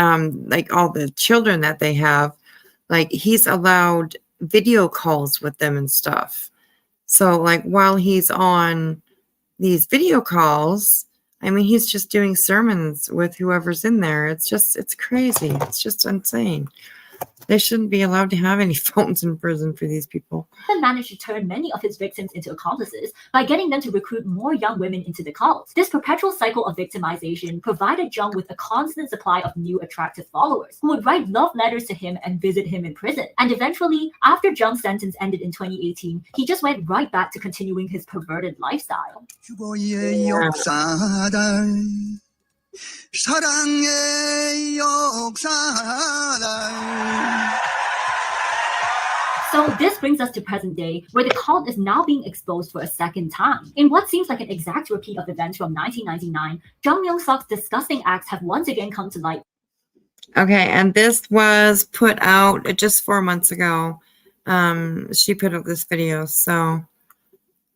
like all the children that they have, like he's allowed video calls with them and stuff. So like while he's on these video calls, I mean, he's just doing sermons with whoever's in there. It's crazy. It's just insane. They shouldn't be allowed to have any phones in prison for these people. He managed to turn many of his victims into accomplices by getting them to recruit more young women into the cult. This perpetual cycle of victimization provided Jung with a constant supply of new attractive followers who would write love letters to him and visit him in prison. And eventually, after Jung's sentence ended in 2018, he just went right back to continuing his perverted lifestyle. So this brings us to present day, where the cult is now being exposed for a second time. In what seems like an exact repeat of events from 1999, Jung Myung-suk's disgusting acts have once again come to light. Okay, and this was put out just 4 months ago. She put out this video, so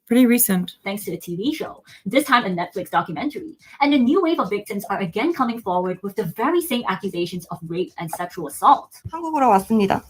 pretty recent. Thanks to a TV show, this time a Netflix documentary. And a new wave of victims are again coming forward with the very same accusations of rape and sexual assault. 한국으로 왔습니다.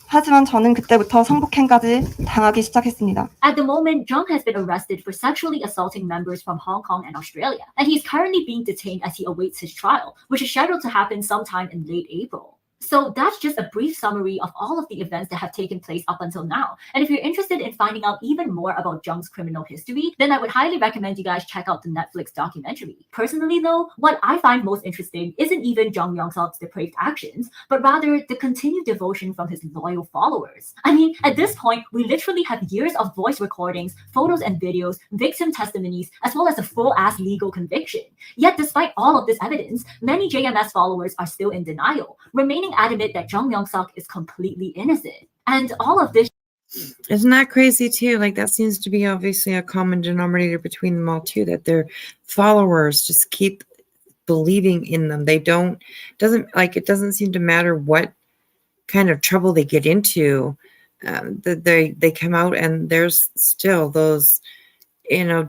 하지만 저는 그때부터 성폭행까지 당하기 시작했습니다. At the moment, Jung has been arrested for sexually assaulting members from Hong Kong and Australia, and he's currently being detained as he awaits his trial, which is scheduled to happen sometime in late April. So that's just a brief summary of all of the events that have taken place up until now. And if you're interested in finding out even more about Jung's criminal history, then I would highly recommend you guys check out the Netflix documentary. Personally though, what I find most interesting isn't even Jung Myung-suk's depraved actions, but rather the continued devotion from his loyal followers. I mean, at this point, we literally have years of voice recordings, photos and videos, victim testimonies, as well as a full-ass legal conviction. Yet despite all of this evidence, many JMS followers are still in denial, remaining adamant that Jung Myung-suk is completely innocent. And all of this... Isn't that crazy too? Like that seems to be obviously a common denominator between them all too, that their followers just keep believing in them. It doesn't seem to matter what kind of trouble they get into. They come out and there's still those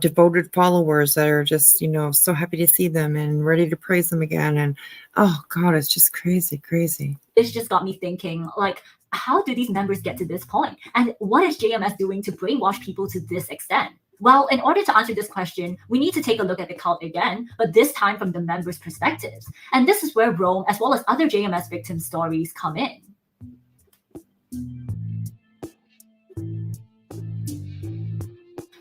devoted followers that are just, so happy to see them and ready to praise them again. And oh God, it's just crazy. This just got me thinking, like, how do these members get to this point? And what is JMS doing to brainwash people to this extent? Well, in order to answer this question, we need to take a look at the cult again, but this time from the members' perspectives. And this is where Rome, as well as other JMS victim stories, come in.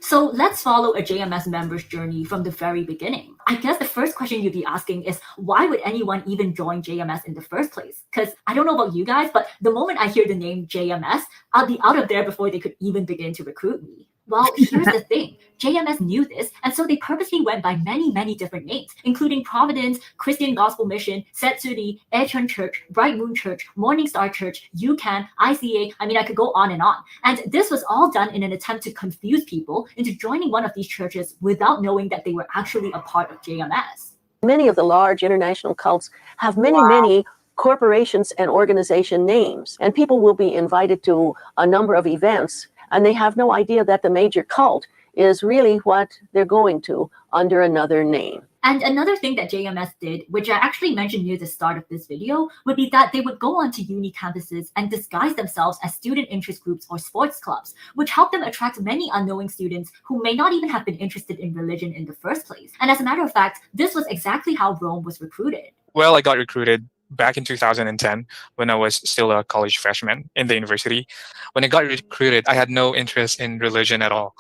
So let's follow a JMS member's journey from the very beginning. I guess the first question you'd be asking is, why would anyone even join JMS in the first place? Because I don't know about you guys, but the moment I hear the name JMS, I'll be out of there before they could even begin to recruit me. Well, here's the thing. JMS knew this, and so they purposely went by many, many different names, including Providence, Christian Gospel Mission, Setsuri, Airchurn Church, Bright Moon Church, Morning Star Church, UCAN, ICA. I mean, I could go on and on. And this was all done in an attempt to confuse people into joining one of these churches without knowing that they were actually a part of JMS. Many of the large international cults have many corporations and organization names, and people will be invited to a number of events, and they have no idea that the major cult is really what they're going to under another name. And another thing that JMS did, which I actually mentioned near the start of this video, would be that they would go onto uni campuses and disguise themselves as student interest groups or sports clubs, which helped them attract many unknowing students who may not even have been interested in religion in the first place. And as a matter of fact, this was exactly how Rome was recruited. Well, I got recruited back in 2010 when I was still a college freshman in the university. When I got recruited, I had no interest in religion at all.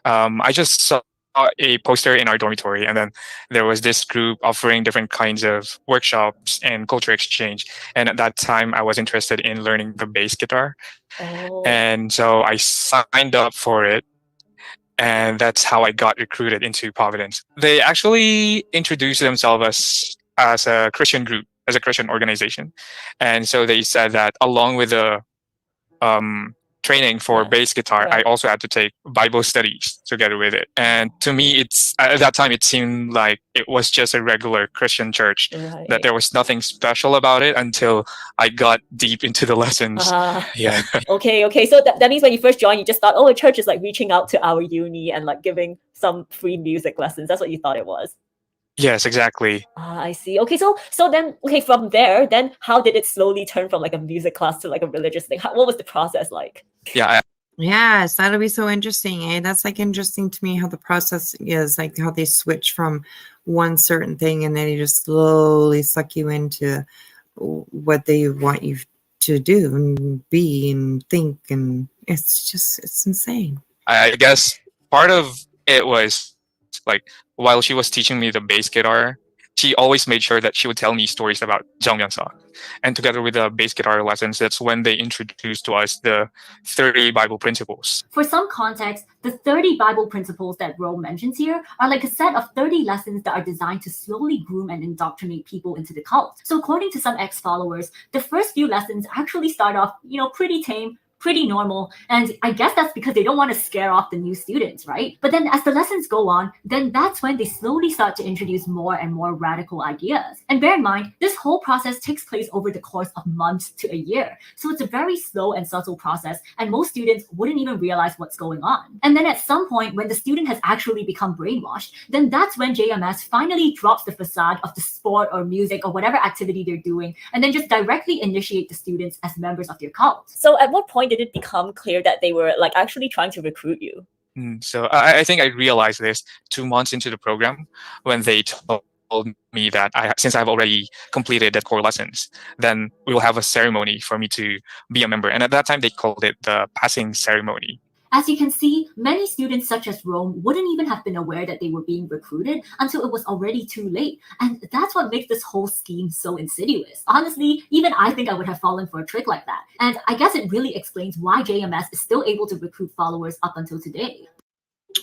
I just saw a poster in our dormitory, and then there was this group offering different kinds of workshops and culture exchange. And at that time, I was interested in learning the bass guitar. And so I signed up for it. And that's how I got recruited into Providence. They actually introduced themselves as a Christian group, as a Christian organization. And so they said that along with the training for bass guitar, I also had to take Bible studies together with it. And to me, at that time, it seemed like it was just a regular Christian church, that there was nothing special about it until I got deep into the lessons. Yeah. Okay. So that means when you first joined, you just thought, oh, a church is like reaching out to our uni and like giving some free music lessons. That's what you thought it was. Yes, exactly. I see. Okay, so then from there, then how did it slowly turn from like a music class to like a religious thing? What was the process like? Yeah. Yes, that'll be so interesting, eh? That's like interesting to me how the process is, like how they switch from one certain thing and then they just slowly suck you into what they want you to do and be and think, and it's insane. I guess part of it was like while she was teaching me the bass guitar, she always made sure that she would tell me stories about 정명석. And together with the bass guitar lessons, that's when they introduced to us the 30 Bible principles. For some context, the 30 Bible principles that Rome mentions here are like a set of 30 lessons that are designed to slowly groom and indoctrinate people into the cult. So according to some ex-followers, the first few lessons actually start off, pretty tame, pretty normal, and I guess that's because they don't want to scare off the new students, right? But then as the lessons go on, then that's when they slowly start to introduce more and more radical ideas. And bear in mind, this whole process takes place over the course of months to a year. So it's a very slow and subtle process, and most students wouldn't even realize what's going on. And then at some point, when the student has actually become brainwashed, then that's when JMS finally drops the facade of the sport or music or whatever activity they're doing, and then just directly initiate the students as members of their cult. So at what point did it become clear that they were like actually trying to recruit you? So I think I realized this 2 months into the program when they told me that since I've already completed the core lessons, then we will have a ceremony for me to be a member. And at that time, they called it the passing ceremony. As you can see, many students such as Rome wouldn't even have been aware that they were being recruited until it was already too late. And that's what makes this whole scheme so insidious. Honestly, even I think I would have fallen for a trick like that. And I guess it really explains why JMS is still able to recruit followers up until today.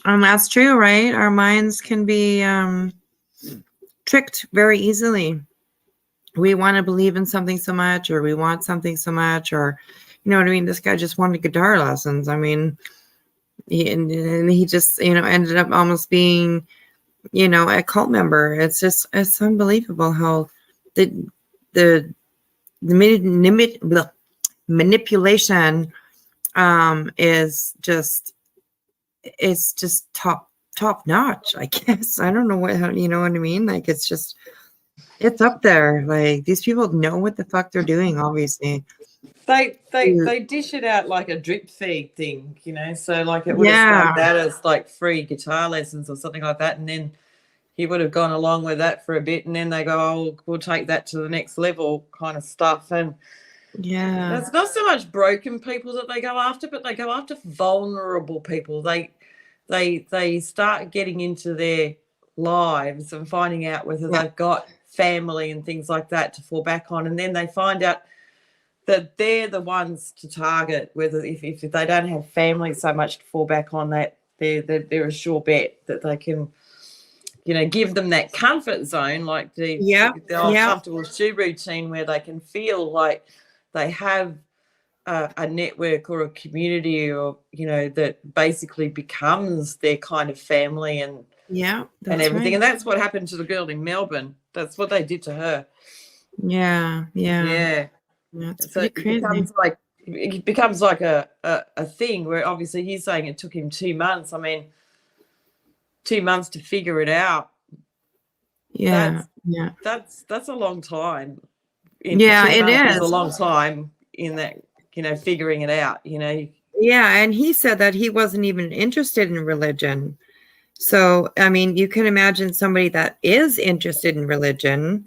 That's true, right? Our minds can be tricked very easily. We want to believe in something so much, or we want something so much, or, you know what I mean? This guy just wanted guitar lessons. I mean, he just, ended up almost being, a cult member. It's unbelievable how the manipulation is just, it's just top notch, I guess. I don't know what I mean? Like, it's up there. Like, these people know what the fuck they're doing, obviously. They dish it out like a drip feed thing, you know. So like it would have started Yeah. out as like free guitar lessons or something like that, and then he would have gone along with that for a bit, and then they go, "Oh, we'll take that to the next level," kind of stuff. And Yeah. it's not so much broken people that they go after, but they go after vulnerable people. They start getting into their lives and finding out whether they've got family and things like that to fall back on, and then they find out that they're the ones to target. Whether if they don't have family so much to fall back on, that they're a sure bet that they can, you know, give them that comfort zone, like the old comfortable shoe routine, where they can feel like they have a network or a community, or you know, that basically becomes their kind of family and everything. And that's what happened to the girl in Melbourne. That's what they did to her. Yeah. That's So pretty crazy. it becomes like a thing where obviously he's saying it took him 2 months. I mean, 2 months to figure it out. That's a long time. It Is is a long time in that, you know, figuring it out, you know. Yeah, and he said that he wasn't even interested in religion. So, I mean, you can imagine somebody that is interested in religion,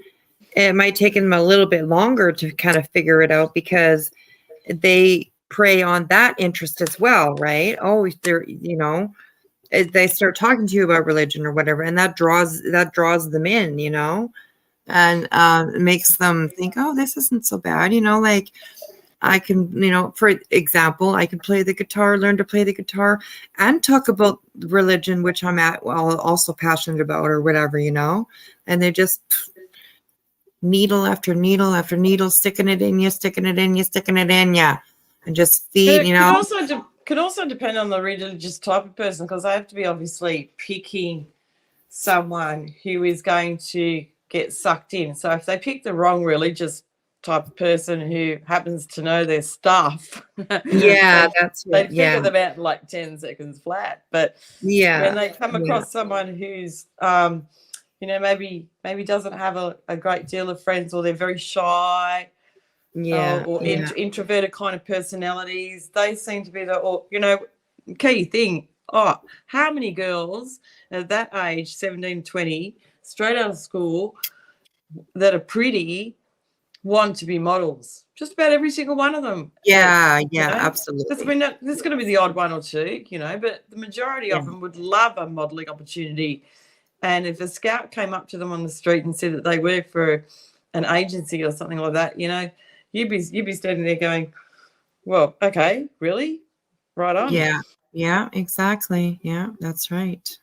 it might take them a little bit longer to kind of figure it out, because they prey on that interest as well, right? Oh, they're, you know, they start talking to you about religion or whatever, and that draws them in, you know, and it makes them think, oh, this isn't so bad, you know, like I can, you know, for example, I can play the guitar, learn to play the guitar, and talk about religion, which I'm also passionate about, or whatever, you know, and they just needle after needle after needle, sticking it in you, and just feed, you know. Could also depend on the religious type of person, because I have to be obviously picking someone who is going to get sucked in. So if they pick the wrong religious type of person who happens to know their stuff, they figure them out in like 10 seconds flat. But when they come across someone who's you know, maybe doesn't have a great deal of friends, or they're very shy, or introverted kind of personalities, they seem to be you know, key thing. Oh, how many girls at that age, 17, 20, straight out of school, that are pretty, want to be models? Just about every single one of them. Absolutely. I mean, there's going to be the odd one or two, you know, but the majority of them would love a modeling opportunity. And if a scout came up to them on the street and said that they work for an agency or something like that, you know, you'd be standing there going, well, okay, really? Right on. Yeah, exactly. Yeah, that's right.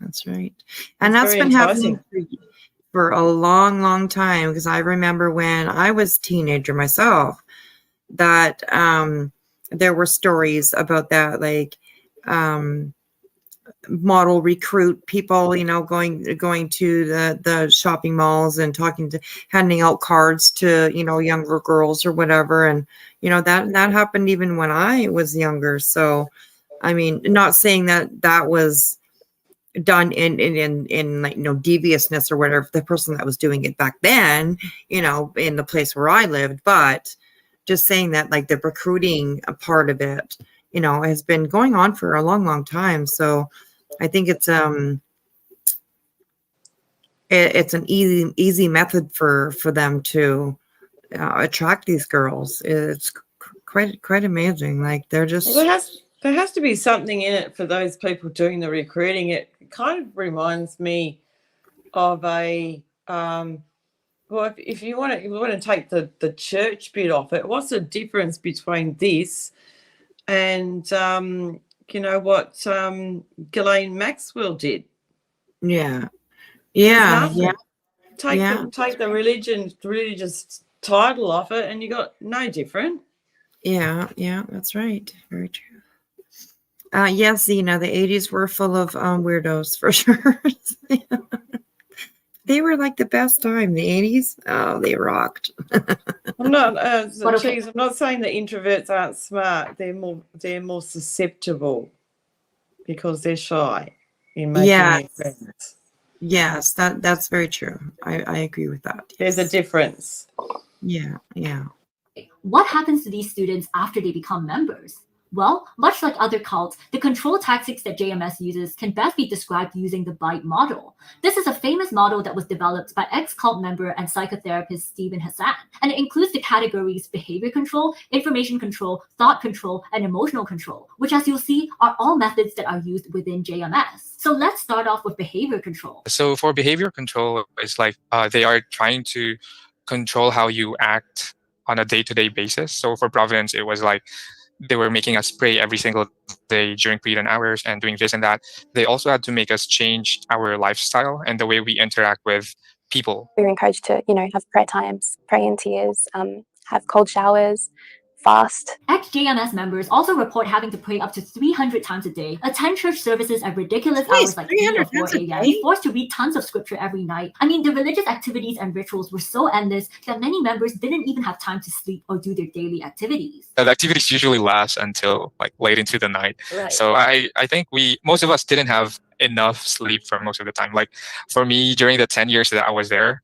And that's been happening for a long, long time, because I remember when I was a teenager myself that there were stories about that, like model recruit people, you know, going to the shopping malls and handing out cards to, you know, younger girls or whatever. And, you know, that happened even when I was younger. So, I mean, not saying that was done in like, you know, deviousness or whatever, the person that was doing it back then, you know, in the place where I lived, but just saying that, like, the recruiting part of it, you know, has been going on for a long, long time. So I think it's an easy method for them to attract these girls. It's quite amazing. Like, they're just, there has to be something in it for those people doing the recruiting. It kind of reminds me of a well, if you want to take the church bit off it, what's the difference between this and you know, what Ghislaine Maxwell did? Take the religious title off it, and you got no different. Yeah, that's right. Very true. Yes, you know, the 80s were full of weirdos, for sure. They were like the best time, the 80s. Oh, they rocked. I'm not saying that introverts aren't smart. They're more susceptible because they're shy in making new friends. Yes, that's very true. I agree with that. There's a difference. Yeah. What happens to these students after they become members? Well, much like other cults, the control tactics that JMS uses can best be described using the BITE model. This is a famous model that was developed by ex-cult member and psychotherapist Stephen Hassan, and it includes the categories behavior control, information control, thought control, and emotional control, which, as you'll see, are all methods that are used within JMS. So let's start off with behavior control. So for behavior control, it's like they are trying to control how you act on a day-to-day basis. So for Providence, it was like they were making us pray every single day during pre-dawn hours and doing this and that. They also had to make us change our lifestyle and the way we interact with people. We were encouraged to, have prayer times, pray in tears, have cold showers, fast. Ex-JMS members also report having to pray up to 300 times a day, attend church services at ridiculous hours like 3 or 4 a.m., be forced to read tons of scripture every night. I mean, the religious activities and rituals were so endless that many members didn't even have time to sleep or do their daily activities. The activities usually last until like late into the night. Right. So I think most of us didn't have enough sleep for most of the time. Like for me, during the 10 years that I was there,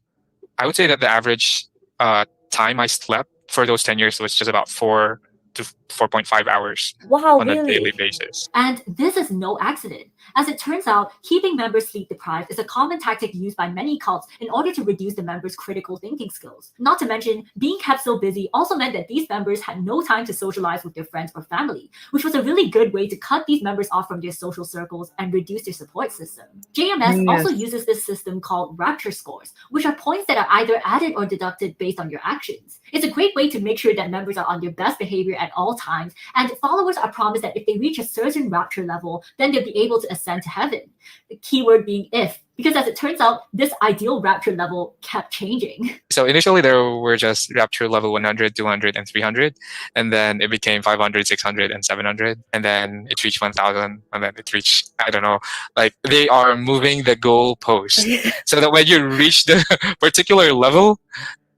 I would say that the average time I slept for those 10 years was just about 4 to 4.5 hours on a daily basis. And this is no accident. As it turns out, keeping members sleep deprived is a common tactic used by many cults in order to reduce the members' critical thinking skills. Not to mention, being kept so busy also meant that these members had no time to socialize with their friends or family, which was a really good way to cut these members off from their social circles and reduce their support system. JMS also uses this system called rapture scores, which are points that are either added or deducted based on your actions. It's a great way to make sure that members are on their best behavior at all times, and followers are promised that if they reach a certain rapture level, then they'll be able to ascend to heaven. The keyword being if, because as it turns out, this ideal rapture level kept changing. So initially there were just rapture level 100, 200, and 300. And then it became 500, 600, and 700. And then it reached 1,000. And then it reached, I don't know, like they are moving the goalpost. So that when you reach the particular level,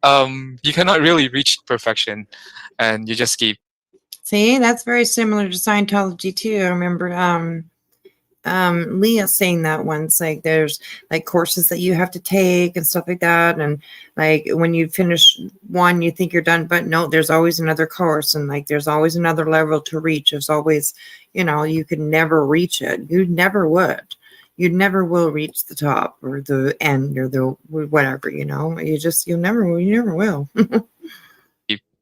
you cannot really reach perfection. And you just keep. See, that's very similar to Scientology too. I remember Leah saying that once, like there's like courses that you have to take and stuff like that, and like when you finish one you think you're done, but no, there's always another course, and like there's always another level to reach. There's always, you could never reach it. You never would. You never will reach the top or the end or the whatever, you never will.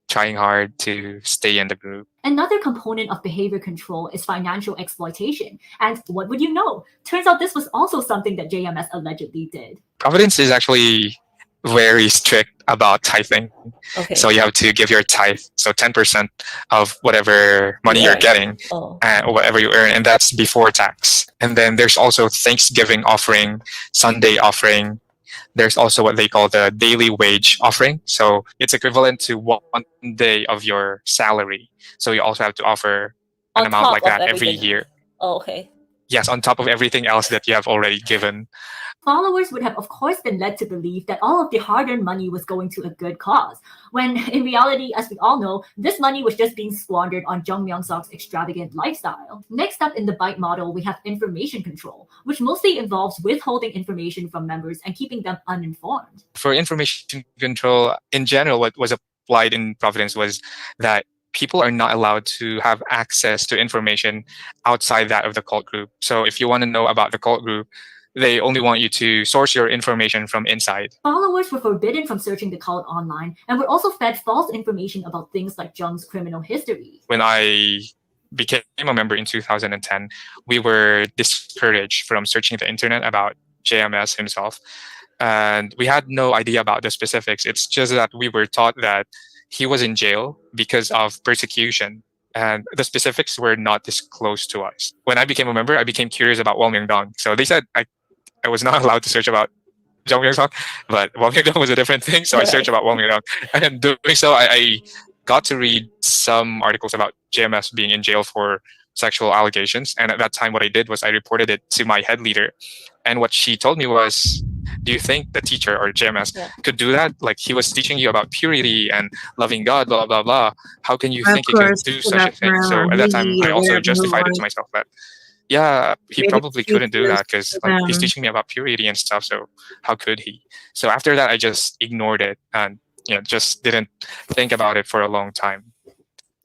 Trying hard to stay in the group. Another component of behavior control is financial exploitation. And what would you know? Turns out this was also something that JMS allegedly did. Providence is actually very strict about tithing. Okay. So you have to give your tithe. So 10% of whatever money you're getting or whatever you earn. And that's before tax. And then there's also Thanksgiving offering, Sunday offering. There's also what they call the daily wage offering. So it's equivalent to 1 day of your salary. So you also have to offer an amount like that every year. Oh, okay. Yes, on top of everything else that you have already given. Followers would have, of course, been led to believe that all of the hard-earned money was going to a good cause, when in reality, as we all know, this money was just being squandered on Jung Myung-suk's extravagant lifestyle. Next up in the BITE model, we have information control, which mostly involves withholding information from members and keeping them uninformed. For information control, in general, what was applied in Providence was that people are not allowed to have access to information outside that of the cult group. So if you want to know about the cult group, they only want you to source your information from inside. Followers were forbidden from searching the cult online and were also fed false information about things like Jung's criminal history. When I became a member in 2010, we were discouraged from searching the internet about JMS himself. And we had no idea about the specifics. It's just that we were taught that he was in jail because of persecution. And the specifics were not disclosed to us. When I became a member, I became curious about Won Myung-dong. So they said I was not allowed to search about Jung Myung-suk, but Won Myung-dong was a different thing. So I searched about Won Myung-dong. And in doing so, I got to read some articles about JMS being in jail for sexual allegations. And at that time, what I did was I reported it to my head leader. And what she told me was, do you think the teacher or JMS could do that? Like he was teaching you about purity and loving God, blah, blah, blah. How can you think he could do such a thing? So at that time, I also justified it to myself that, yeah, he probably couldn't do that because like, he's teaching me about purity and stuff. So how could he? So after that, I just ignored it. And just didn't think about it for a long time.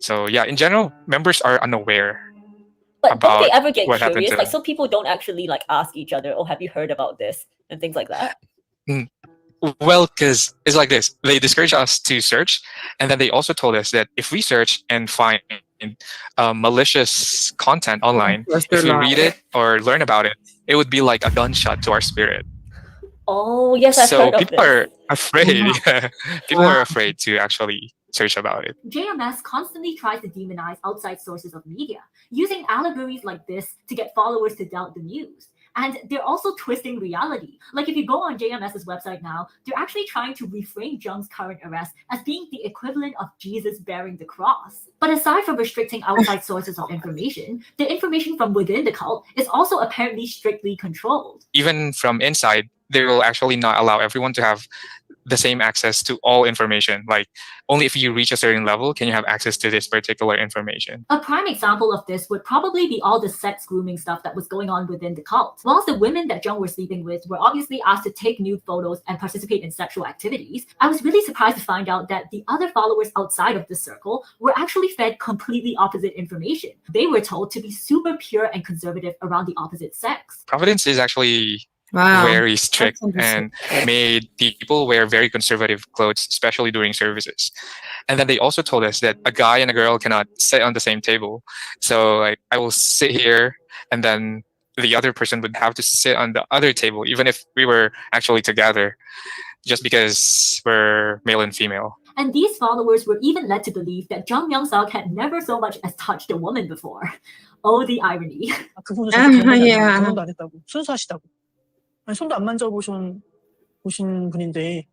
So yeah, in general, members are unaware But don't about they ever get what happened curious? to Like, them. some people don't actually like ask each other, "Oh, have you heard about this?" and things like that. Well, because it's like this. They discourage us to search, and then they also told us that if we search and find malicious content online, course, if they're we read lying. it or learn about it, it would be like a gunshot to our spirit. Oh, yes, I've So heard of people this. are afraid. People Wow. are afraid to actually search about it. JMS constantly tries to demonize outside sources of media, using allegories like this to get followers to doubt the news. And they're also twisting reality. Like, if you go on JMS's website now, they're actually trying to reframe Jung's current arrest as being the equivalent of Jesus bearing the cross. But aside from restricting outside sources of information, the information from within the cult is also apparently strictly controlled. Even from inside, they will actually not allow everyone to have the same access to all information. Like, only if you reach a certain level can you have access to this particular information. A prime example of this would probably be all the sex grooming stuff that was going on within the cult. Whilst the women that Jung were sleeping with were obviously asked to take nude photos and participate in sexual activities, I was really surprised to find out that the other followers outside of this circle were actually fed completely opposite information. They were told to be super pure and conservative around the opposite sex. Providence is actually Wow. very strict That's and interesting. made people wear very conservative clothes, especially during services. And then they also told us that a guy and a girl cannot sit on the same table. So like, I will sit here, and then the other person would have to sit on the other table, even if we were actually together, just because we're male and female. And these followers were even led to believe that Jung Myung-suk had never so much as touched a woman before. Oh, the irony. Yeah. 결혼도 안 했다고 순수하시다고. 아니, 손도 안 보신 분인데.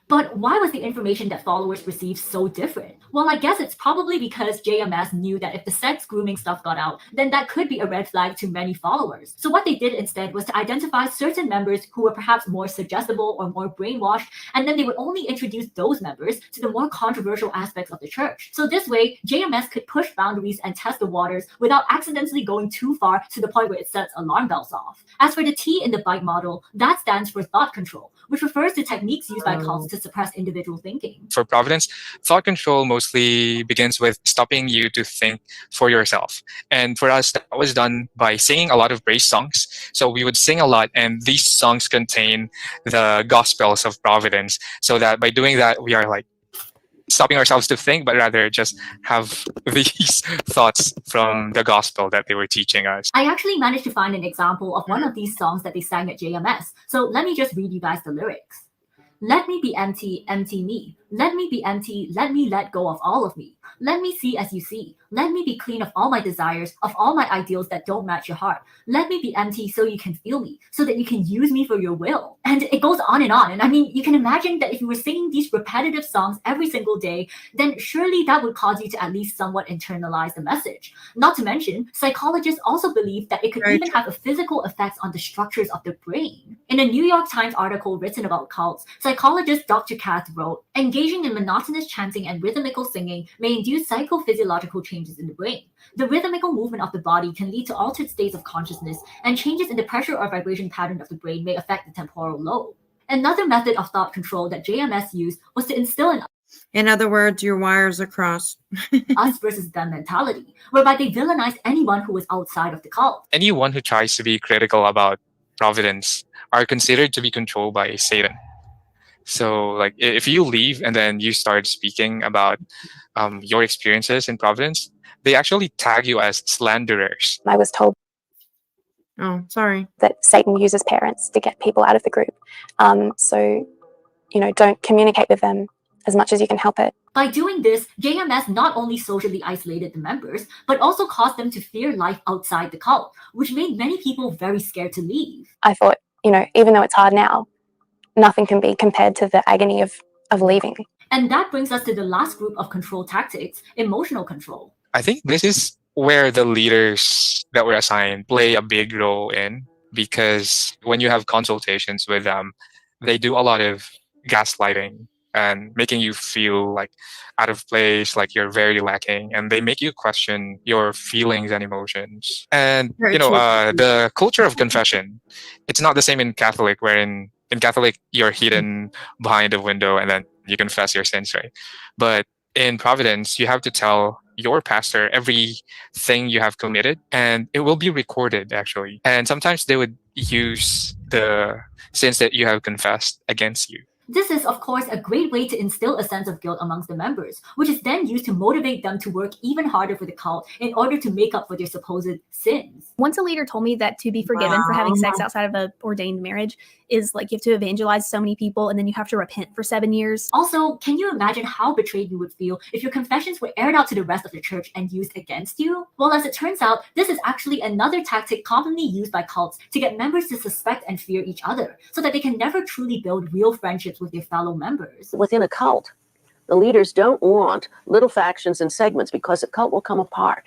But why was the information that followers received so different? Well, I guess it's probably because JMS knew that if the sex grooming stuff got out, then that could be a red flag to many followers. So what they did instead was to identify certain members who were perhaps more suggestible or more brainwashed, and then they would only introduce those members to the more controversial aspects of the church. So this way, JMS could push boundaries and test the waters without accidentally going too far to the point where it sets alarm bells off. As for the T in the BITE model, that stands for thought control, which refers to techniques used by cults to suppress individual thinking. For Providence, thought control mostly begins with stopping you to think for yourself. And for us, that was done by singing a lot of praise songs. So we would sing a lot, and these songs contain the gospels of Providence. So that by doing that, we are like stopping ourselves to think, but rather just have these thoughts from the gospel that they were teaching us. I actually managed to find an example of one of these songs that they sang at JMS. So let me just read you guys the lyrics. Let me be empty, empty me. Let me be empty, let me let go of all of me. Let me see as you see. Let me be clean of all my desires, of all my ideals that don't match your heart. Let me be empty so you can feel me, so that you can use me for your will. And it goes on. And I mean, you can imagine that if you were singing these repetitive songs every single day, then surely that would cause you to at least somewhat internalize the message. Not to mention, psychologists also believe that it could even have a physical effects on the structures of the brain. In a New York Times article written about cults, psychologist Dr. Kath wrote, engaging in monotonous chanting and rhythmical singing may induce psychophysiological changes in the brain. The rhythmical movement of the body can lead to altered states of consciousness, and changes in the pressure or vibration pattern of the brain may affect the temporal lobe. Another method of thought control that JMS used was to instill in other words, your wires are crossed. us versus them mentality, whereby they villainized anyone who was outside of the cult. Anyone who tries to be critical about Providence are considered to be controlled by Satan. So like if you leave and then you start speaking about your experiences in Providence, they actually tag you as slanderers. I was told that Satan uses parents to get people out of the group. So, don't communicate with them as much as you can help it. By doing this, JMS not only socially isolated the members, but also caused them to fear life outside the cult, which made many people very scared to leave. I thought, even though it's hard now, nothing can be compared to the agony of leaving. And that brings us to the last group of control tactics, emotional control. I think this is where the leaders that were assigned play a big role in, because when you have consultations with them, they do a lot of gaslighting and making you feel like out of place, like you're very lacking, and they make you question your feelings and emotions. And the culture of confession, it's not the same in Catholic, wherein in Catholic you're hidden behind a window and then you confess your sins, right? But in Providence, you have to tell your pastor everything you have committed, and it will be recorded actually. And sometimes they would use the sins that you have confessed against you. This is, of course, a great way to instill a sense of guilt amongst the members, which is then used to motivate them to work even harder for the cult in order to make up for their supposed sins. Once a leader told me that to be forgiven for having sex outside of an ordained marriage is like you have to evangelize so many people and then you have to repent for 7 years. Also, can you imagine how betrayed you would feel if your confessions were aired out to the rest of the church and used against you? Well, as it turns out, this is actually another tactic commonly used by cults to get members to suspect and fear each other, so that they can never truly build real friendships with their fellow members. Within a cult, the leaders don't want little factions and segments because a cult will come apart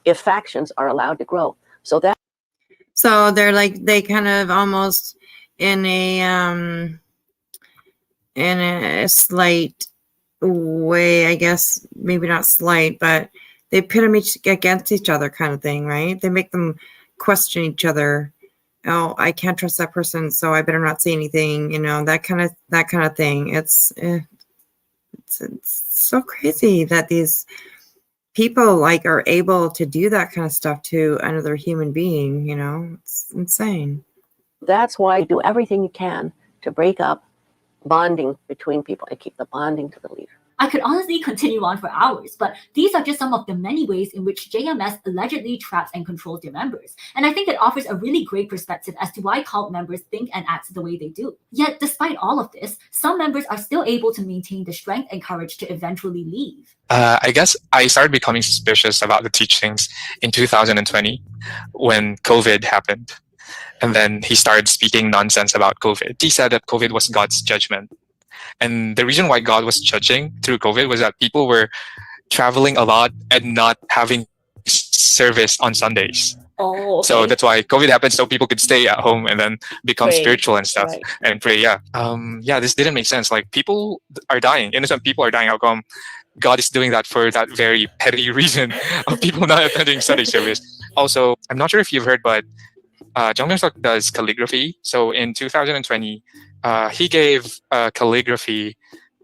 if factions are allowed to grow. So they're like, they kind of almost in a slight way, I guess, maybe not slight, but they pit them against each other kind of thing, right? They make them question each other. Oh, I can't trust that person, so I better not say anything, you know, that kind of thing. It's so crazy that these people like are able to do that kind of stuff to another human being, you know. It's insane. that's why you do everything you can to break up bonding between people and keep the bonding to the leader. I could honestly continue on for hours, but these are just some of the many ways in which JMS allegedly traps and controls their members. And I think it offers a really great perspective as to why cult members think and act the way they do. Yet, despite all of this, some members are still able to maintain the strength and courage to eventually leave. I guess I started becoming suspicious about the teachings in 2020 when COVID happened. And then he started speaking nonsense about COVID. He said that COVID was God's judgment. And the reason why God was judging through COVID was that people were traveling a lot and not having service on Sundays. Oh, okay. So that's why COVID happened, so people could stay at home and then become Pray. spiritual and stuff, Right. and pray. Yeah. This didn't make sense. Like, people are dying. Innocent people are dying. How come God is doing that for that very petty reason of people not attending Sunday service? Also, I'm not sure if you've heard, but Jung Myung-suk does calligraphy. So in 2020, he gave calligraphy,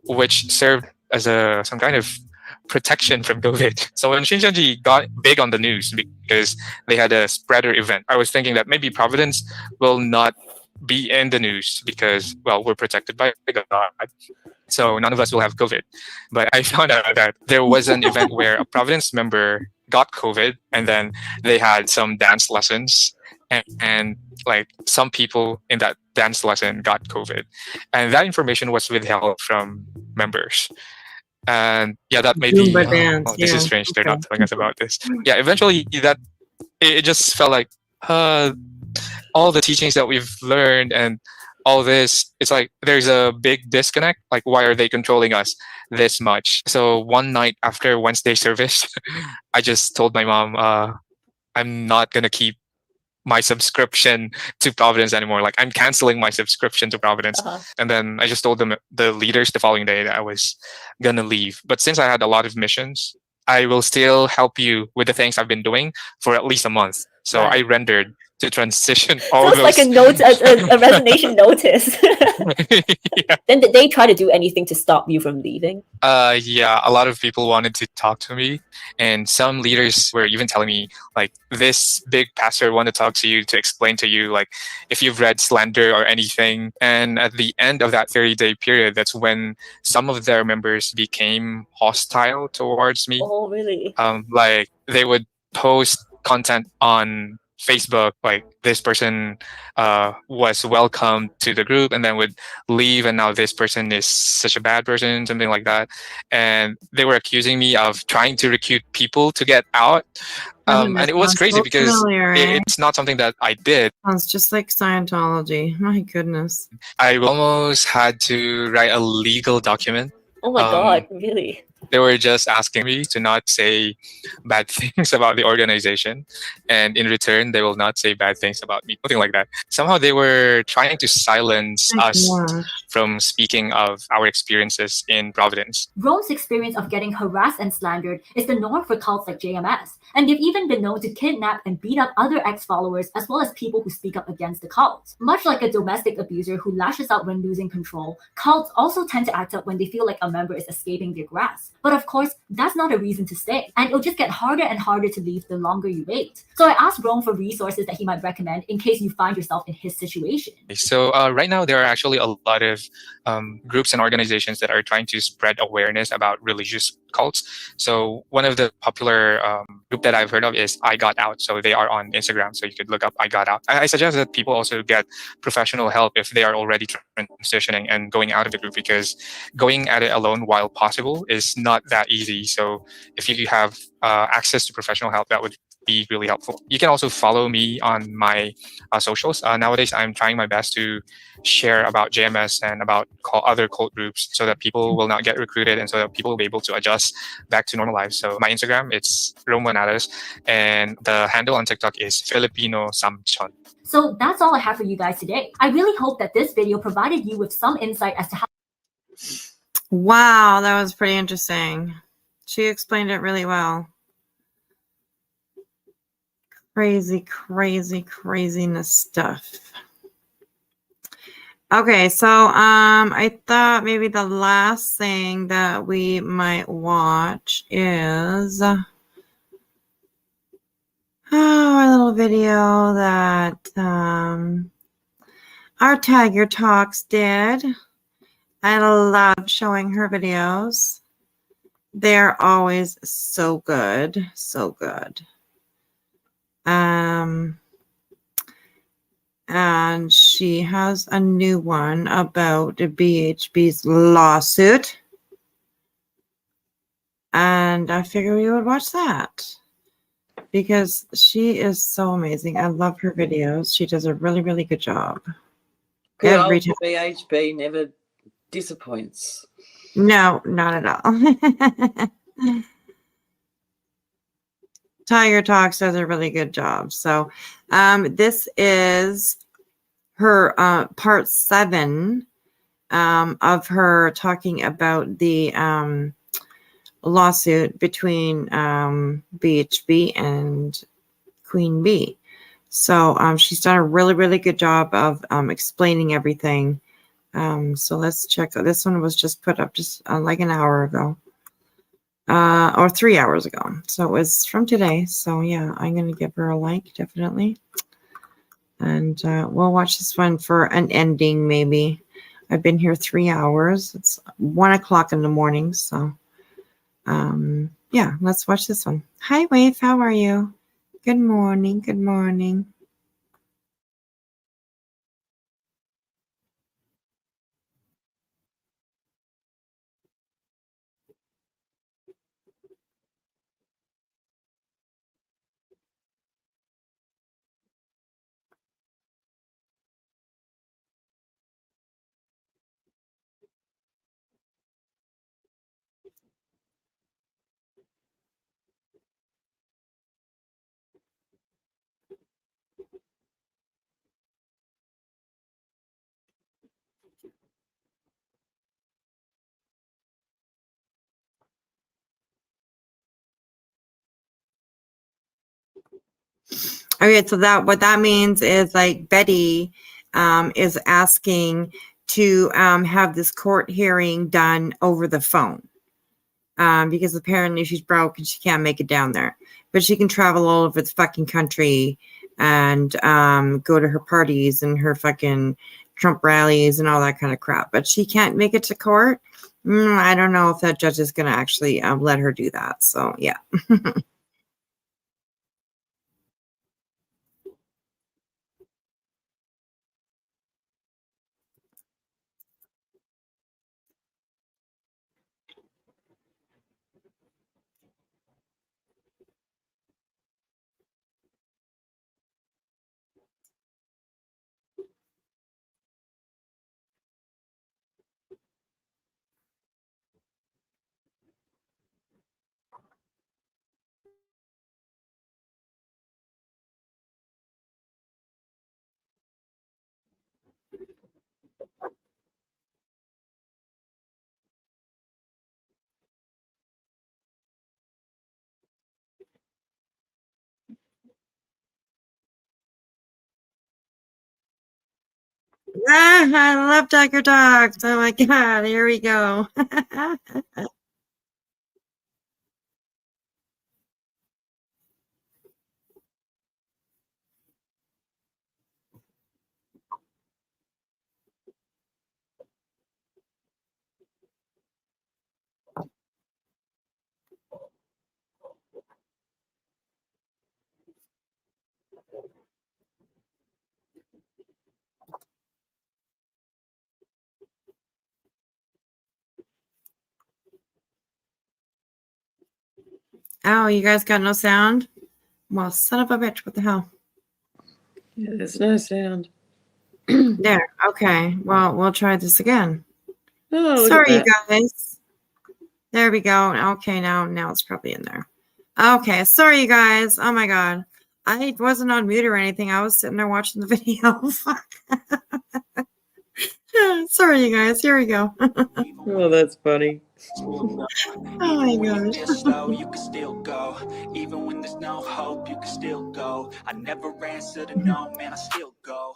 which served as some kind of protection from COVID. So when Shincheonji got big on the news because they had a spreader event, I was thinking that maybe Providence will not be in the news because, well, we're protected by God. So none of us will have COVID. But I found out that there was an event where a Providence member got COVID, and then they had some dance lessons, and like some people in that dance lesson got COVID, and that information was withheld from members. And yeah, that made me, this is strange. They're not telling us about this. Yeah, eventually that it just felt like all the teachings that we've learned and all this, it's like there's a big disconnect. Like, why are they controlling us this much? So one night after Wednesday service, I just told my mom, I'm not gonna keep my subscription to Providence anymore. Like, I'm canceling my subscription to Providence. And then I just told them, the leaders, the following day, that I was gonna leave. But since I had a lot of missions, I will still help you with the things I've been doing for at least a month. So I rendered to transition all Sounds those. like a resignation notice. Then did they try to do anything to stop you from leaving? Yeah, a lot of people wanted to talk to me, and some leaders were even telling me, like, this big pastor wanted to talk to you to explain to you, like, if you've read slander or anything. And at the end of that 30-day period, that's when some of their members became hostile towards me. Oh, really? Like, they would post content on Facebook, like, this person was welcomed to the group and then would leave, and now this person is such a bad person, something like that. And they were accusing me of trying to recruit people to get out. And it was crazy so because familiar, it's not something that I did. Sounds just like Scientology. My goodness. I almost had to write a legal document. Oh my God, really? They were just asking me to not say bad things about the organization, and in return, they will not say bad things about me, something like that. Somehow they were trying to silence us from speaking of our experiences in Providence. Rome's experience of getting harassed and slandered is the norm for cults like JMS, and they've even been known to kidnap and beat up other ex-followers as well as people who speak up against the cult. Much like a domestic abuser who lashes out when losing control, cults also tend to act up when they feel like a member is escaping their grasp. But of course, that's not a reason to stay, and it'll just get harder and harder to leave the longer you wait. So I asked Rome for resources that he might recommend in case you find yourself in his situation. So right now, there are actually a lot of groups and organizations that are trying to spread awareness about religious cults. So one of the popular group that I've heard of is I Got Out. So they are on Instagram. So you could look up I Got Out. I suggest that people also get professional help if they are already transitioning and going out of the group, because going at it alone while possible is not that easy. So if you have access to professional help, that would be really helpful. You can also follow me on my socials. Nowadays, I'm trying my best to share about JMS and about other cult groups so that people will not get recruited and so that people will be able to adjust back to normal life. So my Instagram, it's Romanadas, and the handle on TikTok is Filipino Samchon. So that's all I have for you guys today. I really hope that this video provided you with some insight as to how. Wow, that was pretty interesting. She explained it really well. Craziness stuff. Okay, so I thought maybe the last thing that we might watch is a little video that our Tiger Talks did. I love showing her videos. They're always so good, so good. And she has a new one about the BHB's lawsuit. And I figured we would watch that because she is so amazing. I love her videos. She does a really, really good job. Good Every old time. BHB never disappoints. No, not at all. Tiger Talks does a really good job. So this is her part 7 of her talking about the lawsuit between BHB and Queen Bee. So she's done a really, really good job of explaining everything. So let's check. This one was just put up just like an hour ago. Or 3 hours ago. So it was from today. So yeah, I'm going to give her a like, definitely. And we'll watch this one for an ending, maybe. I've been here 3 hours. It's 1 o'clock in the morning. So yeah, let's watch this one. Hi, Wave. How are you? Good morning. Good morning. Okay, so that what that means is like Betty is asking to have this court hearing done over the phone because apparently she's broke and she can't make it down there, but she can travel all over the fucking country and go to her parties and her fucking Trump rallies and all that kind of crap, but she can't make it to court. I don't know if that judge is going to actually let her do that. So yeah. I love Tiger Dogs. Oh my God, here we go. Oh, you guys got no sound? Well, son of a bitch, what the hell? Yeah, there's no sound. There, okay. Well, we'll try this again. Oh, look Sorry, you at that. guys. There we go. Okay, now it's probably in there. Okay, sorry, you guys. Oh my God. I wasn't on mute or anything. I was sitting there watching the video. Sorry, you guys. Here we go. Oh, that's funny. Oh my gosh. You can still go, even when there's no hope, you can still go. I never answer to no, man, I still go.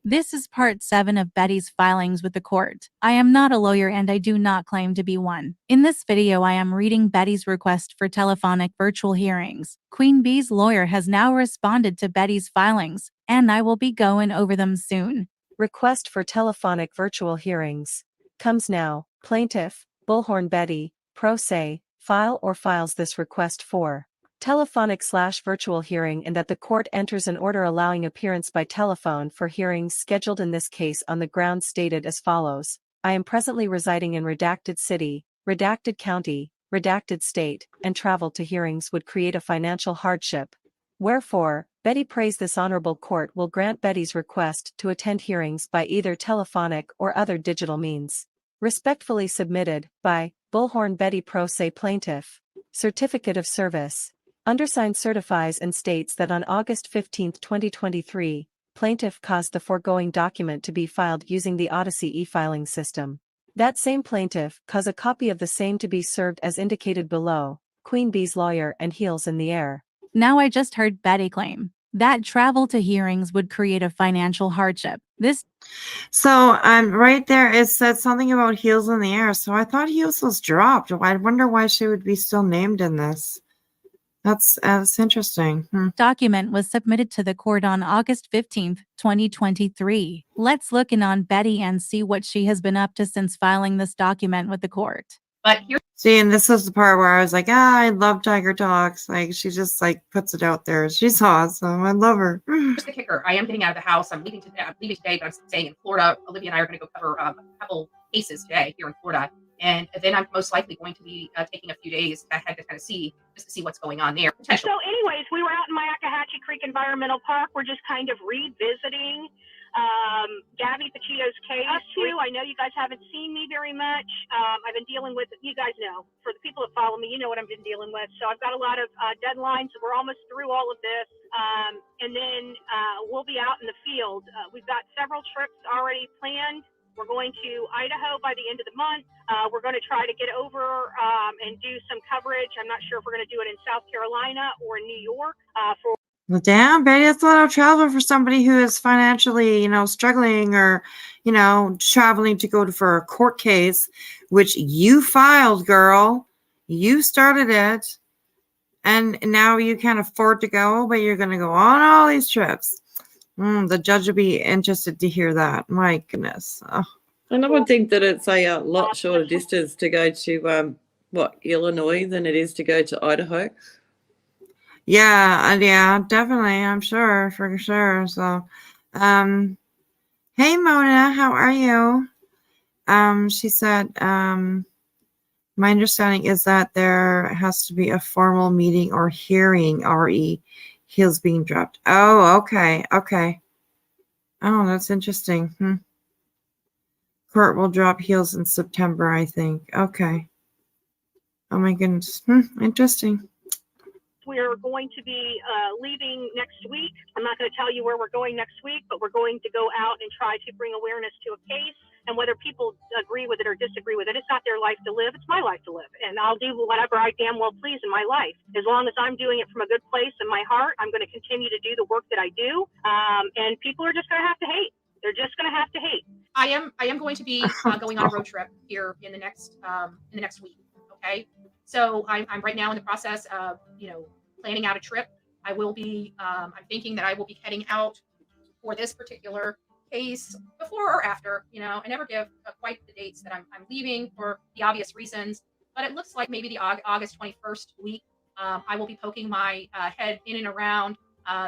This is part 7 of Betty's filings with the court. I am not a lawyer and I do not claim to be one. In this video, I am reading Betty's request for telephonic virtual hearings. Queen Bee's lawyer has now responded to Betty's filings, and I will be going over them soon. Request for telephonic virtual hearings. Comes now. Plaintiff, Bullhorn Betty, pro se, file or files this request for telephonic/virtual hearing and that the court enters an order allowing appearance by telephone for hearings scheduled in this case on the grounds stated as follows. I am presently residing in redacted city, redacted county, redacted state, and travel to hearings would create a financial hardship. Wherefore, Betty prays this honorable court will grant Betty's request to attend hearings by either telephonic or other digital means. Respectfully submitted, by Bullhorn Betty pro se plaintiff. Certificate of service. Undersigned certifies and states that on August 15, 2023, plaintiff caused the foregoing document to be filed using the Odyssey e-filing system. That same plaintiff caused a copy of the same to be served as indicated below. Queen Bee's lawyer and heels in the air. Now I just heard Betty claim that travel to hearings would create a financial hardship. So right there it said something about heels in the air. So I thought heels was dropped. I wonder why she would be still named in this. That's interesting. Document was submitted to the court on August 15th, 2023. Let's look in on Betty and see what she has been up to since filing this document with the court. But see, and this was the part where I was like, I love Tiger Talks. Like, she just like puts it out there. She's awesome. I love her. Here's the kicker. I am getting out of the house. I'm leaving today, but I'm staying in Florida. Olivia and I are going to go cover a couple cases today here in Florida. And then I'm most likely going to be taking a few days ahead to kind of see what's going on there. So anyways, we were out in Myakkahatchee Creek Environmental Park. We're just kind of revisiting Gabby Pachito's case too. I know you guys haven't seen me very much. I've been dealing with, you guys know, for the people that follow me, you know what I've been dealing with. So I've got a lot of deadlines. We're almost through all of this. And then we'll be out in the field. We've got several trips already planned. We're going to Idaho by the end of the month. We're going to try to get over and do some coverage. I'm not sure if we're going to do it in South Carolina or in New York for. Well, damn, Betty, that's a lot of travel for somebody who is financially, struggling or, traveling to go for a court case, which you filed, girl. You started it. And now you can't afford to go, but you're going to go on all these trips. The judge would be interested to hear that. My goodness. Oh. And I would think that it's a lot shorter distance to go to, Illinois than it is to go to Idaho. Yeah, definitely. I'm sure, for sure. So, hey, Mona, how are you? She said, my understanding is that there has to be a formal meeting or hearing, RE, heels being dropped. Oh, okay. Oh, that's interesting. Court will drop heels in September, I think. Okay. Oh my goodness. Interesting. We're going to be leaving next week. I'm not going to tell you where we're going next week, but we're going to go out and try to bring awareness to a case. And whether people agree with it or disagree with it, it's not their life to live. It's my life to live. And I'll do whatever I damn well please in my life. As long as I'm doing it from a good place in my heart, I'm going to continue to do the work that I do. And people are just going to have to hate. They're have to hate. I am going to be going on a road trip here in the next week. Okay, so I'm right now in the process of planning out a trip. I will be I'm thinking that I will be heading out for this particular case before or after. I never give quite the dates that I'm leaving for the obvious reasons, but it looks like maybe the August 21st week. I will be poking my head in and around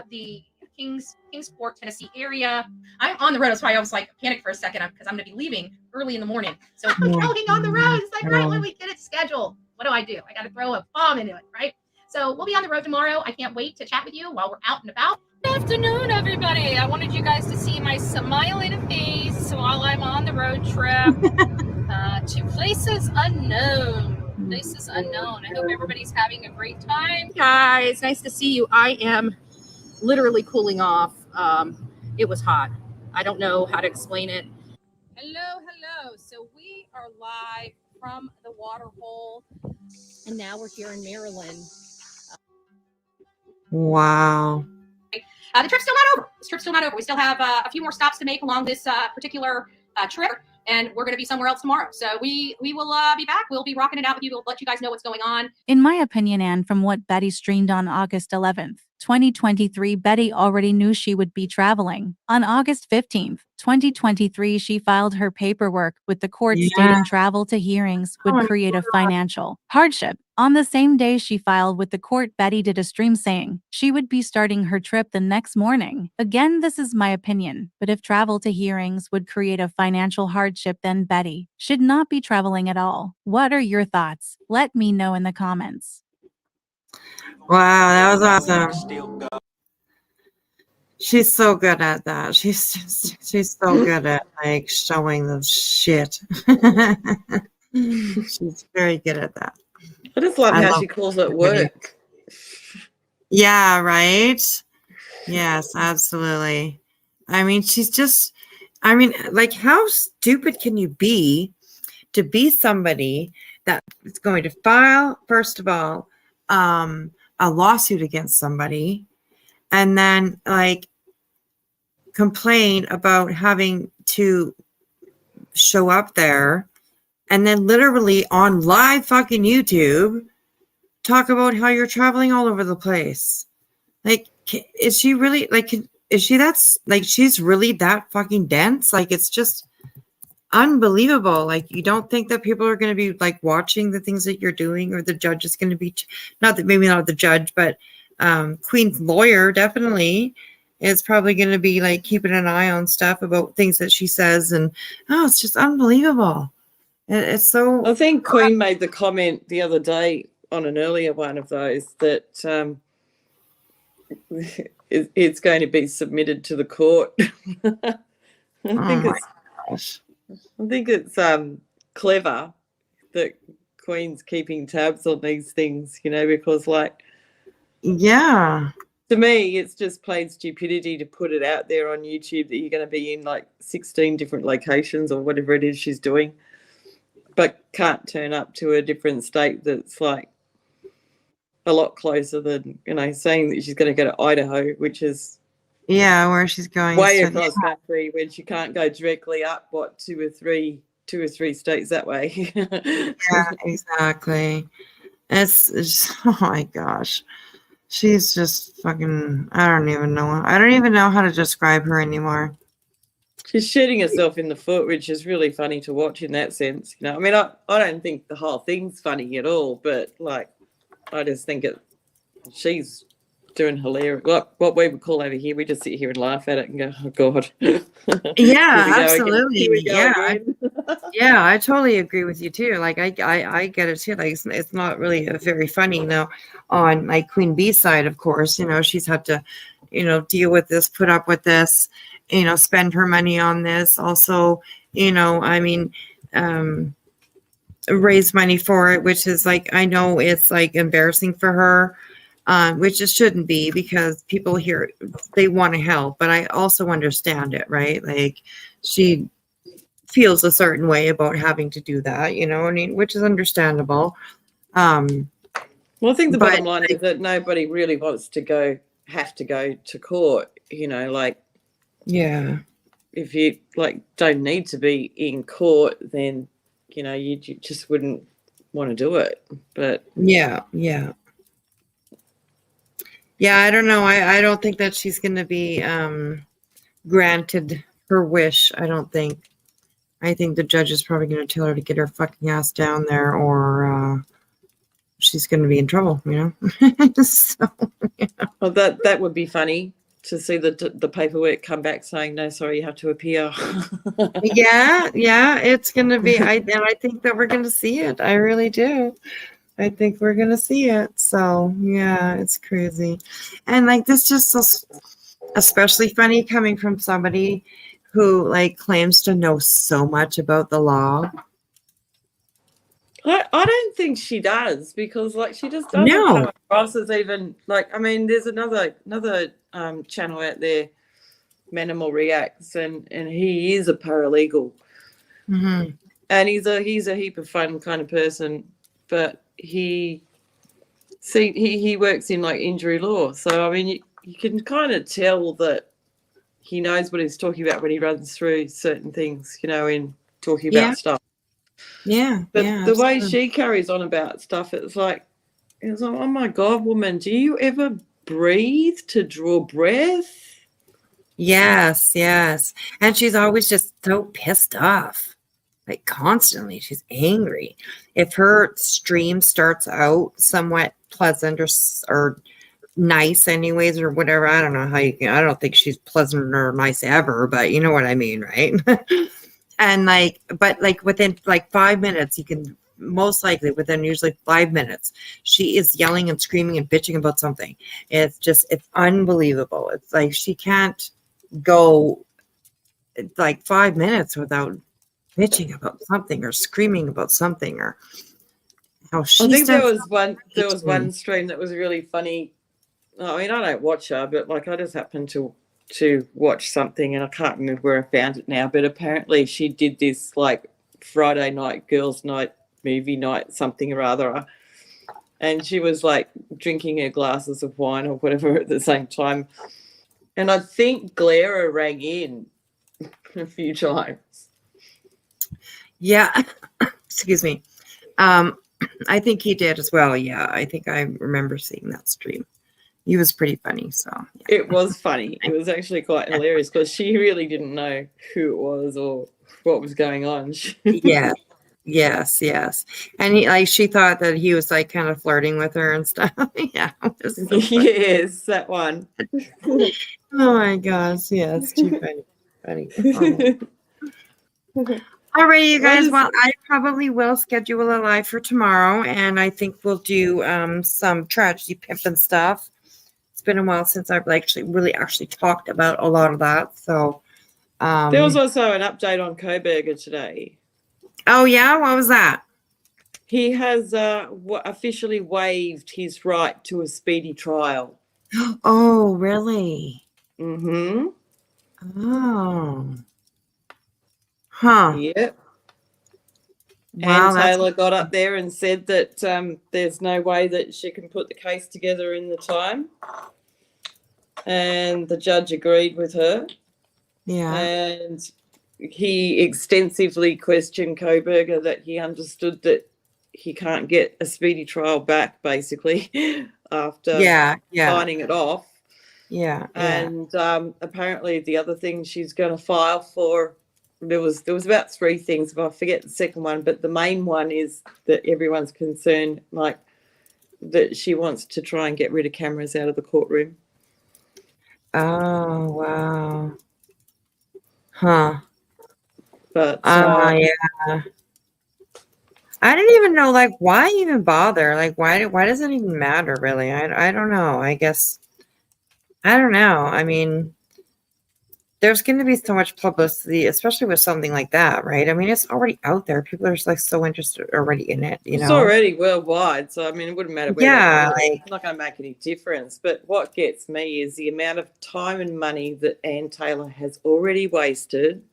the Kingsport, Tennessee area. I'm on the road. That's why I was like panicked for a second because I'm going to be leaving early in the morning. So I'm going on the road. It's like right when we get it scheduled. What do? I got to throw a bomb into it, right? So we'll be on the road tomorrow. I can't wait to chat with you while we're out and about. Good afternoon, everybody. I wanted you guys to see my smiling face while I'm on the road trip to places unknown. Places unknown. I hope everybody's having a great time. Guys, nice to see you. I am literally cooling off. It was hot. I don't know how to explain it. Hello. So we are live from the water hole, and now we're here in Maryland. Wow. The trip's still not over. This trip's still not over. We still have a few more stops to make along this particular trip, and we're going to be somewhere else tomorrow. So we will be back. We'll be rocking it out with you. We'll let you guys know what's going on. In my opinion, and from what Betty streamed on August 11th, 2023, Betty already knew she would be traveling. On August 15th, 2023, she filed her paperwork with the court stating travel to hearings would create a financial hardship. On the same day she filed with the court, Betty did a stream saying she would be starting her trip the next morning. Again, this is my opinion, but if travel to hearings would create a financial hardship, then Betty should not be traveling at all. What are your thoughts? Let me know in the comments. Wow, that was awesome. She's so good at that. She's so good at like showing the shit. She's very good at that. I just love how she calls it work. Yeah, right? Yes, absolutely. I mean, like, how stupid can you be to be somebody that is going to file, first of all, a lawsuit against somebody, and then like complain about having to show up there, and then literally on live fucking YouTube talk about how you're traveling all over the place. Like, is she really like? Is she she's really that fucking dense? Like, it's just unbelievable. Like, you don't think that people are going to be like watching the things that you're doing, or the judge is going to be maybe not the judge, but Queen's lawyer definitely is probably going to be like keeping an eye on stuff about things that she says. And it's just unbelievable. It's so. I think Queen made the comment the other day on an earlier one of those that it's going to be submitted to the court. I think it's clever that Queen's keeping tabs on these things, because to me, it's just plain stupidity to put it out there on YouTube that you're going to be in like 16 different locations or whatever it is she's doing, but can't turn up to a different state that's like a lot closer than, saying that she's going to go to Idaho, which is where she's going way across country, when she can't go directly up two or three states that way. Yeah, exactly. It's just, oh my gosh, she's just fucking. I don't even know how to describe her anymore. She's shooting herself in the foot, which is really funny to watch in that sense. I mean, I don't think the whole thing's funny at all, but like, I just think she's doing hilarious. What we would call over here, we just sit here and laugh at it and go, "Oh God." Yeah, absolutely. Yeah, I totally agree with you too. Like, I get it too. Like, it's not really very funny, on like Queen B's side, of course. She's had to, deal with this, put up with this, spend her money on this. Also, I mean, raise money for it, which is like, I know it's like embarrassing for her. Which it shouldn't be, because people here, they want to help, but I also understand it, right? Like, she feels a certain way about having to do that, I mean, which is understandable. Well, I think the bottom line is that nobody really wants to have to go to court, like. Yeah. if you like don't need to be in court, then you just wouldn't want to do it. But Yeah. I don't know. I don't think that she's going to be granted her wish. I don't think. I think the judge is probably going to tell her to get her fucking ass down there, or she's going to be in trouble. So, well, that would be funny to see the paperwork come back saying no, sorry, you have to appear. yeah, it's going to be. I think that we're going to see it. I really do. I think we're going to see it. So, yeah, it's crazy. And like this just so especially funny coming from somebody who like claims to know so much about the law. I don't think she does, because like she just doesn't come across as even like, I mean, there's another channel out there, Manimal Reacts, and he is a paralegal. Mm-hmm. And he's a heap of fun kind of person, but he works in like injury law. So I mean you can kind of tell that he knows what he's talking about when he runs through certain things, in talking about stuff. Yeah. But the way absolutely. she carries on about stuff, it's like, oh my God, woman, do you ever breathe to draw breath? Yes. And she's always just so pissed off. Like constantly. She's angry. If her stream starts out somewhat pleasant or nice anyways, or whatever, I don't know how you can, I don't think she's pleasant or nice ever, but you know what I mean, right? And but within 5 minutes, you can most likely within usually 5 minutes, she is yelling and screaming and bitching about something. It's unbelievable. It's like she can't go 5 minutes without bitching about something or screaming about something, or how she's I think done there was one stream that was really funny. I mean, I don't watch her, but like I just happened to watch something, and I can't remember where I found it now, but apparently she did this like Friday night girls night, movie night, something or other, and she was like drinking her glasses of wine or whatever at the same time, and I think Glera rang in a few times. Yeah. Excuse me. I think he did as well. Yeah, I think I remember seeing that stream. He was pretty funny. So yeah. It was funny. It was actually quite hilarious because she really didn't know who it was or what was going on. Yeah. Yes. And she thought that he was like kind of flirting with her and stuff. Yeah. So yes, that one. Oh my gosh. Yeah, it's too funny. All right, you guys. Well, I probably will schedule a live for tomorrow, and I think we'll do some tragedy pimping stuff. It's been a while since I've really talked about a lot of that. So there was also an update on Koberger today. Oh yeah, what was that? He has officially waived his right to a speedy trial. Oh, really? Mm-hmm. Oh. Huh. Yep. Wow, and Taylor got up there and said that there's no way that she can put the case together in the time. And the judge agreed with her. Yeah. And he extensively questioned Koberger that he understood that he can't get a speedy trial back, basically, after signing it off. Yeah. And apparently the other thing she's going to file for, there was about 3 things, but I forget the second one, but the main one is that everyone's concerned, like, that she wants to try and get rid of cameras out of the courtroom. Oh, wow. Huh. But yeah. I didn't even know, like, why even bother? Like, why does it even matter, really? I don't know. I guess, I don't know. I mean, there's going to be so much publicity, especially with something like that, right? I mean, it's already out there. People are like so interested already in it, you know? It's already worldwide, so I mean, it wouldn't matter where it's not going to make any difference. But what gets me is the amount of time and money that Ann Taylor has already wasted.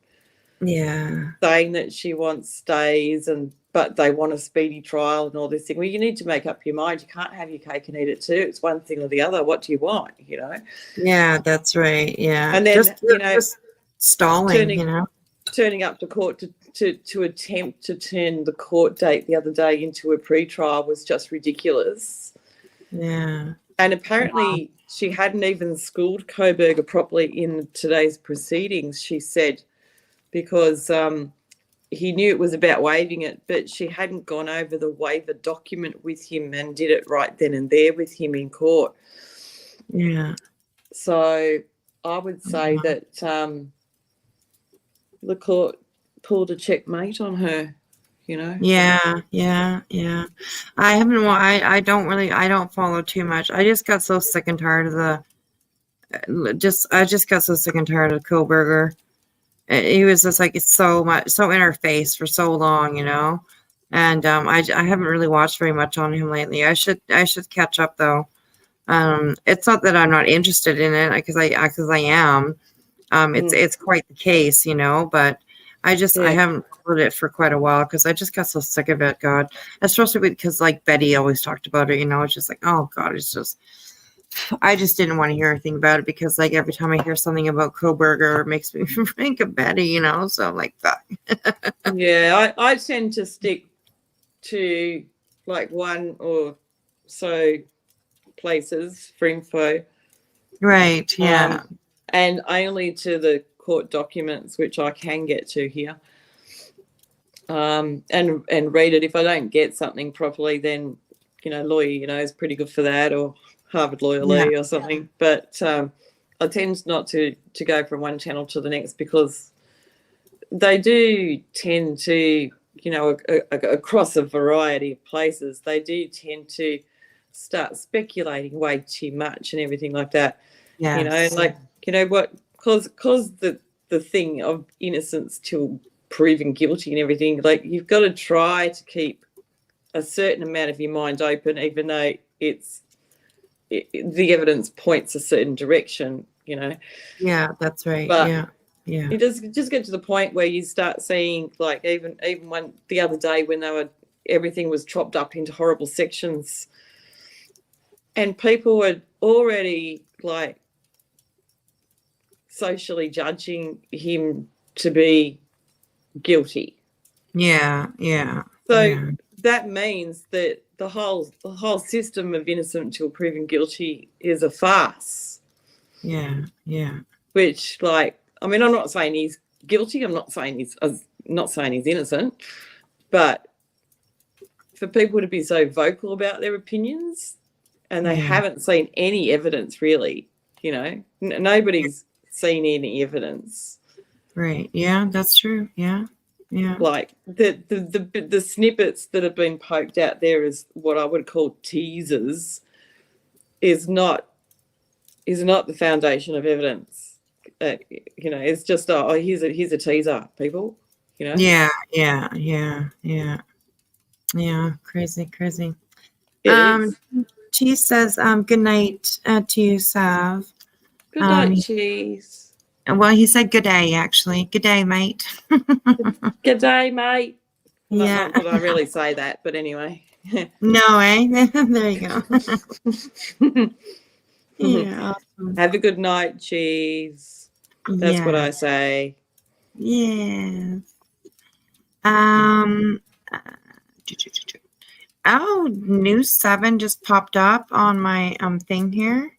Yeah. Saying that she wants stays, but they want a speedy trial and all this thing. Well, you need to make up your mind. You can't have your cake and eat it too. It's one thing or the other. What do you want, you know? Yeah, that's right. Yeah. And then, stalling, you know. turning up to court to attempt to turn the court date the other day into a pre-trial was just ridiculous. Yeah. And apparently she hadn't even schooled Koberger properly in today's proceedings, she said, because he knew it was about waiving it, but she hadn't gone over the waiver document with him and did it right then and there with him in court. Yeah. So I would say that the court pulled a checkmate on her, you know. Yeah. I haven't. I don't follow too much. I just got so sick and tired of I just got so sick and tired of Kohlberger. He was just like so in our face for so long, you know. And I haven't really watched very much on him lately. I should catch up though. It's not that I'm not interested in it because I am. It's quite the case, you know, but I haven't followed it for quite a while because I just got so sick of it, God. Especially because like Betty always talked about it, you know, it's just like, oh God, I just didn't want to hear anything about it because like every time I hear something about Kohlberger, it makes me think of Betty, you know, so I'm like, fuck. Yeah, I tend to stick to like one or so places for info. Right, yeah. And only to the court documents, which I can get to here. And read it. If I don't get something properly, then, you know, lawyer, you know, is pretty good for that, or Harvard Lawyer Lee or something. But I tend not to go from one channel to the next because they do tend to, you know, across a variety of places, they do tend to start speculating way too much and everything like that. Yes. You know, like, you know what, because the thing of innocence till proven guilty and everything, like you've got to try to keep a certain amount of your mind open, even though the evidence points a certain direction, you know. Yeah, that's right. But yeah. You just get to the point where you start seeing, like, even when the other day when everything was chopped up into horrible sections, and people were already like socially judging him to be guilty. Yeah. So that means that the whole system of innocent till proven guilty is a farce. Yeah. Which, like, I mean, I'm not saying he's guilty. I'm not saying he's innocent, but for people to be so vocal about their opinions and they haven't seen any evidence, really, you know, nobody's seen any evidence. Right. Yeah, that's true. Yeah. Like the snippets that have been poked out there as what I would call teasers is not the foundation of evidence. You know, it's just here's a teaser, people. You know. Yeah. Crazy. She says, "Good night to you, Sav." Good night, Cheese. Well, he said good day, actually. Good day, mate. Good day, mate. Well, Yeah. not that I really say that, but anyway. No, eh? There you go. Yeah. Awesome. Have a good night, Cheese. That's what I say. Yes. News 7 just popped up on my thing here.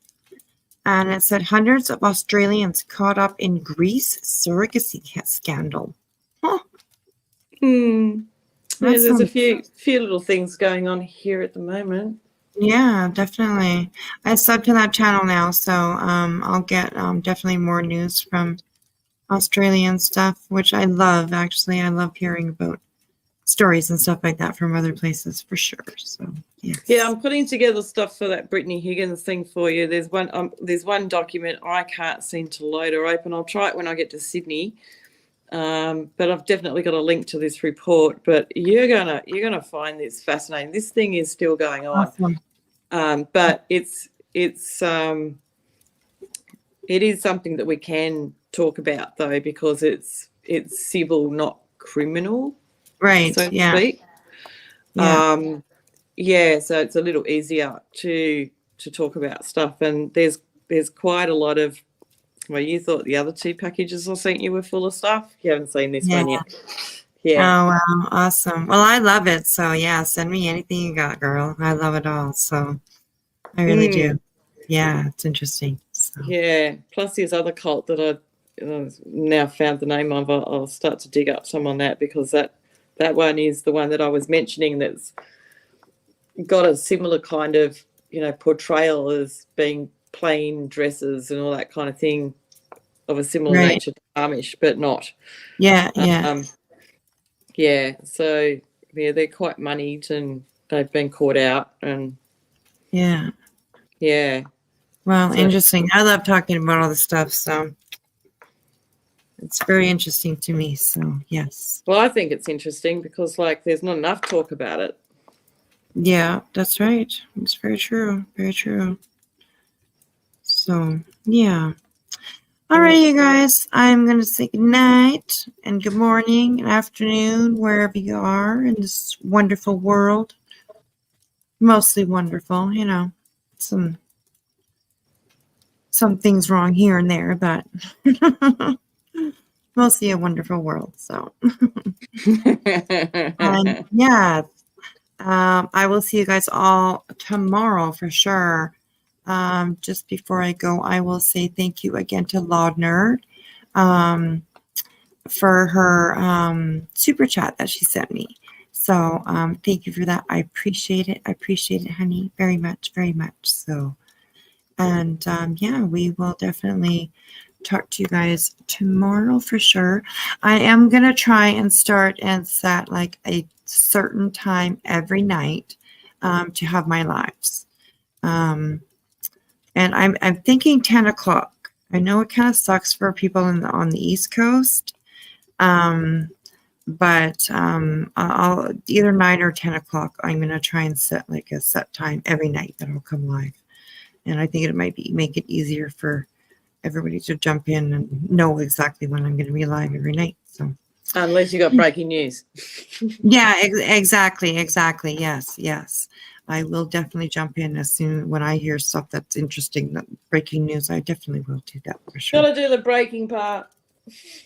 And it said hundreds of Australians caught up in Greece surrogacy scandal. Huh. Yeah, there's a few little things going on here at the moment. Yeah, definitely. I subbed to that channel now, so I'll get definitely more news from Australian stuff, which I love. Actually, I love hearing about stories and stuff like that from other places for sure. So yeah, I'm putting together stuff for that Brittany Higgins thing for you. There's one document I can't seem to load or open. I'll try it when I get to Sydney. But I've definitely got a link to this report. But you're gonna find this fascinating. This thing is still going on. Awesome. But it is something that we can talk about though, because it's civil, not criminal. Right. So to speak. So it's a little easier to talk about stuff, and there's quite a lot of Well, you thought the other 2 packages I sent you were full of stuff. You haven't seen this Yeah. one yet. Yeah. Oh, wow. Awesome. Well, I love it. So, yeah, send me anything you got, girl. I love it all. So, I really do. Yeah, it's interesting. So. Yeah. Plus, there's other cult that I've now found the name of. I'll start to dig up some on that, because that one is the one that I was mentioning that's got a similar kind of, portrayal as being plain dresses and all that kind of thing, of a similar Right. nature to Amish, but not. Yeah, yeah. Yeah, so yeah, they're quite moneyed and they've been caught out, and Yeah. yeah. Well, So- interesting. I love talking about all this stuff. So, it's very interesting to me. So, yes. Well, I think it's interesting because, like, there's not enough talk about it. Yeah, that's right. It's very true. Very true. So, yeah. All right, you guys. I'm going to say good night and good morning and afternoon, wherever you are in this wonderful world. Mostly wonderful, some things wrong here and there, but mostly a wonderful world. So, and yeah, I will see you guys all tomorrow for sure. Just before I go, I will say thank you again to Loud Nerd for her super chat that she sent me. So thank you for that. I appreciate it. I appreciate it, honey, very much, very much. So, and yeah, we will definitely talk to you guys tomorrow for sure. I am going to try and start and set like a certain time every night to have my lives. And I'm thinking 10 o'clock. I know it kind of sucks for people on the East Coast. But I'll either 9 or 10 o'clock. I'm going to try and set like a set time every night that I'll come live. And I think it might make it easier for everybody to jump in and know exactly when I'm going to be live every night. So unless you got breaking news. Yeah, exactly. Yes. I will definitely jump in as soon when I hear stuff that's interesting, that breaking news. I definitely will do that for sure. Gotta do the breaking part.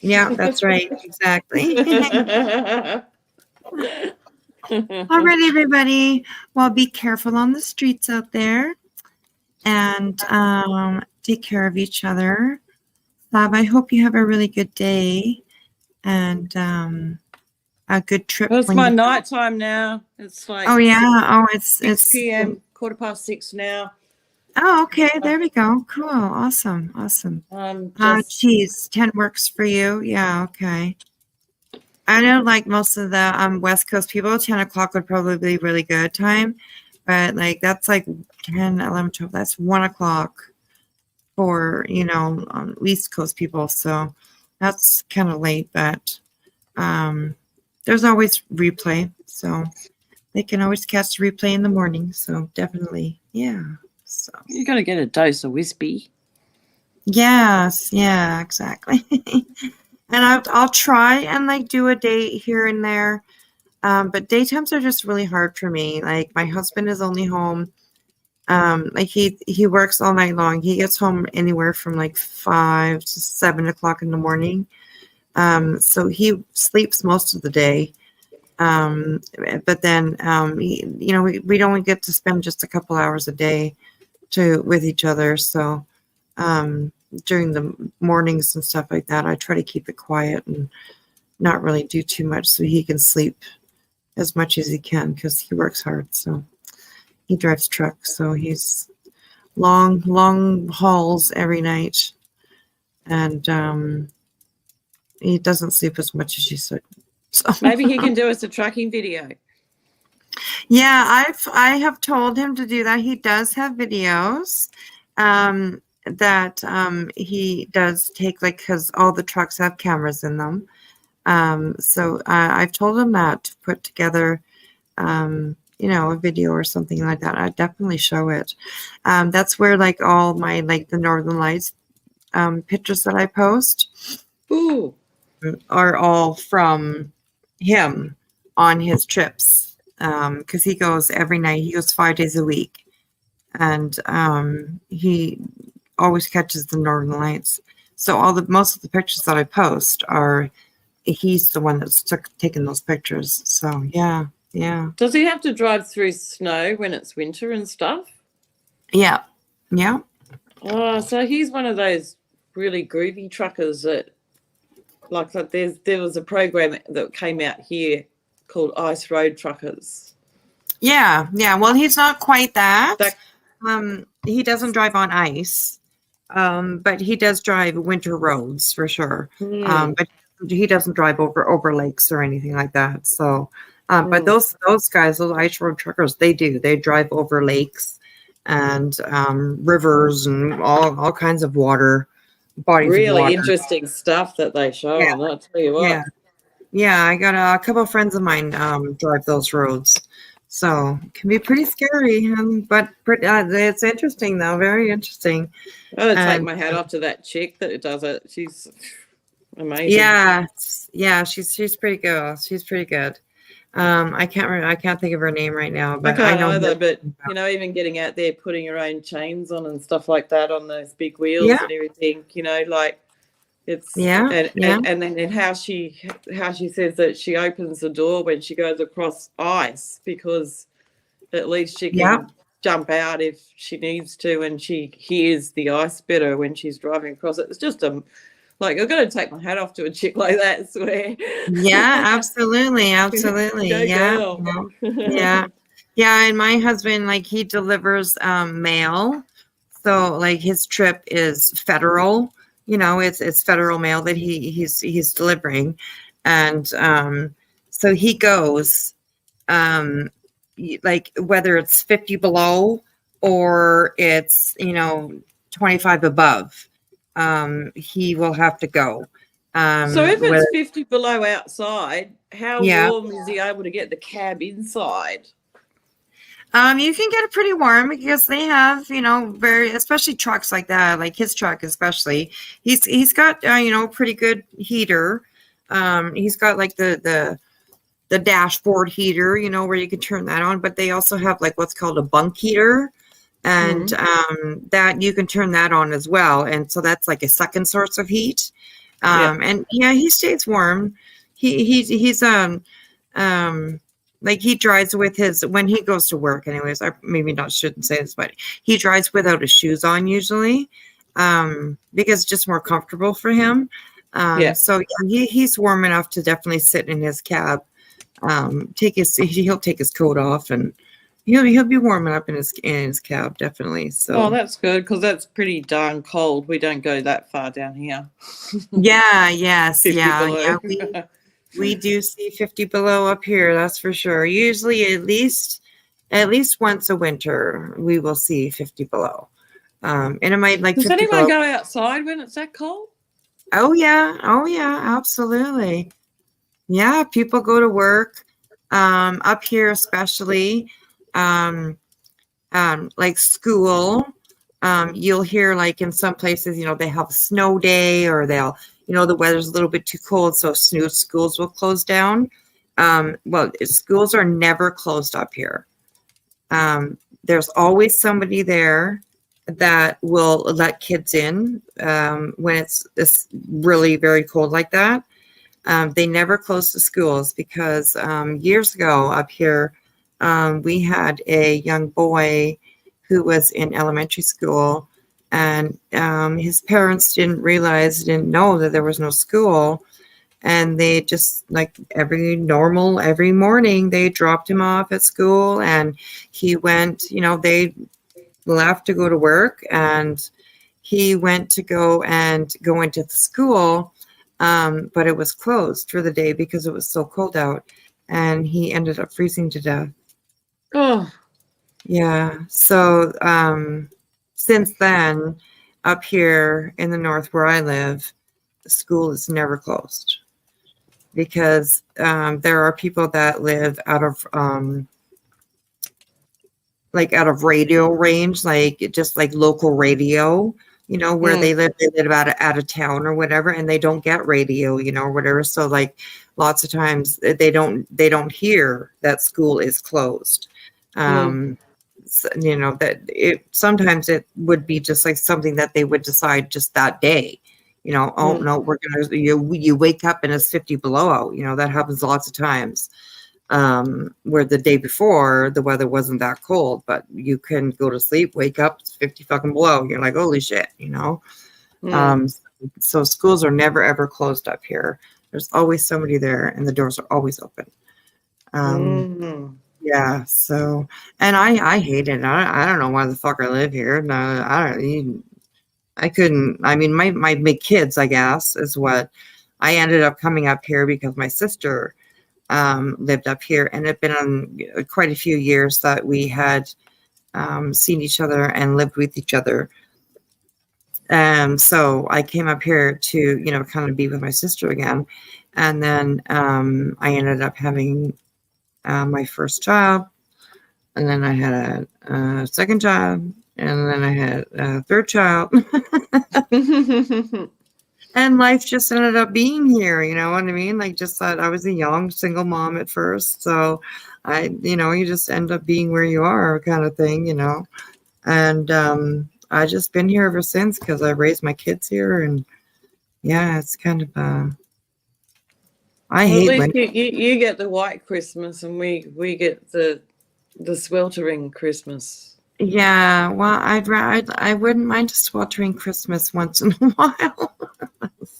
Yeah, that's right. Exactly. All right, everybody. Well, be careful on the streets out there, and take care of each other. I hope you have a really good day and a good trip. Well, it's when my you- nighttime now. It's like Oh yeah. Oh, it's 6 p.m. 6:15 now. Oh, okay. There we go. Cool. Awesome. Geez, 10 works for you. Yeah. Okay. I know, like most of the West Coast people, 10 o'clock would probably be really good time, but like that's like 10, 11, 12. That's 1 o'clock for East Coast people. So that's kind of late, but there's always replay, so they can always catch the replay in the morning. So definitely, yeah. So You gotta get a dose of whiskey. yes, yeah, exactly. And I'll try and like do a date here and there, but daytimes are just really hard for me. Like my husband is only home, like he works all night long. He gets home anywhere from like 5 to 7 o'clock in the morning. So he sleeps most of the day. But then we don't get to spend just a couple hours a day with each other. So during the mornings and stuff like that, I try to keep it quiet and not really do too much so he can sleep as much as he can, because he works hard. So he drives truck, so he's long hauls every night, and he doesn't sleep as much as you said. So Maybe he can do us a tracking video. Yeah, I have told him to do that. He does have videos that he does take, like, because all the trucks have cameras in them. So I've told him that to put together, a video or something like that. I'd definitely show it. That's where like all my like the Northern Lights pictures that I post are all from him on his trips, because he goes every night. He goes 5 days a week, and he always catches the Northern Lights. So most of the pictures that I post are he's the one that's taking those pictures. So yeah. Does he have to drive through snow when it's winter and stuff? Yeah. Oh, so he's one of those really groovy truckers that, like there was a program that came out here called Ice Road Truckers. Yeah. Well, he's not quite that. He doesn't drive on ice, but he does drive winter roads for sure. But he doesn't drive over lakes or anything like that. So, but those guys, those ice road truckers, they drive over lakes and rivers and all kinds of water bodies. Really of water. interesting stuff that they show. Yeah. I'll tell you what. Yeah. I got a couple of friends of mine drive those roads. So it can be pretty scary, but it's interesting though, very interesting. I would take my hat off to that chick that does it. She's amazing. Yeah, she's pretty good. She's pretty good. I can't think of her name right now, but I know either. But even getting out there, putting your own chains on and stuff like that on those big wheels and everything, like it's and then how she says that she opens the door when she goes across ice because at least she can jump out if she needs to, and she hears the ice better when she's driving across it. It's just I've got to take my hat off to a chick like that, I swear. Yeah, absolutely. Go girl. Yeah. And my husband, he delivers mail, so his trip is federal. It's federal mail that he's delivering, and so he goes, whether it's 50 below or it's 25 above, he will have to go. So if it's 50 below outside, how warm is he able to get the cab inside? You can get it pretty warm because they have, especially trucks like that, like his truck especially. He's got pretty good heater. He's got the dashboard heater, where you can turn that on, but they also have what's called a bunk heater, and that you can turn that on as well, and so that's a second source of heat. And he stays warm. He's he drives with his, when he goes to work anyways, I shouldn't say this, but he drives without his shoes on usually, because it's just more comfortable for him. So he's warm enough to definitely sit in his cab. He'll take his coat off, and he'll be warming up in his cab, definitely. So that's good, because that's pretty darn cold. We don't go that far down here. We do see 50 below up here, that's for sure. Usually at least once a winter we will see 50 below. And it might Does anyone go outside when it's that cold? Oh yeah, absolutely. Yeah, people go to work up here, especially school. You'll hear in some places, they have a snow day, or they'll, the weather's a little bit too cold, so schools will close down. Well, schools are never closed up here. There's always somebody there that will let kids in when it's really very cold like that. They never close the schools because years ago up here, we had a young boy who was in elementary school, and his parents didn't know that there was no school, and they just every morning they dropped him off at school, and he went, they left to go to work, and he went to go into the school, but it was closed for the day because it was so cold out, and he ended up freezing to death. Oh, yeah. So since then, up here in the north where I live, the school is never closed because there are people that live out of radio range, just local radio, where they live out of town or whatever, and they don't get radio, or whatever. So lots of times they don't hear that school is closed. So, that sometimes it would be just something that they would decide just that day, You know, oh no, we're gonna you wake up and it's 50 below out. You know, that happens lots of times. Where the day before the weather wasn't that cold, but you can go to sleep, wake up, it's 50 fucking below. You're like, holy shit, you know. So schools are never ever closed up here. There's always somebody there, and the doors are always open. Yeah. So, and I hate it. I don't know why the fuck I live here. No, I couldn't. I mean, my kids, I guess, is what I ended up coming up here because my sister lived up here, and it'd been on quite a few years that we had seen each other and lived with each other. So I came up here to, you know, kind of be with my sister again. And then I ended up having my first child, and then I had a second child, and then I had a third child. And life just ended up being here, you know what I mean? Like, just that I was a young single mom at first. So you know, you just end up being where you are kind of thing, you know. And I just been here ever since because I raised my kids here. And yeah, it's kind of, I hate At when least you get the white Christmas and we get the sweltering Christmas. Yeah, well, I wouldn't mind a sweltering Christmas once in a while.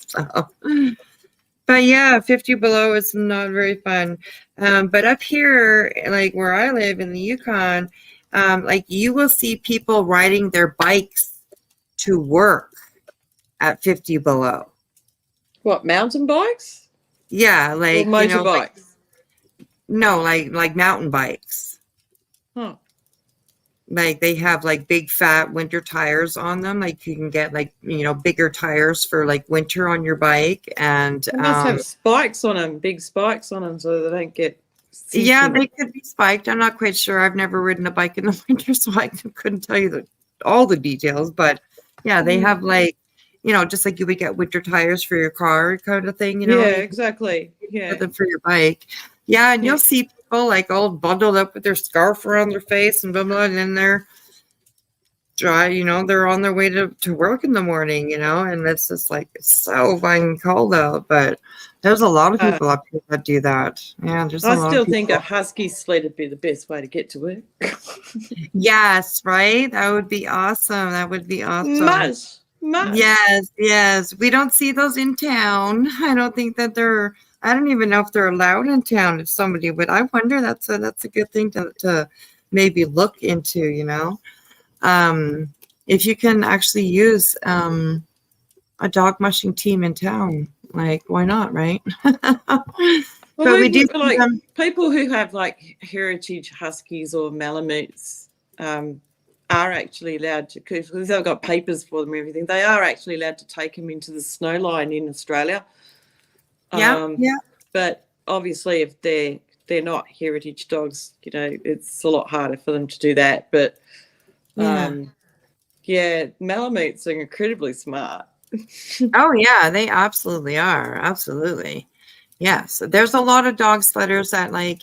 So, but yeah, 50 below is not very fun. But up here, like where I live in the Yukon, like you will see people riding their bikes to work at 50 below. What, mountain bikes? Yeah, like, or motorbikes? you know, like, no, like mountain bikes. Huh. Like they have like big fat winter tires on them. Like you can get like, you know, bigger tires for like winter on your bike. And They must have spikes on them, big spikes on them, so they don't get yeah, sinking. they could be spiked. I'm not quite sure. I've never ridden a bike in the winter, so I couldn't tell you all the details. But yeah, they have like, you know, just like you would get winter tires for your car kind of thing, you know. Yeah, You exactly. can Yeah. get them for your bike. Yeah, and you'll see people like all bundled up with their scarf around their face and blah blah, and then they're dry, you know, they're on their way to work in the morning, you know, and it's just like it's so fucking cold out. But there's a lot of people up here that do that. Yeah, there's a I lot still of people. think a husky sled would be the best way to get to work. Yes, right? That would be awesome. That would be awesome. Much. Yes. We don't see those in town. I don't think that I don't even know if they're allowed in town if somebody would. I wonder, that's a good thing to maybe look into, you know. If you can actually use a dog mushing team in town, like why not, right? Well, But we do see like them. people who have like heritage huskies or malamutes are actually allowed to, because they've got papers for them and everything. They are actually allowed to take them into the snow line in Australia. Yeah. But obviously, if they're not heritage dogs, you know, it's a lot harder for them to do that. But yeah, malamutes are incredibly smart. Oh yeah, they absolutely are. Absolutely. Yes. There's a lot of dog sledders that like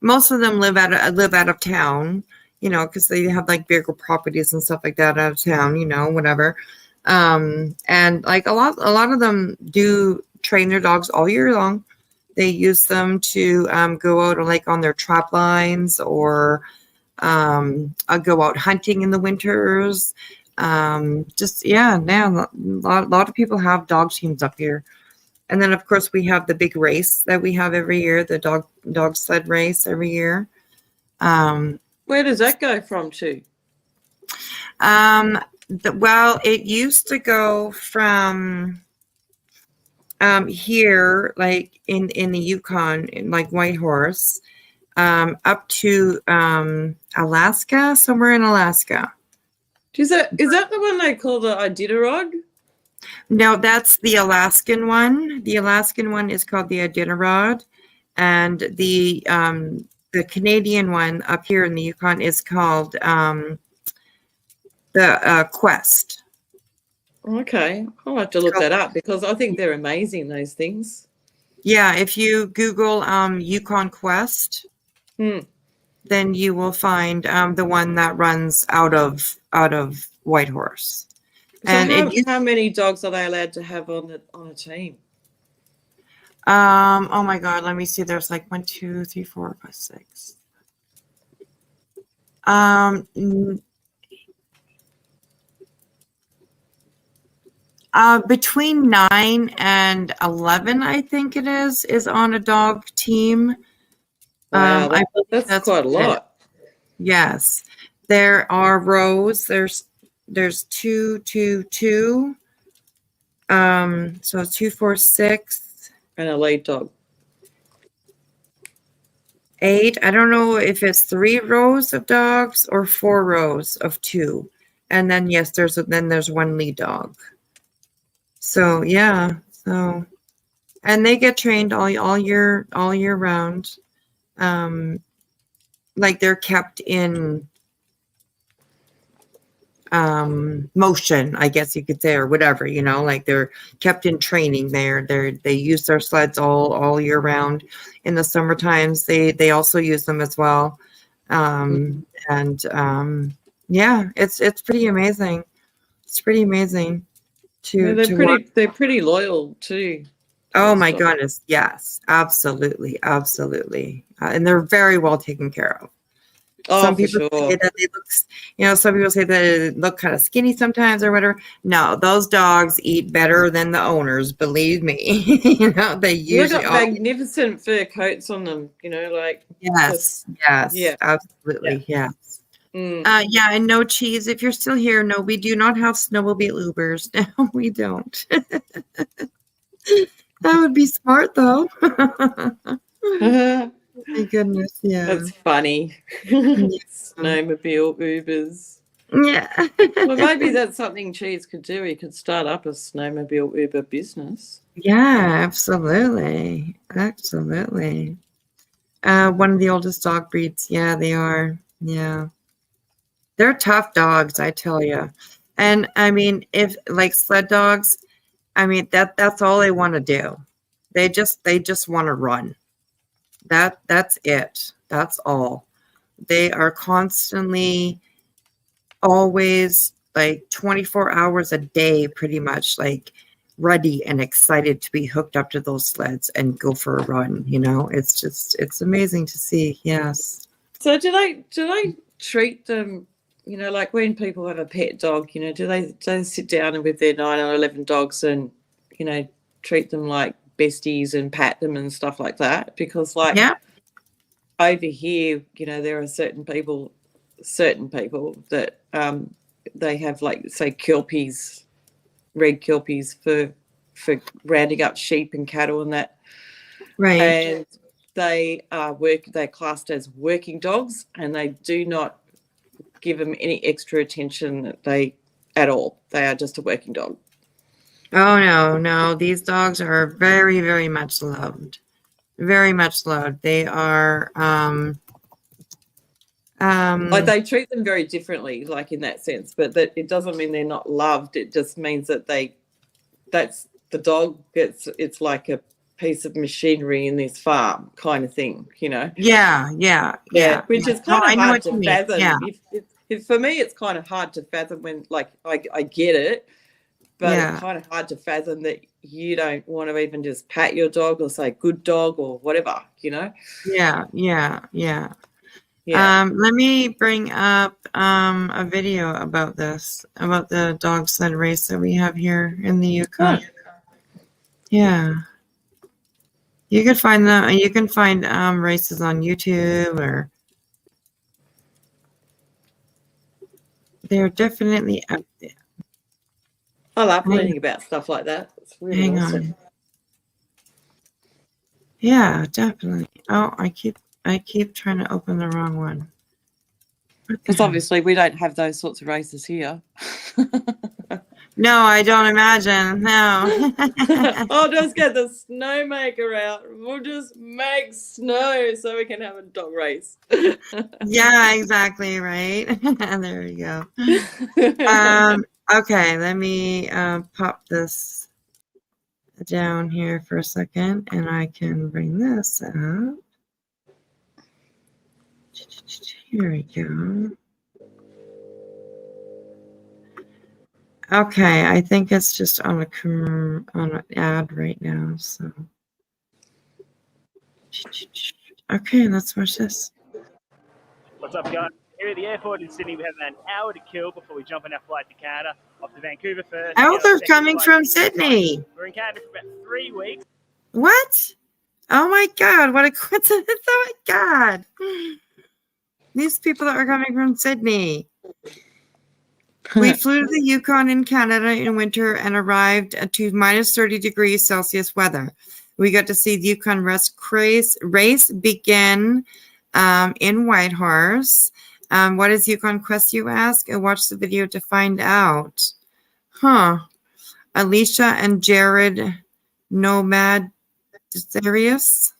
most of them live out of town, you know, because they have like bigger properties and stuff like that out of town, you know, whatever. And like a lot of them do train their dogs all year long. They use them to go out like on their trap lines or go out hunting in the winters. Just yeah, now a lot of people have dog teams up here. And then of course we have the big race that we have every year, the dog sled race every year. Where does that go from to? Well, it used to go from here, like in the Yukon, in like Whitehorse, up to Alaska, somewhere in Alaska. Is that the one they call the Iditarod? No, that's the Alaskan one. The Alaskan one is called the Iditarod, and the Canadian one up here in the Yukon is called the Quest. Okay, I'll have to look that up because I think they're amazing, those things. Yeah, if you Google Yukon Quest, then you will find the one that runs out of Whitehorse. So And how many dogs are they allowed to have on a team? oh my God, let me see. There's like 1, 2, 3, 4, 5, 6. Between 9 and 11, I think it is on a dog team. Wow, I believe that's quite a what it is. lot. Yes, there are rows. There's 2, 2, 2. So 2, 4, 6. And a lead dog. 8. I don't know if it's 3 rows of dogs or 4 rows of 2. And then yes, there's 1 lead dog. So yeah, and they get trained all year round. Like they're kept in motion, I guess you could say, or whatever, like they're kept in training. They use their sleds all year round. In the summer times, they also use them as well. Yeah, it's pretty amazing. It's pretty amazing Yeah, to watch. they're pretty loyal too. Oh my goodness, yes, absolutely. And they're very well taken care of. Oh, Some for people sure. say that they look, some people say that they look kind of skinny sometimes or whatever. No, those dogs eat better than the owners, believe me. They They've usually got magnificent fur coats on them, like Yes, yeah. absolutely, yes. Mm. Yeah, and no cheese. If you're still here, no, we do not have snowmobile Ubers. No, we don't. That would be smart, though. My goodness, yeah. That's funny. Yeah. Snowmobile Ubers. Yeah. Well, maybe that's something Cheese could do. He could start up a snowmobile Uber business. Yeah, absolutely. Absolutely. One of the oldest dog breeds. Yeah, they are. Yeah. They're tough dogs, I tell you. And I mean, if like sled dogs, I mean that's all they want to do. They just want to run. That's it. That's all. They are constantly always like 24 hours a day pretty much like ready and excited to be hooked up to those sleds and go for a run. It's amazing to see. Yes. So do they treat them, like when people have a pet dog, do they sit down with their 9 or 11 dogs and, treat them like besties and pat them and stuff like that? Because over here, there are certain people that they have like say kelpies, red kelpies for rounding up sheep and cattle and that. Right. And they're classed as working dogs, and they do not give them any extra attention at all. They are just a working dog. Oh no, these dogs are very, very much loved. Very much loved. They are like they treat them very differently, like in that sense, but that it doesn't mean they're not loved. It just means that that's the dog it's like a piece of machinery in this farm kind of thing, Yeah. Which is kind of hard to fathom. Yeah. If for me, it's kind of hard to fathom when, like, I get it, but it's kind of hard to fathom that you don't want to even just pat your dog or say good dog or whatever, Yeah. Let me bring up a video about this, about the dog sled race that we have here in the Yukon. Yeah. You can find races on YouTube, or they're definitely up there. I love learning about stuff like that. It's really awesome. Yeah, definitely. Oh, I keep trying to open the wrong one. Because obviously we don't have those sorts of races here. No, I don't imagine. No. I'll just get the snowmaker out. We'll just make snow so we can have a dog race. Yeah, exactly. Right. There we go. Okay, let me pop this down here for a second, and I can bring this up. Here we go. Okay, I think it's just on an ad right now. So, okay, let's watch this. What's up, guys? Here at the airport in Sydney, we have an hour to kill before we jump on our flight to Canada, off to Vancouver first. Oh, they're Second coming flight from to Vancouver. Sydney. We're in Canada for about 3 weeks. What? Oh my God! What a coincidence! Oh my God! These people that are coming from Sydney. We flew to the Yukon in Canada in winter and arrived to minus 30 degrees Celsius weather. We got to see the Yukon race begin in Whitehorse. What is Yukon Quest, you ask? Watch the video to find out. Huh. Alicia and Jared Nomad Darius.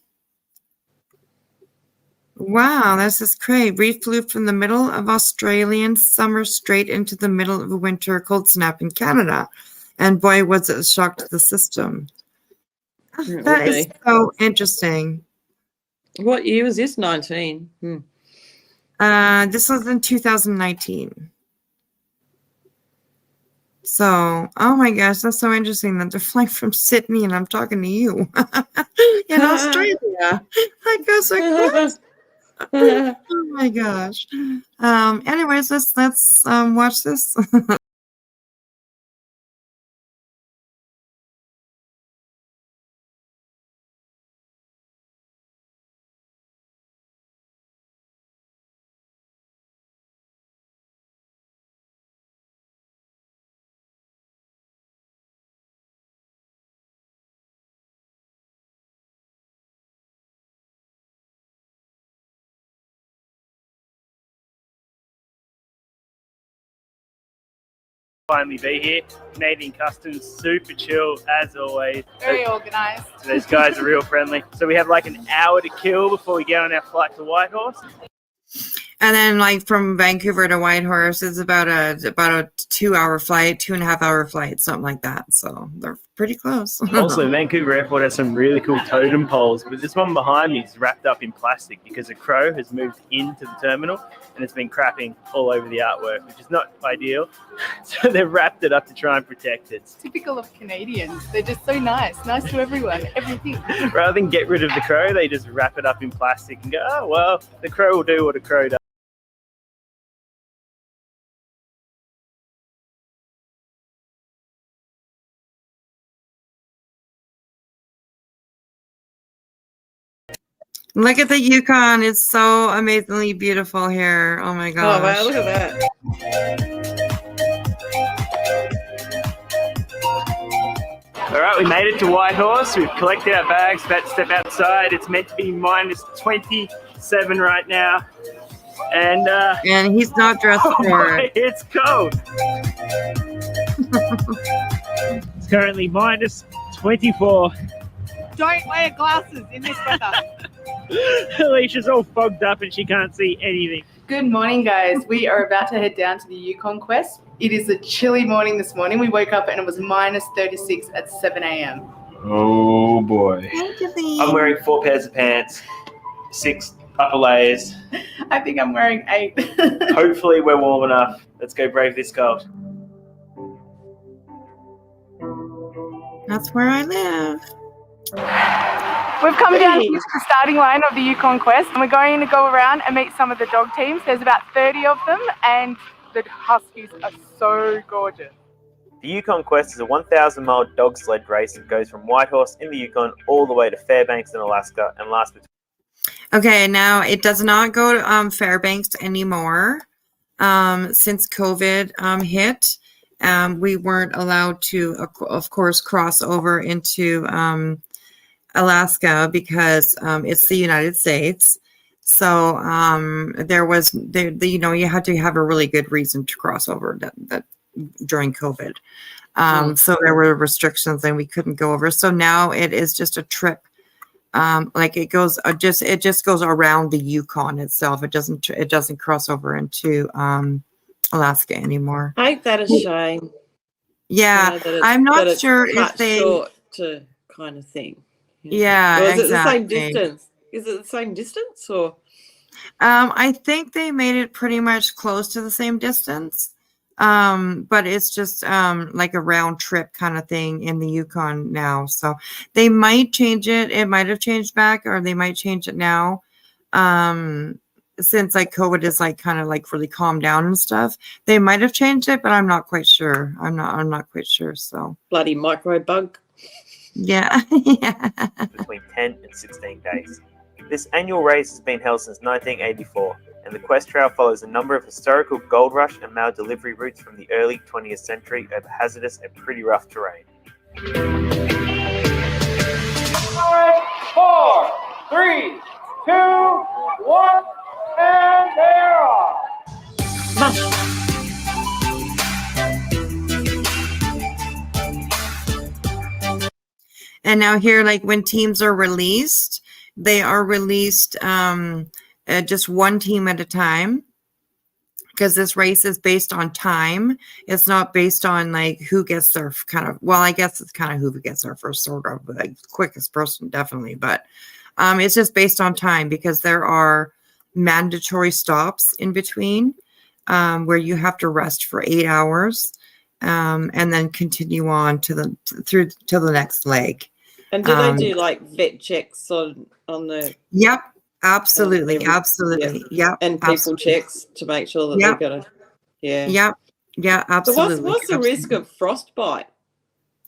Wow, this is great. We flew from the middle of Australian summer straight into the middle of a winter cold snap in Canada. And boy, was it a shock to the system. That is so interesting. What year was this? 19. This was in 2019. So, oh my gosh, that's so interesting that they're flying from Sydney and I'm talking to you in Australia. I guess like what? Oh my gosh. Anyways, let's watch this. Finally be here. Canadian Customs, super chill as always. Very organised. So these guys are real friendly. So we have like an hour to kill before we get on our flight to Whitehorse. And then like from Vancouver to Whitehorse is about a 2-hour flight, 2.5-hour flight, something like that. So they're pretty close. Also, Vancouver Airport has some really cool totem poles, but this one behind me is wrapped up in plastic because a crow has moved into the terminal and it's been crapping all over the artwork, which is not ideal. So they've wrapped it up to try and protect it. Typical of Canadians. They're just so nice to everyone, everything. Rather than get rid of the crow, they just wrap it up in plastic and go, oh, well, the crow will do what a crow does. Look at the Yukon. It's so amazingly beautiful here. Oh my gosh. Oh wow, look at that. All right, we made it to Whitehorse. We've collected our bags, about to step outside. It's meant to be minus 27 right now. And he's not dressed for it. It's cold. It's currently minus 24. Don't wear glasses in this weather. Alicia's all fogged up and she can't see anything. Good morning, guys. We are about to head down to the Yukon Quest. It is a chilly morning this morning. We woke up and it was minus 36 at 7 a.m. Oh boy. I'm wearing 4 pairs of pants, 6 upper layers. I think I'm wearing 8. Hopefully we're warm enough. Let's go brave this cold. That's where I live. We've come down here to the starting line of the Yukon Quest and we're going to go around and meet some of the dog teams. There's about 30 of them and the huskies are so gorgeous. The Yukon Quest is a 1,000-mile dog sled race that goes from Whitehorse in the Yukon all the way to Fairbanks in Alaska and lasts between... Okay, now it does not go to Fairbanks anymore. Since COVID hit, we weren't allowed to, of course, cross over into Alaska because it's the United States. So there was, you had to have a really good reason to cross over that during COVID. So there were restrictions and we couldn't go over. So now it is just a trip. Like it just goes around the Yukon itself. It doesn't cross over into Alaska anymore. Ain't that a shame? Yeah, I'm not sure if they short to kind of thing. Yeah, or is exactly. it the same distance? Is it the same distance or? I think they made it pretty much close to the same distance. But it's just like a round trip kind of thing in the Yukon now. So they might change it. It might have changed back, or they might change it now. Since like COVID is like kind of like really calmed down and stuff, they might have changed it, but I'm not quite sure. I'm not quite sure. So Bloody microbug. yeah. Yeah. Between 10 and 16 days. This annual race has been held since 1984, and the Quest Trail follows a number of historical gold rush and mail delivery routes from the early 20th century over hazardous and pretty rough terrain. 5, 4, 3, 2, 1, and they're off. And now here, like when teams are released, they are released just one team at a time, because this race is based on time. It's not based on like who gets their kind of, well, I guess it's kind of who gets their first sort of, like quickest person, definitely. But it's just based on time, because there are mandatory stops in between where you have to rest for 8 hours and then continue on to the next leg. And do they do like vet checks on the? Yep, absolutely, absolutely. Yep, and people absolutely. checks to make sure that Yep. they're gonna. Yeah. Yep. Yeah, absolutely. So what's the risk of frostbite?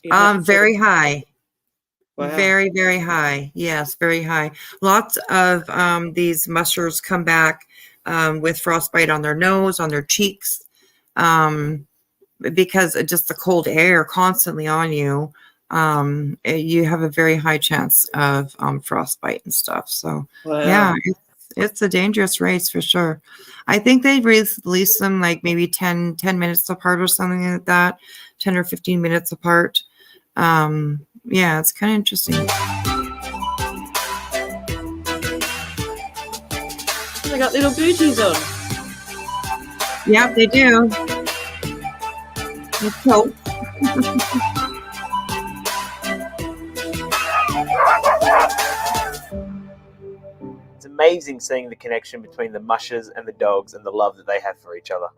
Very high. Wow. Very, very high. Yes, very high. Lots of these mushers come back with frostbite on their nose, on their cheeks, because of just the cold air constantly on you. You have a very high chance of frostbite and stuff. So yeah, it's a dangerous race for sure. I think they release them like maybe 10 minutes apart or something like that, 10 or 15 minutes apart. Yeah, it's kind of interesting. They got little booties on. Yeah, they do. It's cool. It's amazing seeing the connection between the mushers and the dogs and the love that they have for each other.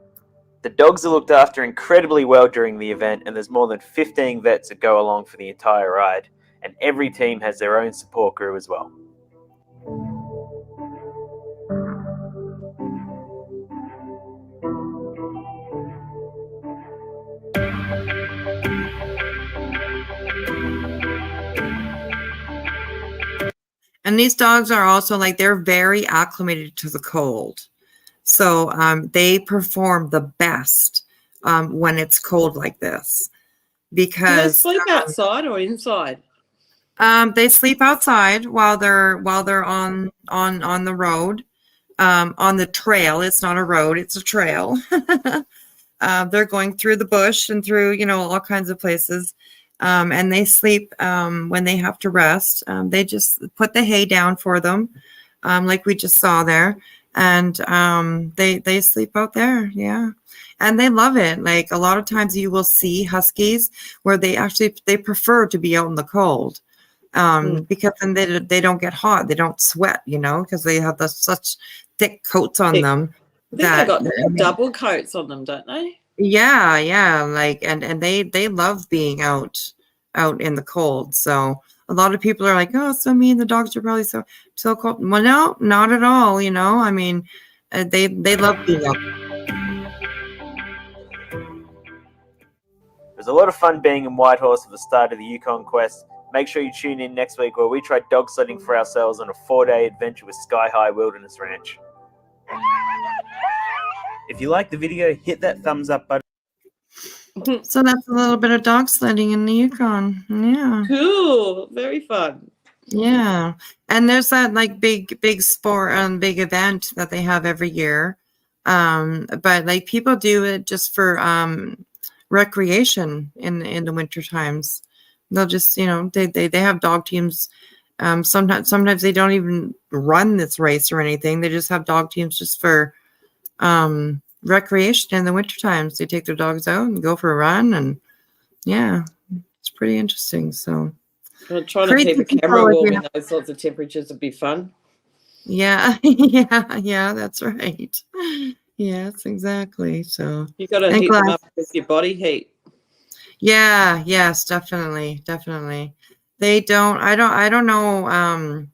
The dogs are looked after incredibly well during the event, and there's more than 15 vets that go along for the entire ride, and every team has their own support crew as well. And these dogs are also like, they're very acclimated to the cold. So they perform the best when it's cold like this, because do they sleep outside or inside? They sleep outside while they're on the road, on the trail. It's not a road, it's a trail. They're going through the bush and through, all kinds of places. And they sleep when they have to rest. They just put the hay down for them, like we just saw there. And they sleep out there. Yeah. And they love it. Like a lot of times you will see huskies where they prefer to be out in the cold, because then they don't get hot. They don't sweat, because they have such thick coats on them. They got double coats on them, don't they? Yeah. Like, and they love being out in the cold. So a lot of people are like, oh, so mean, the dogs are probably so cold. Well, no, not at all. I mean, they love being out. It was a lot of fun being in Whitehorse at the start of the Yukon Quest. Make sure you tune in next week where we try dog sledding for ourselves on a 4-day adventure with Sky High Wilderness Ranch. If you liked the video, hit that thumbs up button. So that's a little bit of dog sledding in the Yukon. Yeah. Cool. Very fun. Yeah. And there's that like big sport and big event that they have every year. But like people do it just for recreation in the winter times. They'll just, they have dog teams. Sometimes they don't even run this race or anything. They just have dog teams just for recreation in the winter times. They take their dogs out and go for a run, and yeah, it's pretty interesting. So trying to keep a camera warm in those sorts of temperatures would be fun. Yeah, yeah, that's right. Yes, exactly. So You got to and heat them glass. up with your body heat. Yeah, yes, definitely, definitely. They don't. I don't know.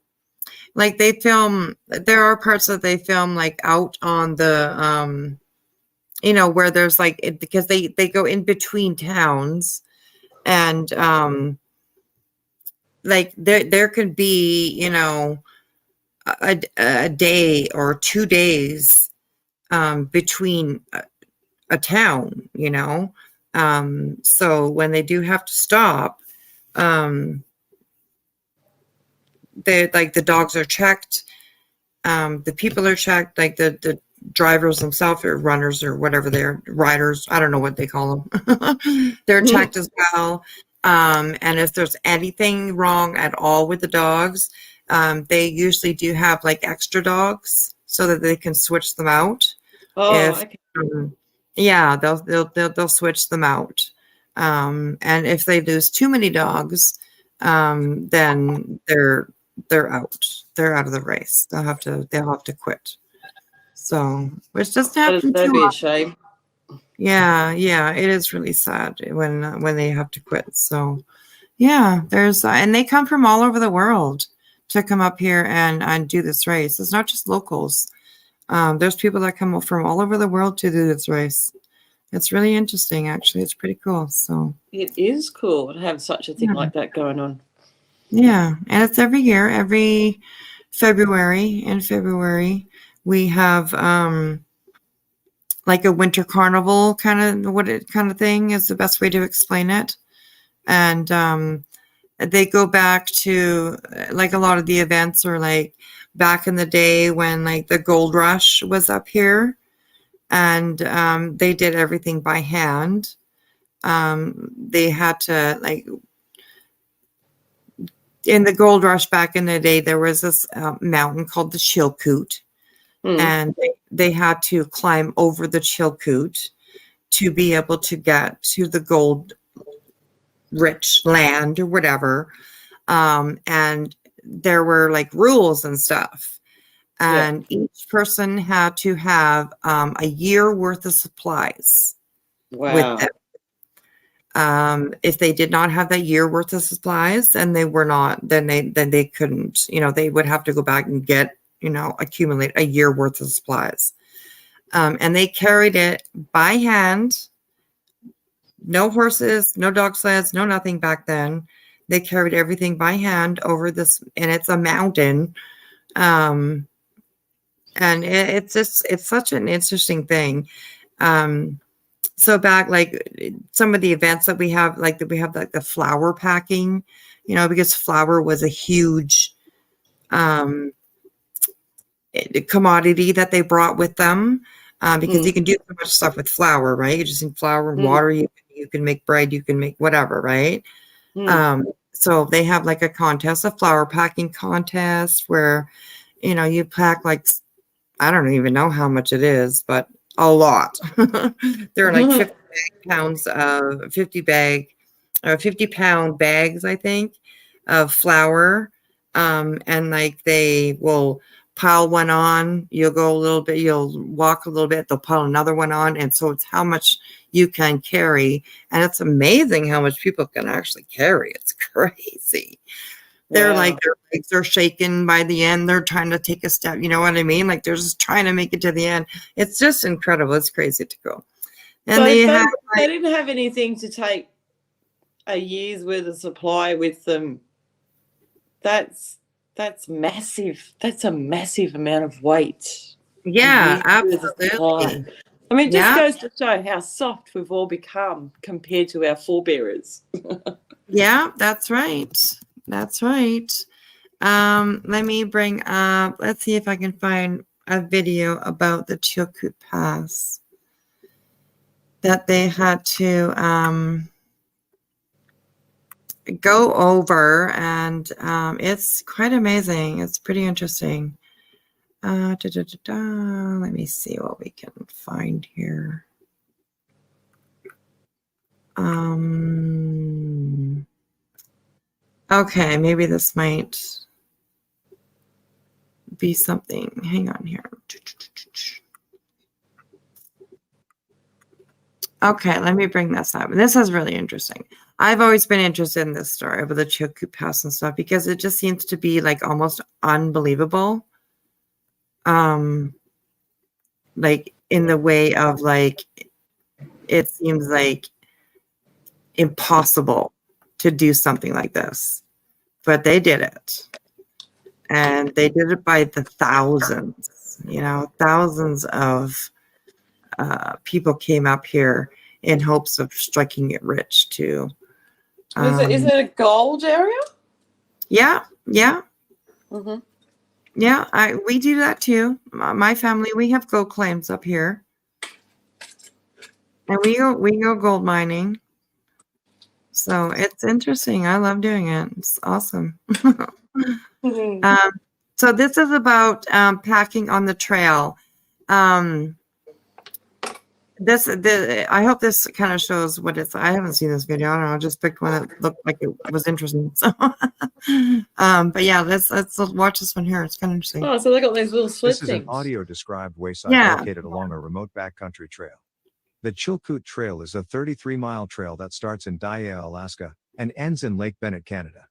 Like they film. There are parts that they film like out on the you know, where there's like because they go in between towns, and like there could be, you know, a day or 2 days between a town, you know. So when they do have to stop, they like the dogs are checked, the people are checked, like the drivers themselves or runners or whatever they're riders, I don't know what they call them. They're checked as well. And if there's anything wrong at all with the dogs, they usually do have like extra dogs so that they can switch them out. Oh, If okay. yeah, they'll switch them out. And if they lose too many dogs, then they're out. They're out of the race. They'll have to quit. So, which doesn't happen That'd too be a often. shame. Yeah, yeah, it is really sad when they have to quit. So, yeah, there's and they come from all over the world to come up here and do this race. It's not just locals. There's people that come from all over the world to do this race. It's really interesting, actually. It's pretty cool. So, It is cool to have such a thing yeah. like that going on. Yeah, and it's every year, every February. In February, we have like a winter carnival kind of thing is the best way to explain it. And they go back to like a lot of the events are like back in the day when like the gold rush was up here, and they did everything by hand. They had to like in the gold rush back in the day, there was this mountain called the Chilkoot, and they had to climb over the Chilkoot to be able to get to the gold rich land or whatever. And there were like rules and stuff. And each person had to have a year worth of supplies with them. If they did not have that year worth of supplies, then they were not, then they couldn't, you know, they would have to go back and get, you know, accumulate a year worth of supplies. And they carried it by hand, no horses, no dog sleds, no nothing back then. They carried everything by hand over this, and it's a mountain. And it's just, it's such an interesting thing. So back like some of the events that we have like the flour packing, you know, because flour was a huge commodity that they brought with them, because you can do so much stuff with flour, right? You just need flour and water, you can make bread, you can make whatever, right? So they have like a contest, a flour packing contest where, you know, you pack like, I don't even know how much it is, but a lot. There are like 50 pounds of 50-pound bags, I think, of flour. And like they will pile one on, you'll go a little bit, you'll walk a little bit, they'll pile another one on. And so it's how much you can carry. And it's amazing how much people can actually carry. It's crazy. They're like, their legs are shaking by the end. They're trying to take a step. You know what I mean? Like they're just trying to make it to the end. It's just incredible. It's crazy to go. And So they they didn't have anything to take a year's worth of supply with them. That's massive. That's a massive amount of weight. Yeah, absolutely. I mean, it just goes to show how soft we've all become compared to our forebearers. Yeah, that's right. That's right. Let me bring up, let's see if I can find a video about the Chilkoot Pass that they had to go over, and it's quite amazing. It's pretty interesting. Let me see what we can find here. Okay, maybe this might be something. Hang on here. Okay, let me bring this up. This is really interesting. I've always been interested in this story about the Chilkoot Pass and stuff because it just seems to be like almost unbelievable. Like in the way of like, it seems like impossible to do something like this, but they did it. And they did it by the thousands, you know, thousands of people came up here in hopes of striking it rich too. Is it a gold area? Yeah, yeah, Mm-hmm. yeah. We do that too. My family, we have gold claims up here, and we go gold mining. So it's interesting. I love doing it. It's awesome. So this is about packing on the trail. I hope this kind of shows what it's. I haven't seen this video. I don't know. I just picked one that looked like it was interesting. So, but yeah, let's watch this one here. It's kind of interesting. Oh, so they got these little slit This is an things. audio-described wayside Yeah. located along a remote backcountry trail. The Chilkoot Trail is a 33-mile trail that starts in Dyea, Alaska, and ends in Lake Bennett, Canada.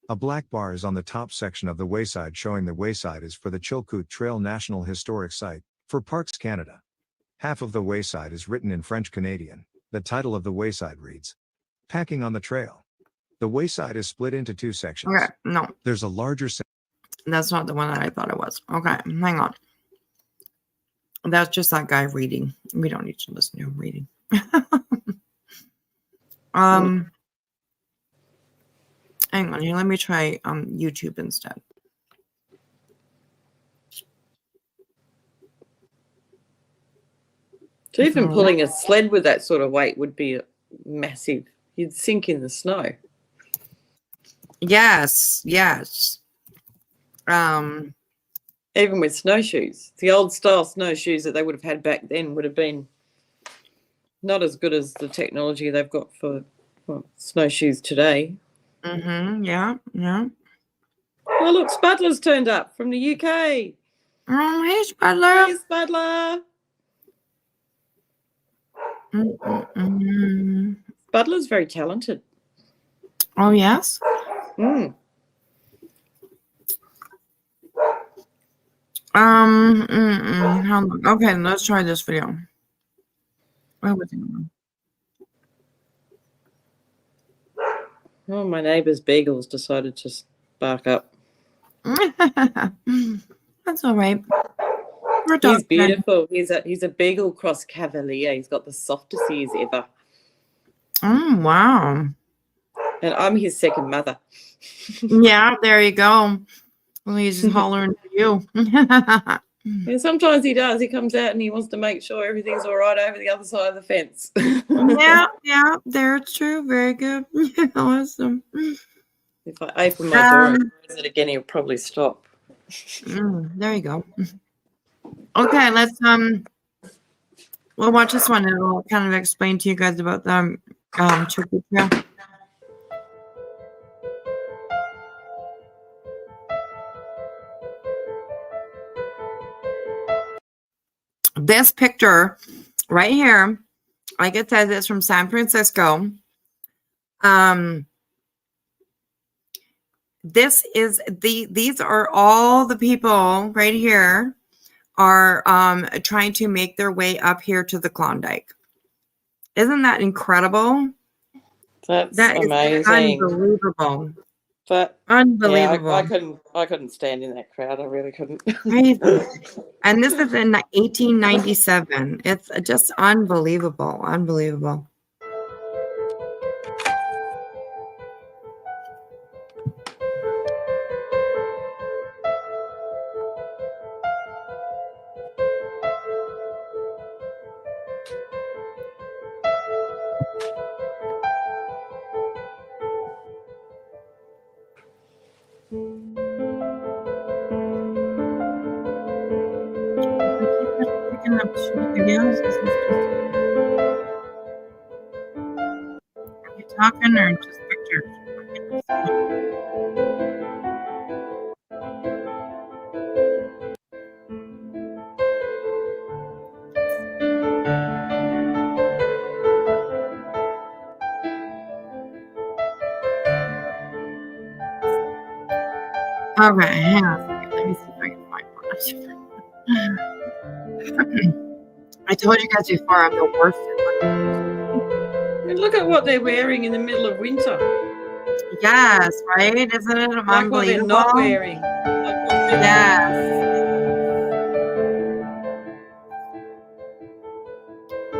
A black bar is on the top section of the wayside showing the wayside is for the Chilkoot Trail National Historic Site, for Parks Canada. Half of the wayside is written in French Canadian. The title of the wayside reads, Packing on the Trail. The wayside is split into two sections. Okay, no. There's a larger That's not the one that I thought it was. Okay, hang on. That's just that guy reading. We don't need to listen to him reading. Hang on here. Let me try YouTube instead. So even pulling a sled with that sort of weight would be massive. You'd sink in the snow. Yes, yes. Even with snowshoes, the old style snowshoes that they would have had back then would have been not as good as the technology they've got for snowshoes today. Mm-hmm. Yeah, yeah. Oh, look, Spudler's turned up from the UK. Oh, hey, Spudler. Hey, Spudler. Spudler's very talented. Oh, yes? Mm. Okay, let's try this video. Where was it going? Oh, my neighbour's beagles decided to spark up. That's all right. He's beautiful. He's a beagle cross cavalier. He's got the softest ears ever. Oh, wow. And I'm his second mother. Yeah, there you go. Well, he's just hollering for you. And sometimes he does. He comes out and he wants to make sure everything's all right over the other side of the fence. Yeah, there it's true. Very good. Awesome. If I open my door and close it again, he'll probably stop. There you go. Okay, let's we'll watch this one and I'll kind of explain to you guys about the Chilkoot Trail. This picture right here, like it says, it's from San Francisco. This is these are all the people right here are trying to make their way up here to the Klondike. Isn't that incredible? That's amazing. Unbelievable. But unbelievable. Yeah, I couldn't stand in that crowd. I really couldn't. Crazy. And this is in 1897. It's just unbelievable. Unbelievable. Picking up videos. This is just. Are you talking or just pictures? Okay, hang on a second. Let me see if I can find one. I told you guys before I'm the worst at looking. And look at what they're wearing in the middle of winter. Yes, right? Isn't it Like unbelievable? what they're not wearing. Yes.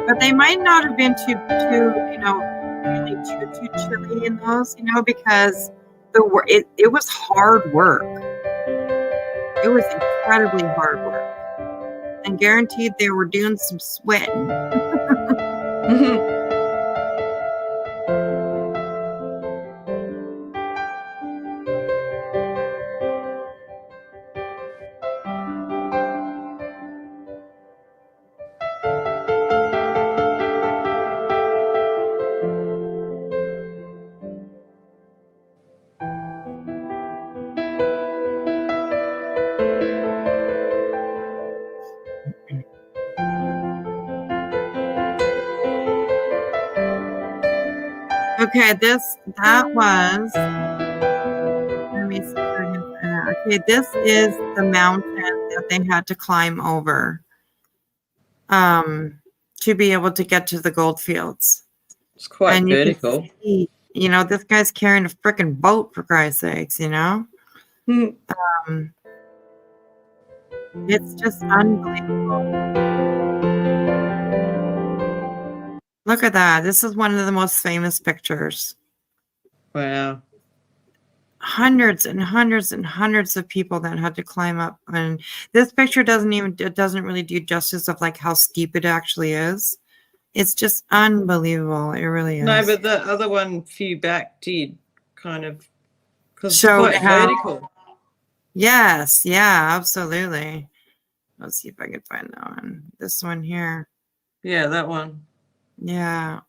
But they might not have been too, really too chilly in those, because it was hard work. It was incredibly hard work. And guaranteed they were doing some sweating. Okay, that was, let me see if I can find that. Okay, this is the mountain that they had to climb over to be able to get to the gold fields. It's quite And you can vertical. see, this guy's carrying a freaking boat, for Christ's sakes, It's just unbelievable. Look at that. This is one of the most famous pictures. Wow. Hundreds and hundreds and hundreds of people that had to climb up. And this picture doesn't really do justice of like how steep it actually is. It's just unbelievable. It really is. No, but the other one few back did kind of, because it's Showed quite how- vertical. Yes, yeah, absolutely. Let's see if I can find that one. This one here. Yeah, that one. Yeah.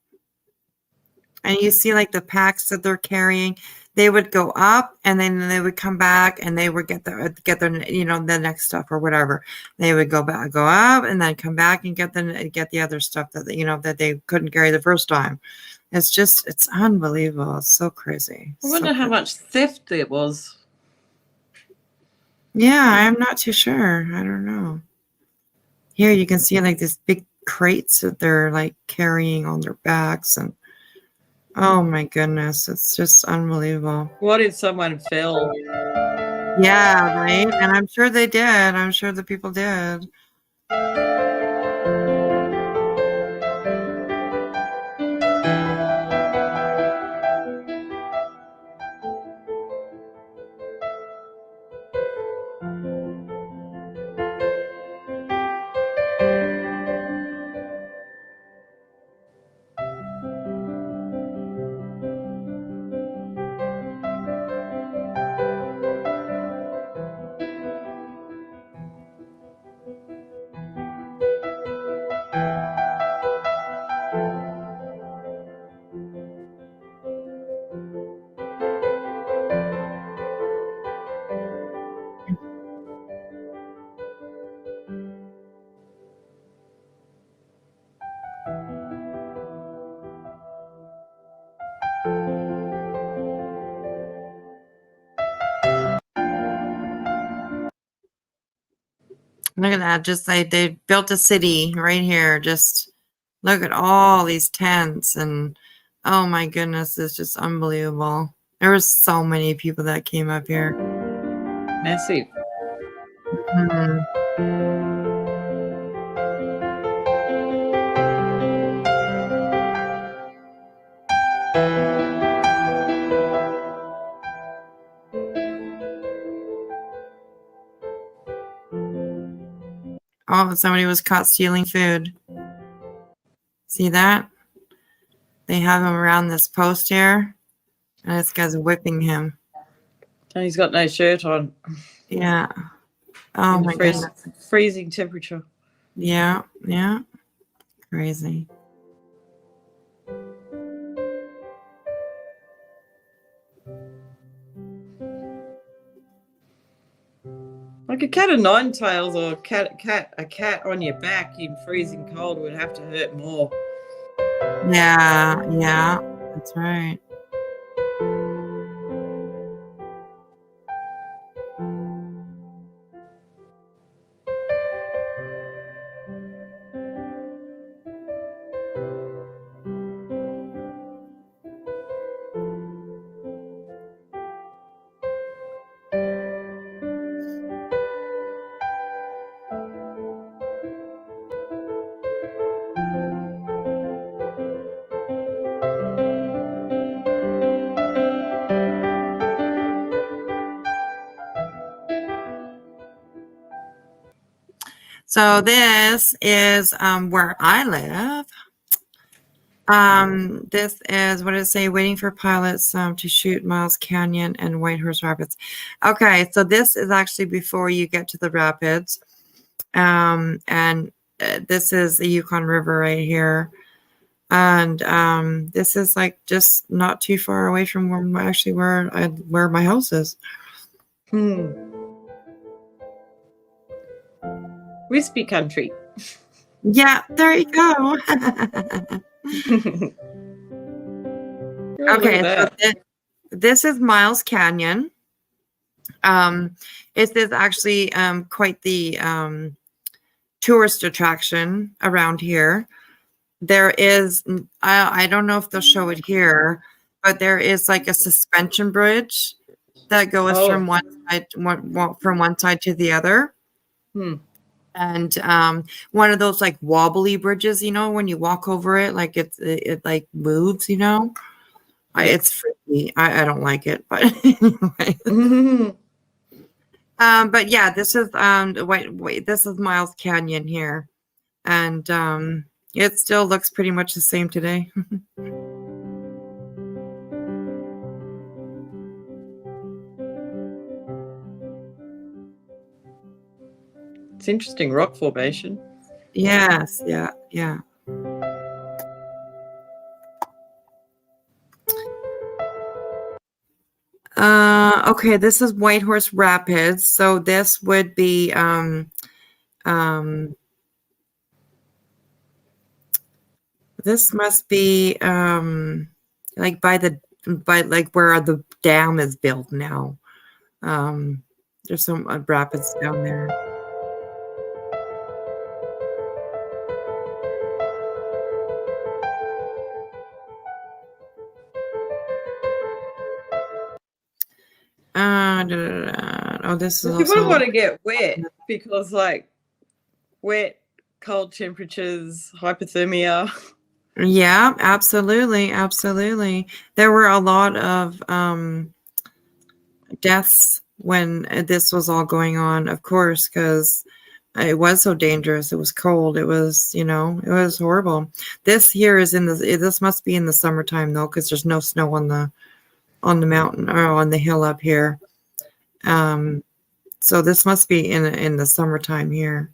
And you see like the packs that they're carrying, they would go up and then they would come back and they would get their the next stuff or whatever. They would go up and then come back and get the other stuff that that they couldn't carry the first time. It's unbelievable. It's so crazy. I wonder how much theft there was. Yeah, I'm not too sure. I don't know. Here you can see like these big crates that they're like carrying on their backs, and oh my goodness, it's just unbelievable. What if someone fell? Yeah, right. And I'm sure they did. I'm sure the people did. Look at that. Just like they built a city right here. Just look at all these tents, and oh my goodness, it's just unbelievable. There were so many people that came up here. Massive. Oh, somebody was caught stealing food. See that? They have him around this post here, and this guy's whipping him. And he's got no shirt on. Yeah. Oh In my freezing, goodness. freezing temperature. Yeah, yeah. Crazy. Like a cat of nine tails or a cat on your back in freezing cold would have to hurt more. Yeah, yeah. That's right. So this is where I live. This is, what did it say? Waiting for pilots to shoot Miles Canyon and Whitehorse Rapids. Okay, so this is actually before you get to the rapids. This is the Yukon River right here. And this is like just not too far away from where my house is. Wispy country. Yeah, there you go. Okay, so this is Miles Canyon. It is actually quite the tourist attraction around here. There is, I don't know if they'll show it here, but there is like a suspension bridge that goes from one side to the other. And one of those like wobbly bridges, you know, when you walk over it, like it like moves, you know. It's freaky. I don't like it, but anyway. But yeah, this is this is Miles Canyon here, and it still looks pretty much the same today. It's interesting rock formation. Yes, yeah. Okay, this is Whitehorse Rapids. So this would be this must be like by like where the dam is built now. There's some rapids down there. Oh, this is You wouldn't also want to get wet because, like, wet, cold temperatures, hypothermia. Yeah, absolutely. There were a lot of deaths when this was all going on, of course, because it was so dangerous. It was cold. It was, you know, it was horrible. This here is this must be in the summertime though, because there's no snow on the mountain or on the hill up here. So this must be in the summertime here.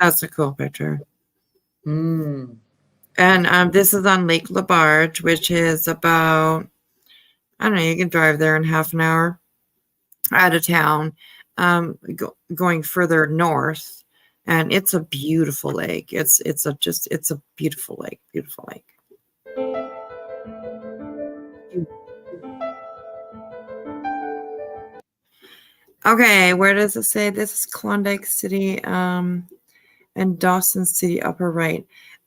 That's a cool picture. And this is on Lake Labarge, which is about, I don't know, you can drive there in half an hour out of town, going further north. And it's a beautiful lake. It's a beautiful lake, beautiful lake. Okay, where does it say? This is Klondike City and Dawson City, upper right.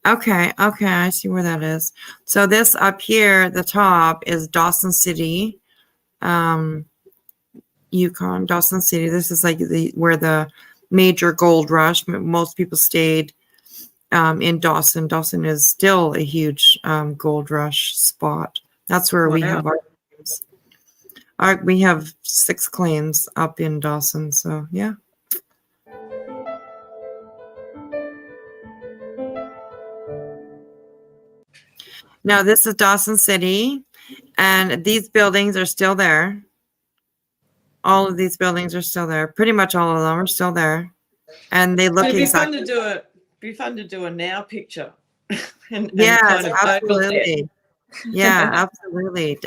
Okay, I see where that is. So this up here at the top is Dawson City, Yukon, Dawson City. This is like where the major gold rush. Most people stayed in Dawson. Dawson is still a huge gold rush spot. That's where we have our claims. We have 6 claims up in Dawson. So yeah. Now this is Dawson City, and these buildings are still there. All of these buildings are still there. Pretty much all of them are still there, and they look It'd be exactly. fun to do it. Be fun to do a now picture. Yes, kind of absolutely. Yeah, absolutely.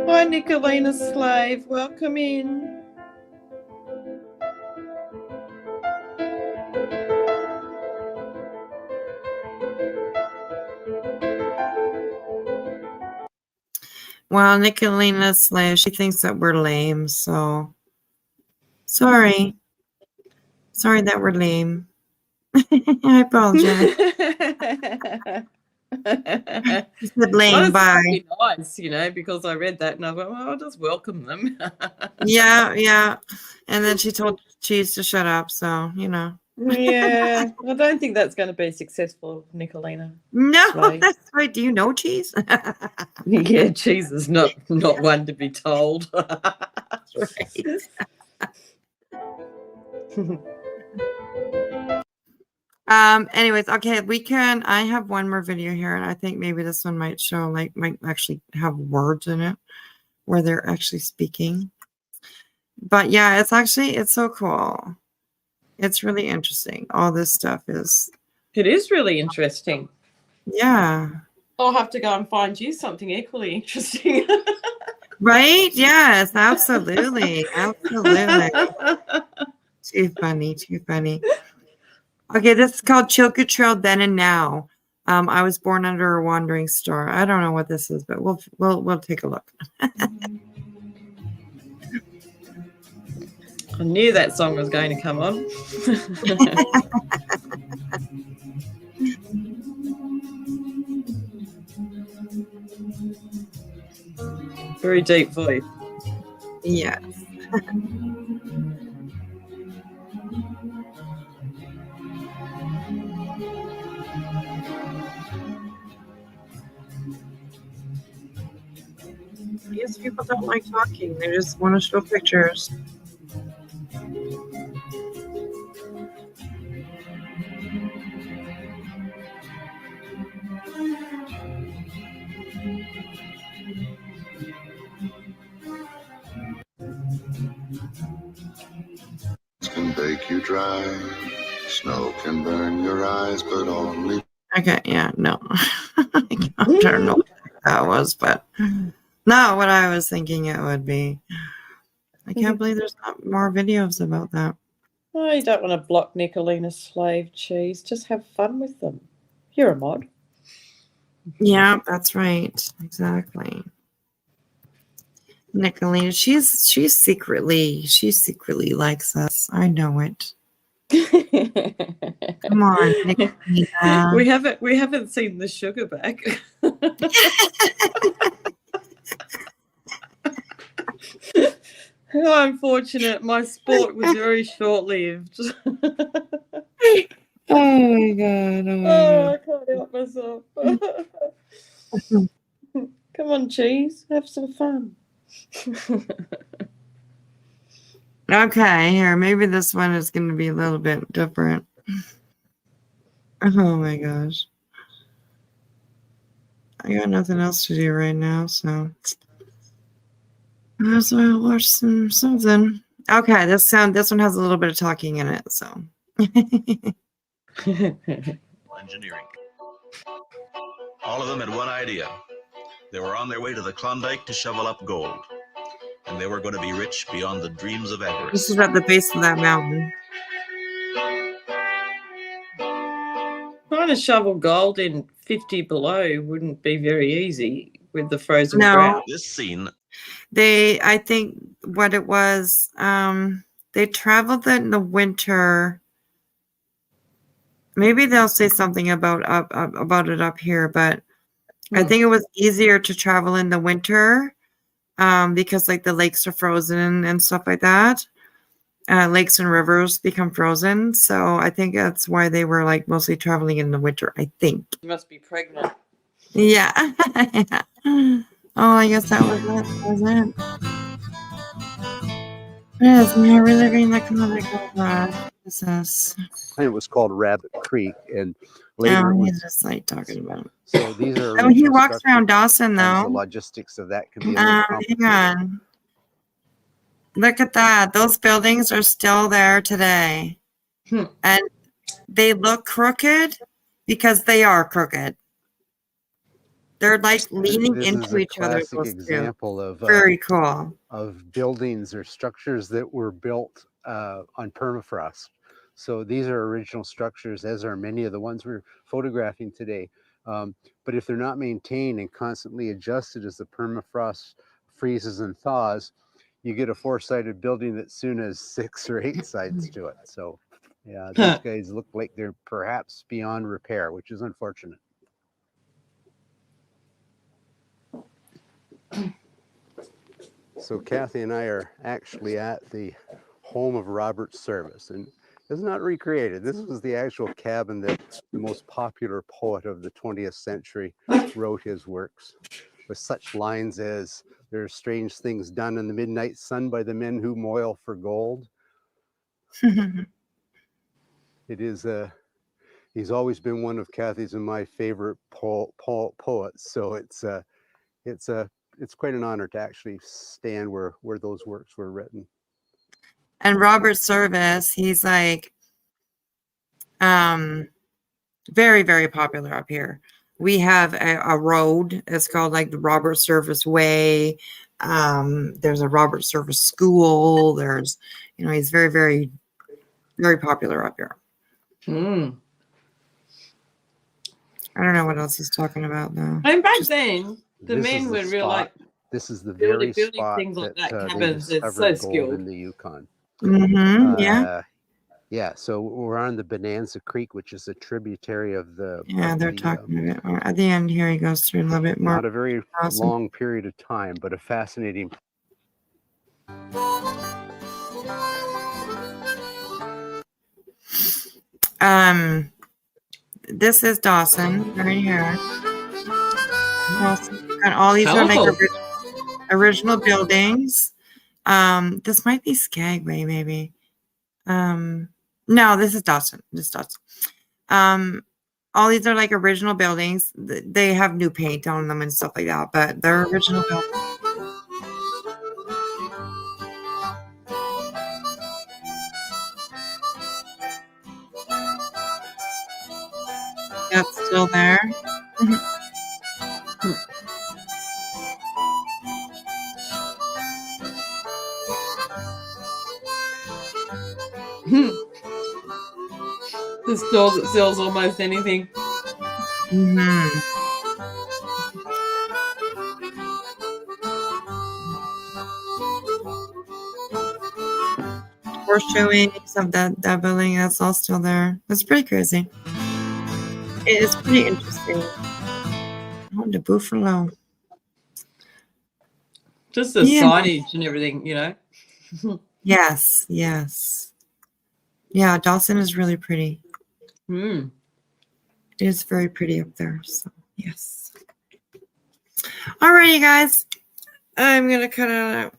Hi, Nicolina Slave. Welcome in. Well, Nicolina Slave, she thinks that we're lame, so sorry. Sorry that we're lame. I apologize. She said Lane, Well, it's bye. pretty nice, you know, because I read that and I thought, well, I'll just welcome them. Yeah. And then she told Cheese to shut up, so, you know. Yeah, I don't think that's going to be successful, Nicolina. No, Slade. that's right. Do you know Cheese? Yeah, Cheese is not one to be told. That's right. Anyways, okay, I have one more video here, and I think maybe this one might actually have words in it where they're actually speaking. But yeah, it's so cool. It's really interesting. All this stuff is. It is really interesting. Yeah. I'll have to go and find you something equally interesting. Right? Yes, absolutely. Absolutely. Too funny. Okay, this is called Chilkoot Trail Then and Now. I was born under a wandering star. I don't know what this is, but we'll take a look. I knew that song was going to come on. Very deep voice. Yes. These people don't like talking. They just want to show pictures. Can bake you dry. Snow can burn your eyes, but only. Okay, yeah, no. I don't know what that was, but not what I was thinking it would be. I can't believe there's not more videos about that. Oh, you don't want to block Nicolina's slave, Cheese. Just have fun with them. You're a mod. Yeah, that's right. Exactly. Nicolina, she secretly likes us. I know it. Come on, Nicolina. We haven't seen the sugar back. How unfortunate. My sport was very short-lived. Oh my god. I can't help myself. Come on, Cheese. Have some fun. Okay, here, maybe this one is going to be a little bit different. Oh my gosh. I got nothing else to do right now, so I will watch something. Okay, this one has a little bit of talking in it, so. Engineering. All of them had one idea. They were on their way to the Klondike to shovel up gold. And they were going to be rich beyond the dreams of avarice. This is at the base of that mountain. Trying to shovel gold in 50 below wouldn't be very easy with the frozen ground. This scene. I think what it was, they traveled in the winter. Maybe they'll say something about it up here, but I think it was easier to travel in the winter because like the lakes are frozen and stuff like that. Lakes and rivers become frozen, so I think that's why they were like mostly traveling in the winter. I think. You must be pregnant. Yeah. Oh, I guess that was it. Yes, we are reliving the comic process. It was called Rabbit Creek, and later it was he's just like talking about it. So these are. Oh, he walks around Dawson though. The logistics of that can be a little complicated. Hang on. Look at that. Those buildings are still there today. And they look crooked because they are crooked. They're like leaning into each other. This is a classic example of very cool of buildings or structures that were built on permafrost. So these are original structures, as are many of the ones we're photographing today. But if they're not maintained and constantly adjusted as the permafrost freezes and thaws, you get a four-sided building that soon has 6 or 8 sides to it. So Yeah, these guys look like they're perhaps beyond repair, which is unfortunate. So Kathy and I are actually at the home of Robert Service, and it's not recreated. This was the actual cabin that the most popular poet of the 20th century wrote his works, with such lines as, "There are strange things done in the midnight sun by the men who moil for gold." It is he's always been one of Kathy's and my favorite poets. So it's quite an honor to actually stand where those works were written. And Robert Service, he's like very, very popular up here. We have a road. It's called like the Robert Service Way. There's a Robert Service School. There's, he's very, very, very popular up here. I don't know what else he's talking about though. And back then, the men were real like this is the very building spot things like that. they Cabins, it's so discovered gold skilled. in the Yukon. Yeah. So we're on the Bonanza Creek, which is a tributary of the. Yeah, they're talking about it. At the end here, he goes through a little bit more. Not a very long period of time, but a fascinating. This is Dawson right here. Dawson, and all these are like original buildings. This might be Skagway, maybe. No, this is Dawson. This is Dawson. All these are like original buildings. They have new paint on them and stuff like that, but they're original buildings. That's still there. The store that sells almost anything. Foreshadowing of that building, that's all still there. That's pretty crazy. It is pretty interesting. Oh, the buffalo. Just the signage and everything, Yes, yes. Yeah, Dawson is really pretty. It is very pretty up there. So, yes. Alrighty, guys. I'm going to cut it out.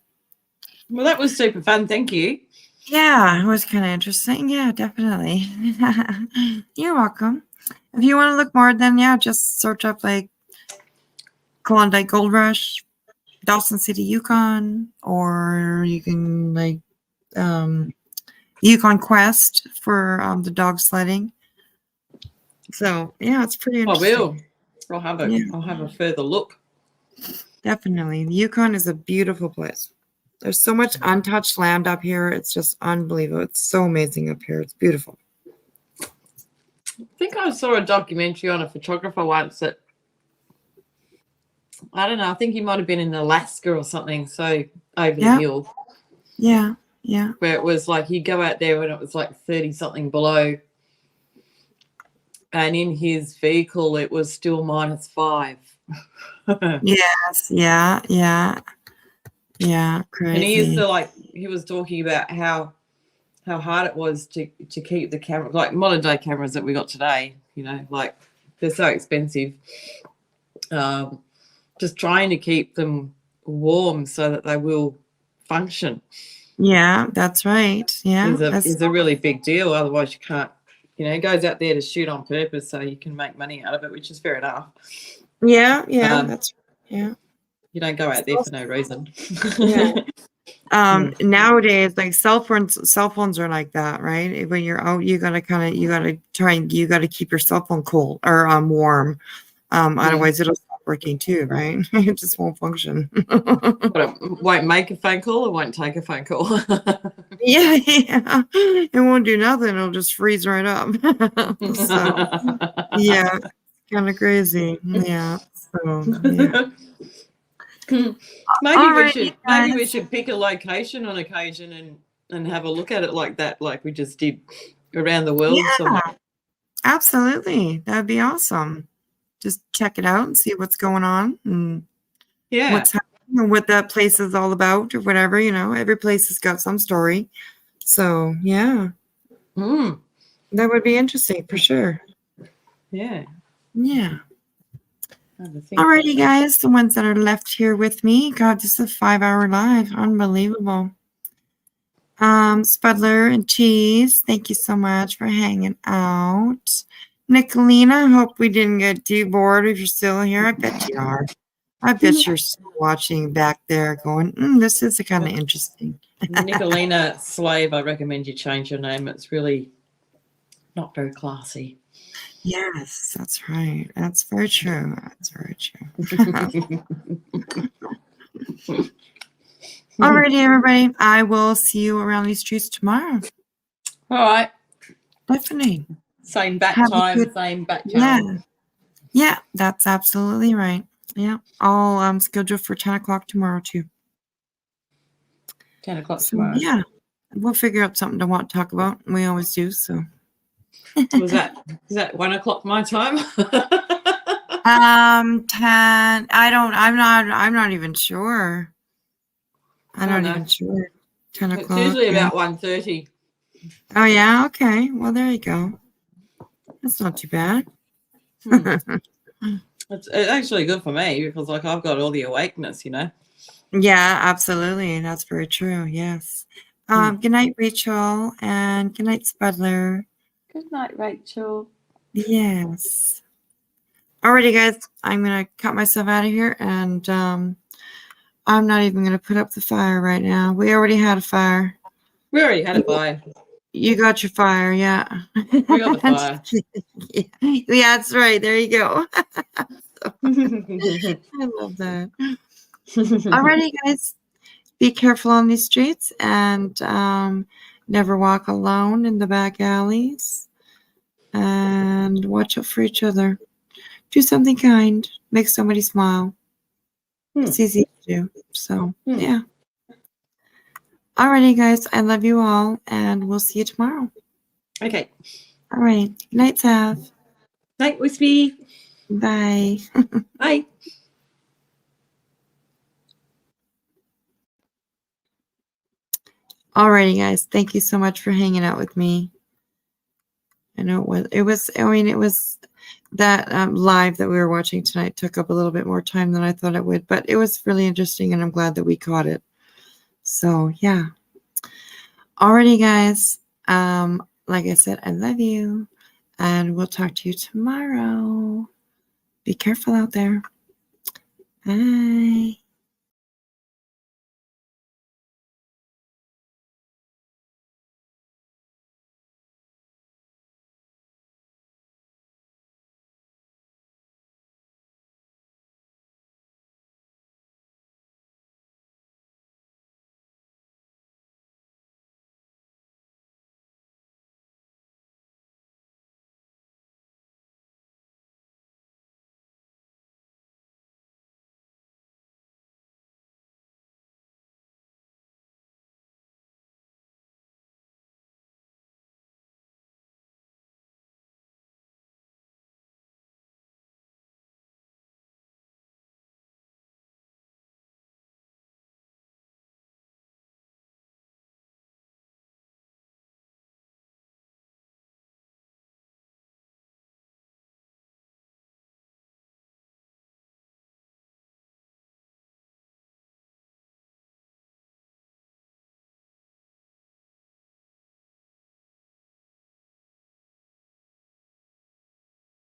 Well, that was super fun. Thank you. Yeah, it was kind of interesting. Yeah, definitely. You're welcome. If you want to look more, then yeah, just search up like Klondike Gold Rush, Dawson City, Yukon, or you can like Yukon Quest for the dog sledding. So yeah, it's pretty interesting. I'll have a further look. Definitely. The Yukon is a beautiful place. There's so much untouched land up here. It's just unbelievable. It's so amazing up here. It's beautiful. I think I saw a documentary on a photographer once that, I don't know, I think he might have been in Alaska or something, so over the hill. Yeah, yeah. Where it was like he'd go out there when it was like 30 something below. And in his vehicle, it was still -5. Yes, yeah. Yeah, crazy. And he used to he was talking about how hard it was to keep the camera, like modern day cameras that we got today, like they're so expensive. Just trying to keep them warm so that they will function. Yeah, that's right. Yeah. Is a really big deal. Otherwise you can't, he goes out there to shoot on purpose so you can make money out of it, which is fair enough. Yeah, You don't go out there for no reason. Nowadays, like cell phones are like that, right? When you're out, you gotta keep your cell phone cool or warm. Otherwise it'll stop working too, right? It just won't function. But it won't make a phone call, it won't take a phone call. Yeah. It won't do nothing, it'll just freeze right up. So yeah, kind of crazy. Yeah. So yeah. Maybe we should pick a location on occasion and have a look at it like that, like we just did around the world Yeah, somewhere. absolutely. That'd be awesome. Just check it out and see what's going on and Yeah. what's happening and what that place is all about or whatever. You know, every place has got some story. So yeah, Mm. that would be interesting for sure. Yeah. Yeah. Have a think. Alrighty, guys, the ones that are left here with me. God, this is a 5-hour live. Unbelievable. Spudler and Cheese, thank you so much for hanging out. Nicolina, hope we didn't get too bored if you're still here. I bet you are. I bet you're still watching back there going, this is kind of interesting. Nicolina Slave, I recommend you change your name. It's really not very classy. Yes, that's right. That's very true. That's very true. Alrighty, everybody. I will see you around these streets tomorrow. All right. Definitely. Same bat Have a time, good- same bat Yeah. channel. Yeah, that's absolutely right. Yeah. I'll schedule for 10 o'clock tomorrow too. 10 o'clock So, tomorrow. yeah. We'll figure out something to want to talk about. We always do, so. Was that is that 1 o'clock my time? 10. I'm not even sure. I'm not even sure. 10 It's o'clock. usually yeah. about 1:30. Oh yeah, okay. Well, there you go. That's not too bad. It's actually good for me because like I've got all the awakeness, you know. Yeah, absolutely. That's very true. Yes. Good night, Rachel, and good night, Spudler. Good night, Rachel. Yes. Alrighty, guys. I'm gonna cut myself out of here, and I'm not even gonna put up the fire right now. We already had a fire. We already had a fire. You got your fire, yeah. We got the fire. Yeah, that's right. There you go. I love that. Alrighty, guys. Be careful on these streets and never walk alone in the back alleys. And watch out for each other. Do something kind. Make somebody smile. It's easy to do. So, yeah. Alrighty, guys. I love you all, and we'll see you tomorrow. Okay. All right. Good night, Sav. Night, Wispy. Bye. Bye. Alrighty, guys. Thank you so much for hanging out with me. I know it was that live that we were watching tonight took up a little bit more time than I thought it would, but it was really interesting, and I'm glad that we caught it. So, yeah. Alrighty, guys. Like I said, I love you, and we'll talk to you tomorrow. Be careful out there. Bye.